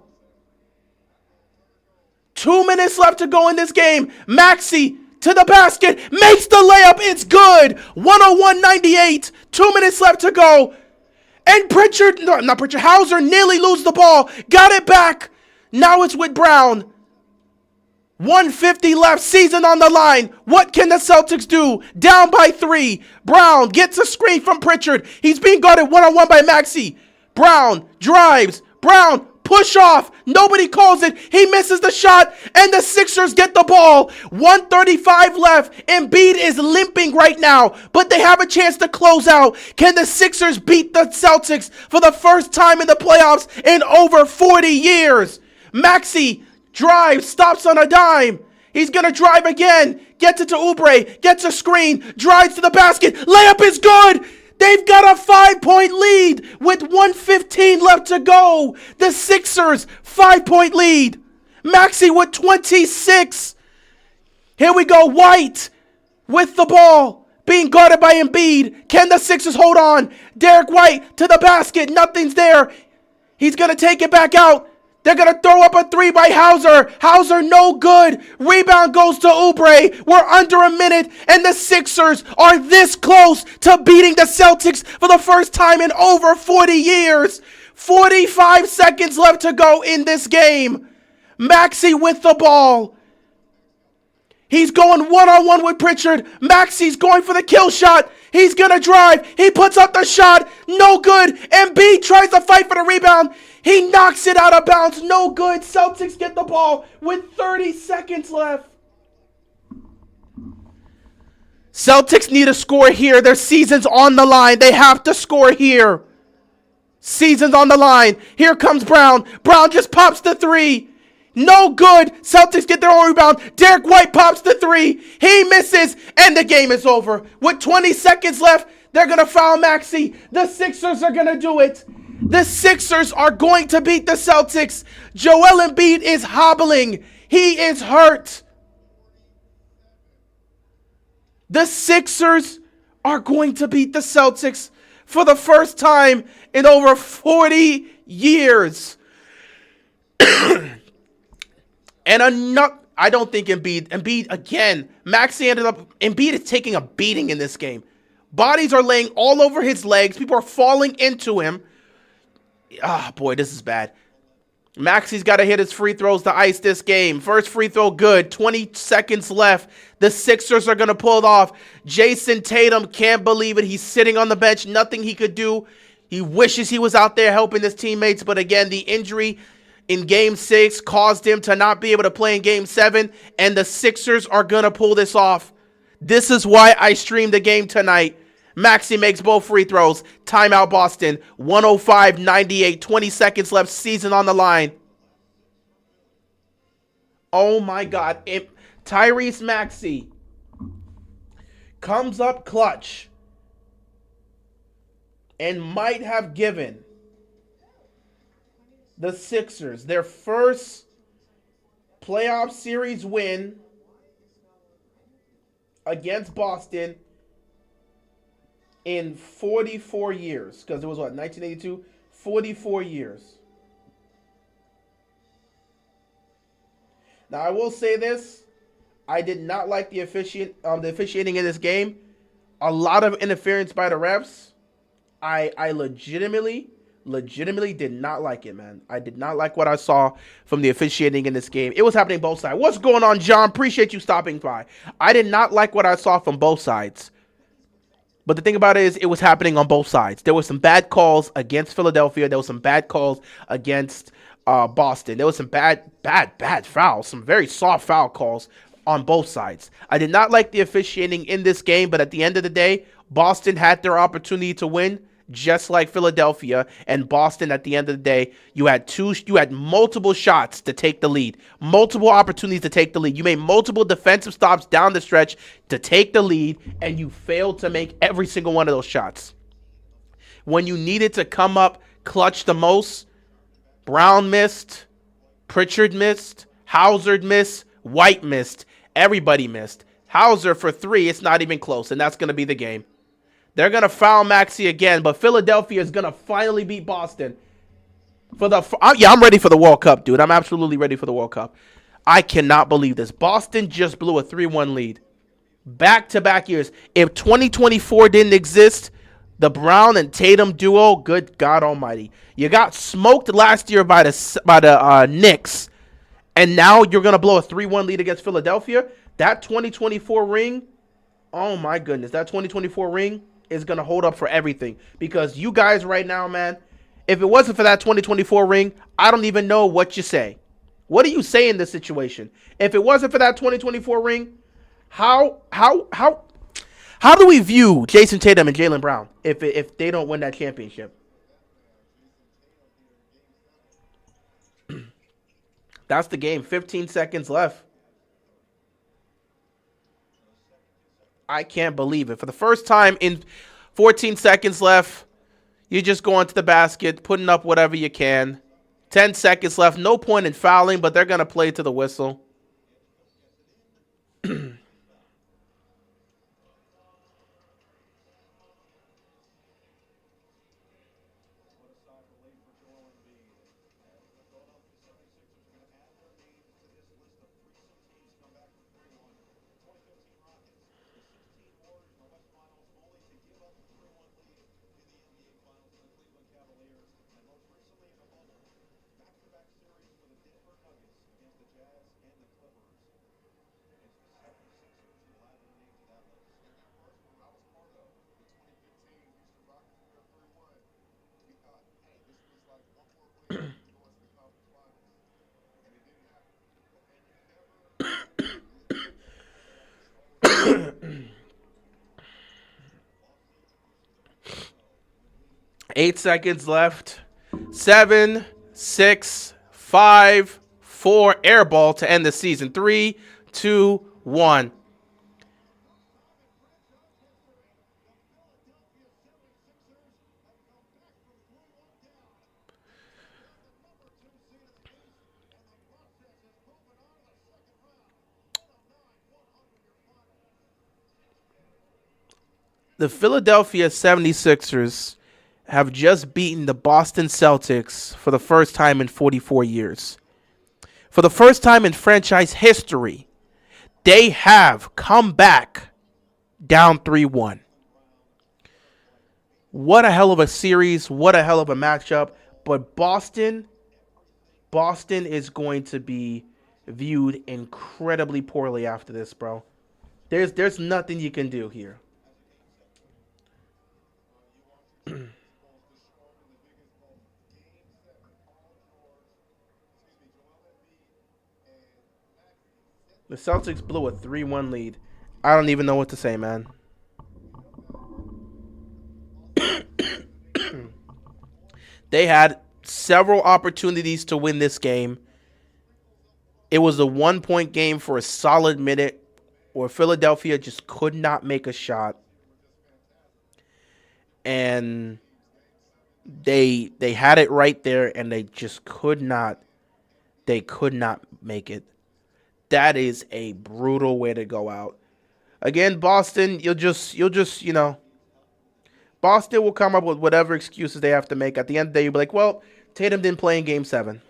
2 minutes left to go in this game. Maxey to the basket. Makes the layup. It's good. 101-98. 2 minutes left to go. And Hauser nearly loses the ball. Got it back. Now it's with Brown. 1:50 left, season on the line. What can the Celtics do? Down by 3. Brown gets a screen from Pritchard. He's being guarded one-on-one by Maxey. Brown drives. Brown push off. Nobody calls it. He misses the shot, and the Sixers get the ball. 1:35 left. Embiid is limping right now, but they have a chance to close out. Can the Sixers beat the Celtics for the first time in the playoffs in over 40 years? Maxey drives, stops on a dime. He's going to drive again. Gets it to Oubre. Gets a screen. Drives to the basket. Layup is good. They've got a 5-point lead with 1:15 left to go. The Sixers, 5-point lead. Maxey with 26. Here we go. White with the ball. Being guarded by Embiid. Can the Sixers hold on? Derek White to the basket. Nothing's there. He's going to take it back out. They're going to throw up a 3 by Hauser. Hauser, no good. Rebound goes to Oubre. We're under a minute, and the Sixers are this close to beating the Celtics for the first time in over 40 years. 45 seconds left to go in this game. Maxey with the ball. He's going one-on-one with Pritchard. Maxey's going for the kill shot. He's going to drive. He puts up the shot. No good. Embiid tries to fight for the rebound. He knocks it out of bounds. No good. Celtics get the ball with 30 seconds left. Celtics need a score here. Their season's on the line. They have to score here. Season's on the line. Here comes Brown. Brown just pops the 3. No good. Celtics get their own rebound. Derek White pops the 3. He misses, and the game is over. With 20 seconds left, they're going to foul Maxey. The Sixers are going to do it. The Sixers are going to beat the Celtics. Joel Embiid is hobbling. He is hurt. The Sixers are going to beat the Celtics for the first time in over 40 years. And I don't think Embiid again. Embiid is taking a beating in this game. Bodies are laying all over his legs. People are falling into him. Ah, boy, this is bad. Maxey's got to hit his free throws to ice this game. First free throw good. 20 seconds left. The Sixers are going to pull it off. Jason Tatum can't believe it. He's sitting on the bench. Nothing he could do. He wishes he was out there helping his teammates. But again, the injury in Game 6 caused him to not be able to play in Game 7. And the Sixers are going to pull this off. This is why I streamed the game tonight. Maxey makes both free throws. Timeout Boston. 105-98. 20 seconds left. Season on the line. Oh my God. Tyrese Maxey comes up clutch. and might have given the Sixers their first playoff series win against Boston in 44 years. Because it was what, 1982? 44 years. Now, I will say this. I did not like the officiating in this game. A lot of interference by the refs. I legitimately did not like it, man. I did not like what I saw from the officiating in this game. It was happening both sides. What's going on, John? Appreciate you stopping by. I did not like what I saw from both sides. But the thing about it is, it was happening on both sides. There were some bad calls against Philadelphia. There were some bad calls against Boston. There was some bad fouls, some very soft foul calls on both sides. I did not like the officiating in this game, but at the end of the day, Boston had their opportunity to win, just like Philadelphia. And Boston, at the end of the day, you had multiple shots to take the lead, multiple opportunities to take the lead. You made multiple defensive stops down the stretch to take the lead, and you failed to make every single one of those shots. When you needed to come up clutch the most, Brown missed, Pritchard missed, Hauser missed, White missed, everybody missed. Hauser for 3, it's not even close, and that's going to be the game. They're going to foul Maxey again, but Philadelphia is going to finally beat Boston. I'm ready for the World Cup, dude. I'm absolutely ready for the World Cup. I cannot believe this. Boston just blew a 3-1 lead. Back-to-back years. If 2024 didn't exist, the Brown and Tatum duo, good God almighty. You got smoked last year by the Knicks, and now you're going to blow a 3-1 lead against Philadelphia? That 2024 ring, oh my goodness, that 2024 ring is going to hold up for everything. Because you guys right now, man, if it wasn't for that 2024 ring, I don't even know what you say. What do you say in this situation? If it wasn't for that 2024 ring, how do we view Jason Tatum and Jaylen Brown if they don't win that championship? That's the game. 15 seconds left. I can't believe it. For the first time in 14 seconds left, you're just going to the basket, putting up whatever you can. 10 seconds left. No point in fouling, but they're going to play to the whistle. 8 seconds left. 7, 6, 5, 4. Air ball to end the season. 3, 2, 1. The Philadelphia 76ers have just beaten the Boston Celtics for the first time in 44 years. For the first time in franchise history, they have come back down 3-1. What a hell of a series. What a hell of a matchup. But Boston is going to be viewed incredibly poorly after this, bro. There's nothing you can do here. The Celtics blew a 3-1 lead. I don't even know what to say, man. They had several opportunities to win this game. It was a 1-point game for a solid minute where Philadelphia just could not make a shot. And They had it right there, and they just could not. They could not make it. That is a brutal way to go out. Again, Boston, Boston will come up with whatever excuses they have to make. At the end of the day, you'll be like, well, Tatum didn't play in Game 7.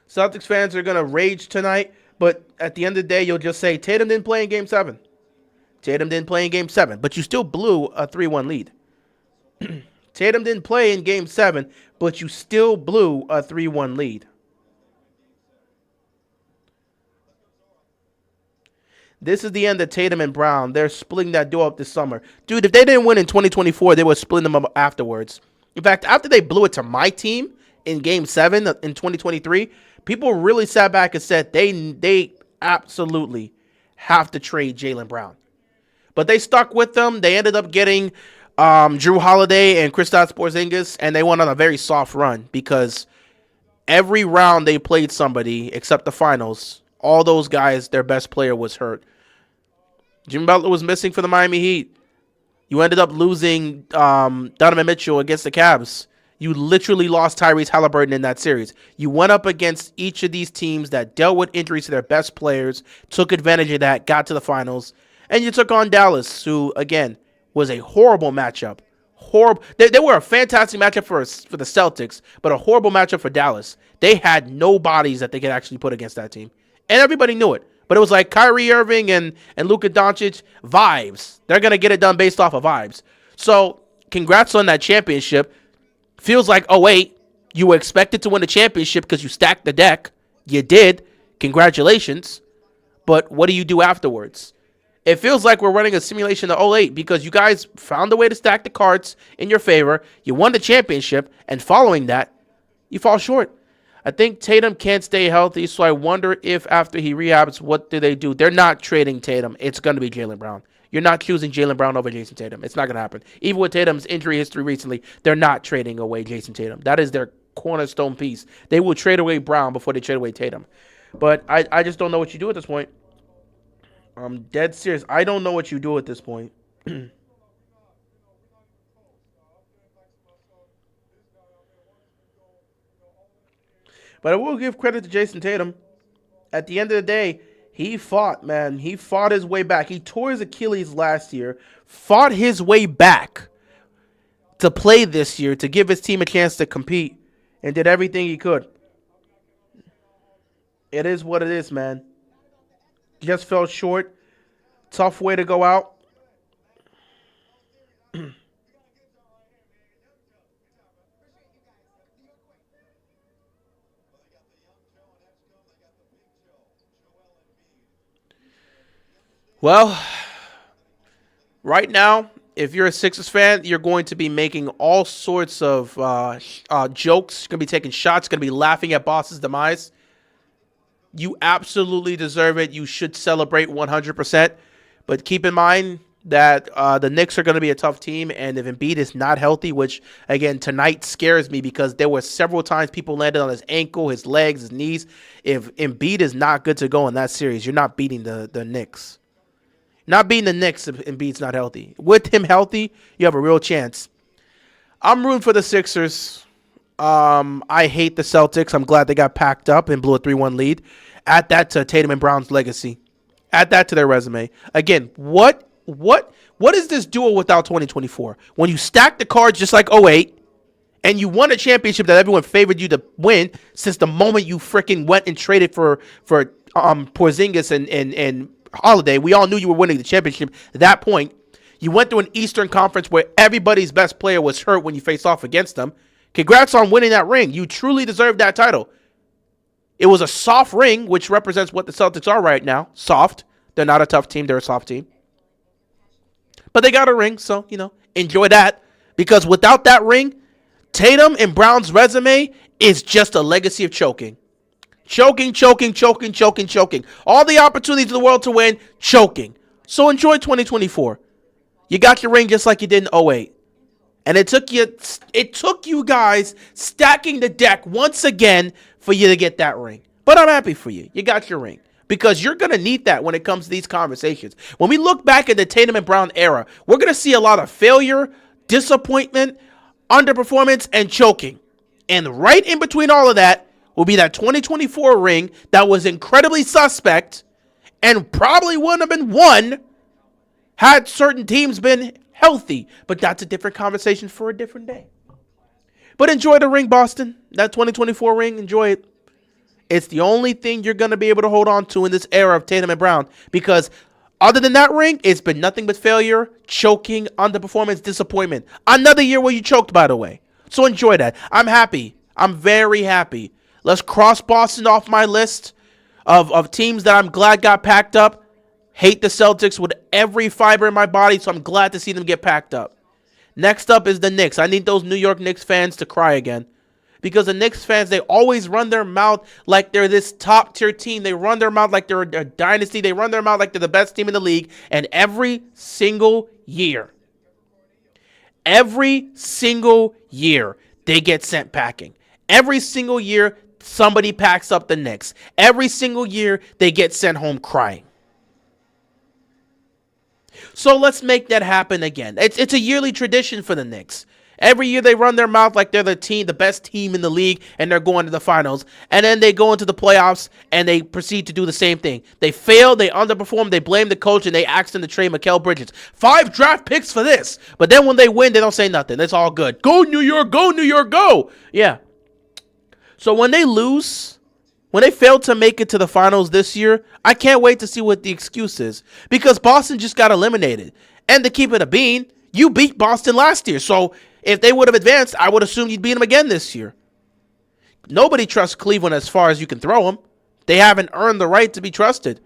Celtics fans are going to rage tonight, but at the end of the day, you'll just say, Tatum didn't play in Game 7. Tatum didn't play in Game 7, but you still blew a 3-1 lead. Tatum didn't play in Game 7, but you still blew a 3-1 lead. This is the end of Tatum and Brown. They're splitting that duo up this summer. Dude, if they didn't win in 2024, they would split them up afterwards. In fact, after they blew it to my team in Game 7 in 2023, people really sat back and said they absolutely have to trade Jaylen Brown. But they stuck with them. They ended up getting Drew Holiday and Kristaps Porzingis, and they went on a very soft run because every round they played somebody except the finals. All those guys, their best player was hurt. Jimmy Butler was missing for the Miami Heat. You ended up losing Donovan Mitchell against the Cavs. You literally lost Tyrese Halliburton in that series. You went up against each of these teams that dealt with injuries to their best players, took advantage of that, got to the finals, and you took on Dallas, who, again, was a horrible matchup. Horrible. They were a fantastic matchup for the Celtics, but a horrible matchup for Dallas. They had no bodies that they could actually put against that team. And everybody knew it. But it was like Kyrie Irving and Luka Doncic vibes. They're going to get it done based off of vibes. So, congrats on that championship. Feels like, oh, wait, you were expected to win the championship because you stacked the deck. You did. Congratulations. But what do you do afterwards? It feels like we're running a simulation of 08 because you guys found a way to stack the cards in your favor. You won the championship. And following that, you fall short. I think Tatum can't stay healthy, so I wonder if after he rehabs, what do they do? They're not trading Tatum. It's going to be Jaylen Brown. You're not choosing Jaylen Brown over Jason Tatum. It's not going to happen. Even with Tatum's injury history recently, they're not trading away Jason Tatum. That is their cornerstone piece. They will trade away Brown before they trade away Tatum. But I just don't know what you do at this point. I'm dead serious. I don't know what you do at this point. But I will give credit to Jason Tatum. At the end of the day, he fought, man. He fought his way back. He tore his Achilles last year, fought his way back to play this year, to give his team a chance to compete, and did everything he could. It is what it is, man. Just fell short. Tough way to go out. Well, right now, if you're a Sixers fan, you're going to be making all sorts of jokes. You're going to be taking shots. Going to be laughing at Boston's demise. You absolutely deserve it. You should celebrate 100%. But keep in mind that the Knicks are going to be a tough team, and if Embiid is not healthy, which, again, tonight scares me because there were several times people landed on his ankle, his legs, his knees. If Embiid is not good to go in that series, you're not beating the Knicks. Not beating the Knicks if Embiid's not healthy. With him healthy, you have a real chance. I'm rooting for the Sixers. I hate the Celtics. I'm glad they got packed up and blew a 3-1 lead. Add that to Tatum and Brown's legacy. Add that to their resume. Again, what is this duo without 2024? When you stack the cards just like '08, and you won a championship that everyone favored you to win since the moment you freaking went and traded for Porzingis and Holiday. We all knew you were winning the championship at that point. You went through an Eastern Conference where everybody's best player was hurt when you faced off against them. Congrats on winning that ring. You truly deserve that title. It was a soft ring, which represents what the Celtics are right now. Soft. They're not a tough team. They're a soft team. But they got a ring, so, enjoy that. Because without that ring, Tatum and Brown's resume is just a legacy of choking. Choking. All the opportunities in the world to win, choking. So enjoy 2024. You got your ring just like you did in '08. And it took you guys stacking the deck once again for you to get that ring. But I'm happy for you. You got your ring. Because you're going to need that when it comes to these conversations. When we look back at the Tatum and Brown era, we're going to see a lot of failure, disappointment, underperformance, and choking. And right in between all of that will be that 2024 ring that was incredibly suspect and probably wouldn't have been won had certain teams been healthy. But that's a different conversation for a different day. But enjoy the ring, Boston. That 2024 ring, enjoy it. It's the only thing you're going to be able to hold on to in this era of Tatum and Brown. Because other than that ring, it's been nothing but failure, choking, underperformance, disappointment. Another year where you choked, by the way. So enjoy that. I'm happy. I'm very happy. Let's cross Boston off my list of teams that I'm glad got packed up. Hate the Celtics with every fiber in my body, so I'm glad to see them get packed up. Next up is the Knicks. I need those New York Knicks fans to cry again. Because the Knicks fans, they always run their mouth like they're this top-tier team. They run their mouth like they're a dynasty. They run their mouth like they're the best team in the league. And every single year, they get sent packing. Every single year, somebody packs up the Knicks. Every single year, they get sent home crying. So let's make that happen again. It's a yearly tradition for the Knicks. Every year they run their mouth like they're the best team in the league, and they're going to the finals. And then they go into the playoffs, and they proceed to do the same thing. They fail, they underperform, they blame the coach, and they ask them to trade Mikal Bridges. 5 draft picks for this. But then when they win, they don't say nothing. It's all good. Go New York, go New York, go. Yeah. So when they lose, when they fail to make it to the finals this year, I can't wait to see what the excuse is. Because Boston just got eliminated. And to keep it a bean, you beat Boston last year. So if they would have advanced, I would assume you'd beat them again this year. Nobody trusts Cleveland as far as you can throw them. They haven't earned the right to be trusted.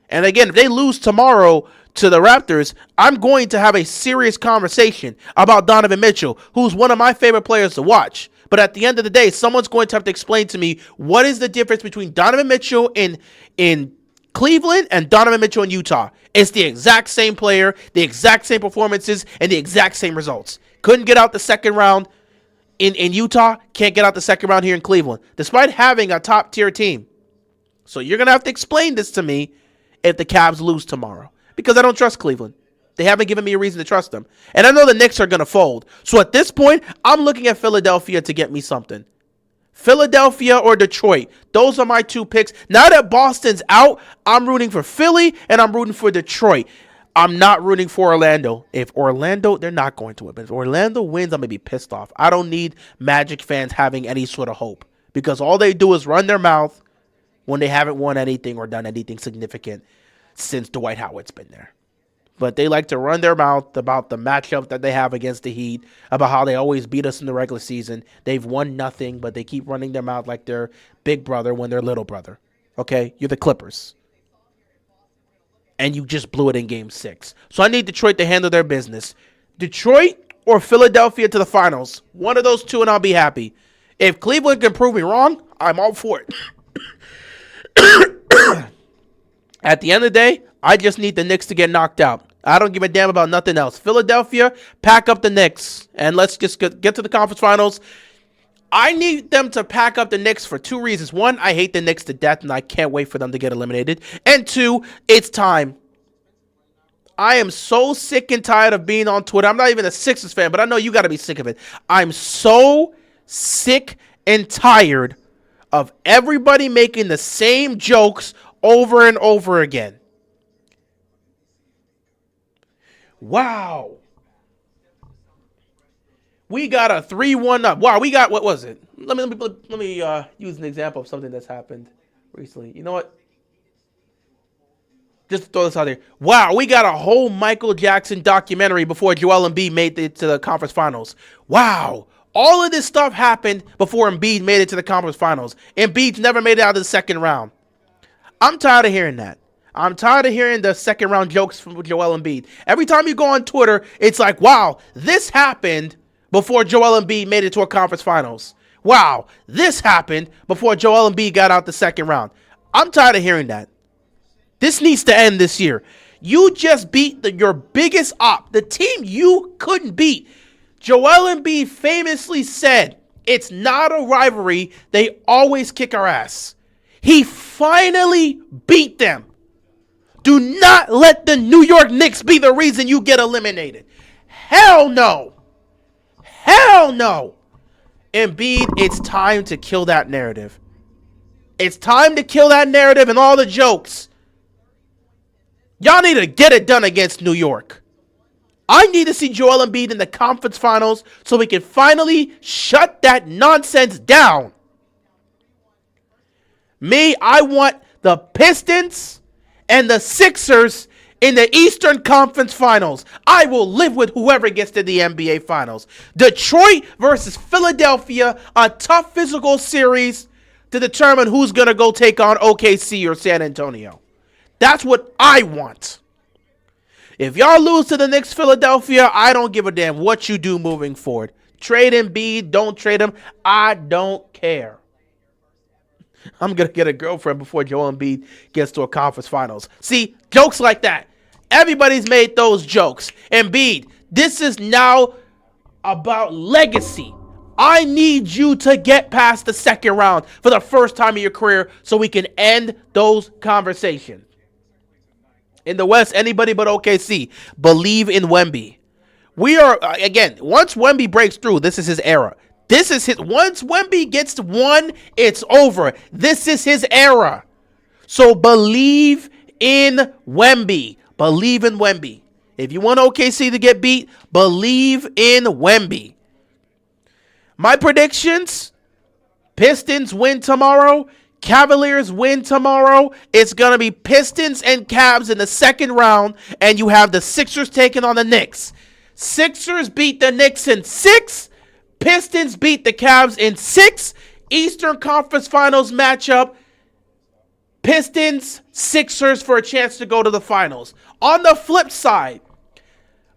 And again, if they lose tomorrow to the Raptors, I'm going to have a serious conversation about Donovan Mitchell, who's one of my favorite players to watch. But at the end of the day, someone's going to have to explain to me what is the difference between Donovan Mitchell in Cleveland and Donovan Mitchell in Utah. It's the exact same player, the exact same performances, and the exact same results. Couldn't get out the second round in Utah, can't get out the second round here in Cleveland, despite having a top-tier team. So you're going to have to explain this to me if the Cavs lose tomorrow, because I don't trust Cleveland. They haven't given me a reason to trust them. And I know the Knicks are going to fold. So at this point, I'm looking at Philadelphia to get me something. Philadelphia or Detroit. Those are my 2 picks. Now that Boston's out, I'm rooting for Philly and I'm rooting for Detroit. I'm not rooting for Orlando. If Orlando, they're not going to win. But if Orlando wins, I'm going to be pissed off. I don't need Magic fans having any sort of hope. Because all they do is run their mouth when they haven't won anything or done anything significant since Dwight Howard's been there. But they like to run their mouth about the matchup that they have against the Heat, about how they always beat us in the regular season. They've won nothing, but they keep running their mouth like they're big brother when they're little brother. Okay? You're the Clippers. And you just blew it in Game 6. So I need Detroit to handle their business. Detroit or Philadelphia to the finals. One of those two and I'll be happy. If Cleveland can prove me wrong, I'm all for it. At the end of the day, I just need the Knicks to get knocked out. I don't give a damn about nothing else. Philadelphia, pack up the Knicks. And let's just get to the conference finals. I need them to pack up the Knicks for 2 reasons. 1, I hate the Knicks to death, and I can't wait for them to get eliminated. And 2, it's time. I am so sick and tired of being on Twitter. I'm not even a Sixers fan, but I know you got to be sick of it. I'm so sick and tired of everybody making the same jokes over and over again. Wow. We got a 3-1 up. Wow, we got, what was it? Let me use an example of something that's happened recently. You know what? Just to throw this out there. Wow, we got a whole Michael Jackson documentary before Joel Embiid made it to the conference finals. Wow. All of this stuff happened before Embiid made it to the conference finals. Embiid's never made it out of the second round. I'm tired of hearing that. I'm tired of hearing the second round jokes from Joel Embiid. Every time you go on Twitter, it's like, wow, this happened before Joel Embiid made it to a conference finals. Wow, this happened before Joel Embiid got out the second round. I'm tired of hearing that. This needs to end this year. You just beat your biggest op, the team you couldn't beat. Joel Embiid famously said, it's not a rivalry. They always kick our ass. He finally beat them. Do not let the New York Knicks be the reason you get eliminated. Hell no. Hell no. Embiid, it's time to kill that narrative. It's time to kill that narrative and all the jokes. Y'all need to get it done against New York. I need to see Joel Embiid in the conference finals so we can finally shut that nonsense down. I want the Pistons and the Sixers in the Eastern Conference Finals. I will live with whoever gets to the NBA Finals. Detroit versus Philadelphia, a tough physical series to determine who's going to go take on OKC or San Antonio. That's what I want. If y'all lose to the Knicks, Philadelphia, I don't give a damn what you do moving forward. Trade Embiid, don't trade him. I don't care. I'm going to get a girlfriend before Joel Embiid gets to a conference finals. See, jokes like that. Everybody's made those jokes. Embiid, this is now about legacy. I need you to get past the second round for the first time in your career so we can end those conversations. In the West, anybody but OKC. Believe in Wemby. We are, again, once Wemby breaks through, this is his era. Once Wemby gets one, it's over. This is his era. So believe in Wemby. Believe in Wemby. If you want OKC to get beat, believe in Wemby. My predictions, Pistons win tomorrow. Cavaliers win tomorrow. It's going to be Pistons and Cavs in the second round, and you have the Sixers taking on the Knicks. Sixers beat the Knicks in 6. Pistons beat the Cavs in 6. Eastern Conference Finals matchup. Pistons, Sixers for a chance to go to the finals. On the flip side,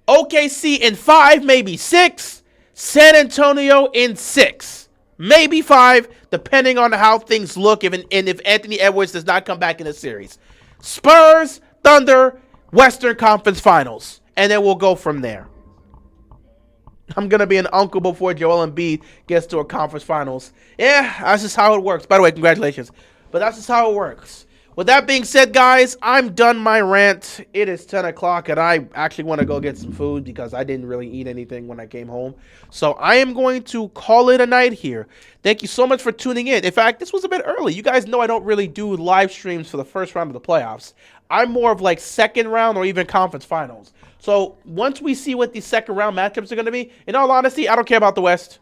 OKC in 5, maybe 6. San Antonio in 6. Maybe 5, depending on how things look and if Anthony Edwards does not come back in the series. Spurs, Thunder, Western Conference Finals. And then we'll go from there. I'm going to be an uncle before Joel Embiid gets to a conference finals. Yeah, that's just how it works. By the way, congratulations. But that's just how it works. With that being said, guys, I'm done my rant. It is 10 o'clock, and I actually want to go get some food because I didn't really eat anything when I came home. So I am going to call it a night here. Thank you so much for tuning in. In fact, this was a bit early. You guys know I don't really do live streams for the first round of the playoffs. I'm more of like second round or even conference finals. So once we see what these second round matchups are going to be, in all honesty, I don't care about the West.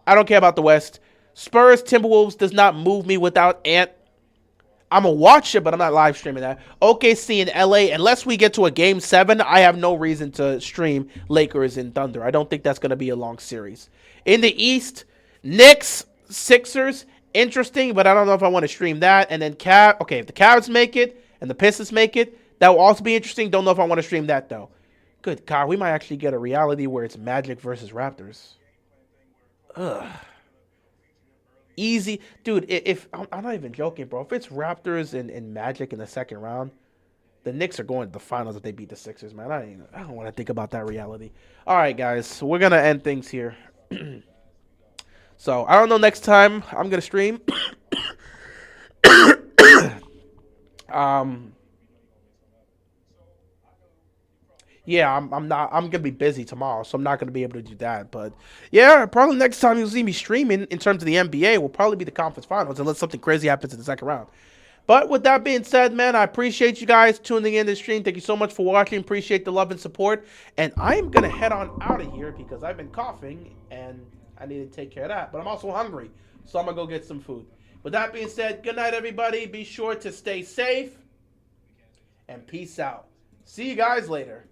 I don't care about the West. Spurs, Timberwolves does not move me without Ant. I'm going to watch it, but I'm not live streaming that. OKC and LA, unless we get to a Game 7, I have no reason to stream Lakers and Thunder. I don't think that's going to be a long series. In the East, Knicks, Sixers, interesting, but I don't know if I want to stream that. And then if the Cavs make it and the Pistons make it, that will also be interesting. Don't know if I want to stream that, though. Good God, we might actually get a reality where it's Magic versus Raptors. Ugh. Easy. Dude, if I'm not even joking, bro. If it's Raptors and Magic in the second round, the Knicks are going to the finals if they beat the Sixers, man. I don't want to think about that reality. All right, guys. So we're going to end things here. So, I don't know next time I'm going to stream. Yeah, I'm going to be busy tomorrow, so I'm not going to be able to do that. But, yeah, probably next time you'll see me streaming in terms of the NBA will probably be the conference finals unless something crazy happens in the second round. But with that being said, man, I appreciate you guys tuning in to the stream. Thank you so much for watching. Appreciate the love and support. And I'm going to head on out of here because I've been coughing and I need to take care of that. But I'm also hungry, so I'm going to go get some food. With that being said, good night, everybody. Be sure to stay safe and peace out. See you guys later.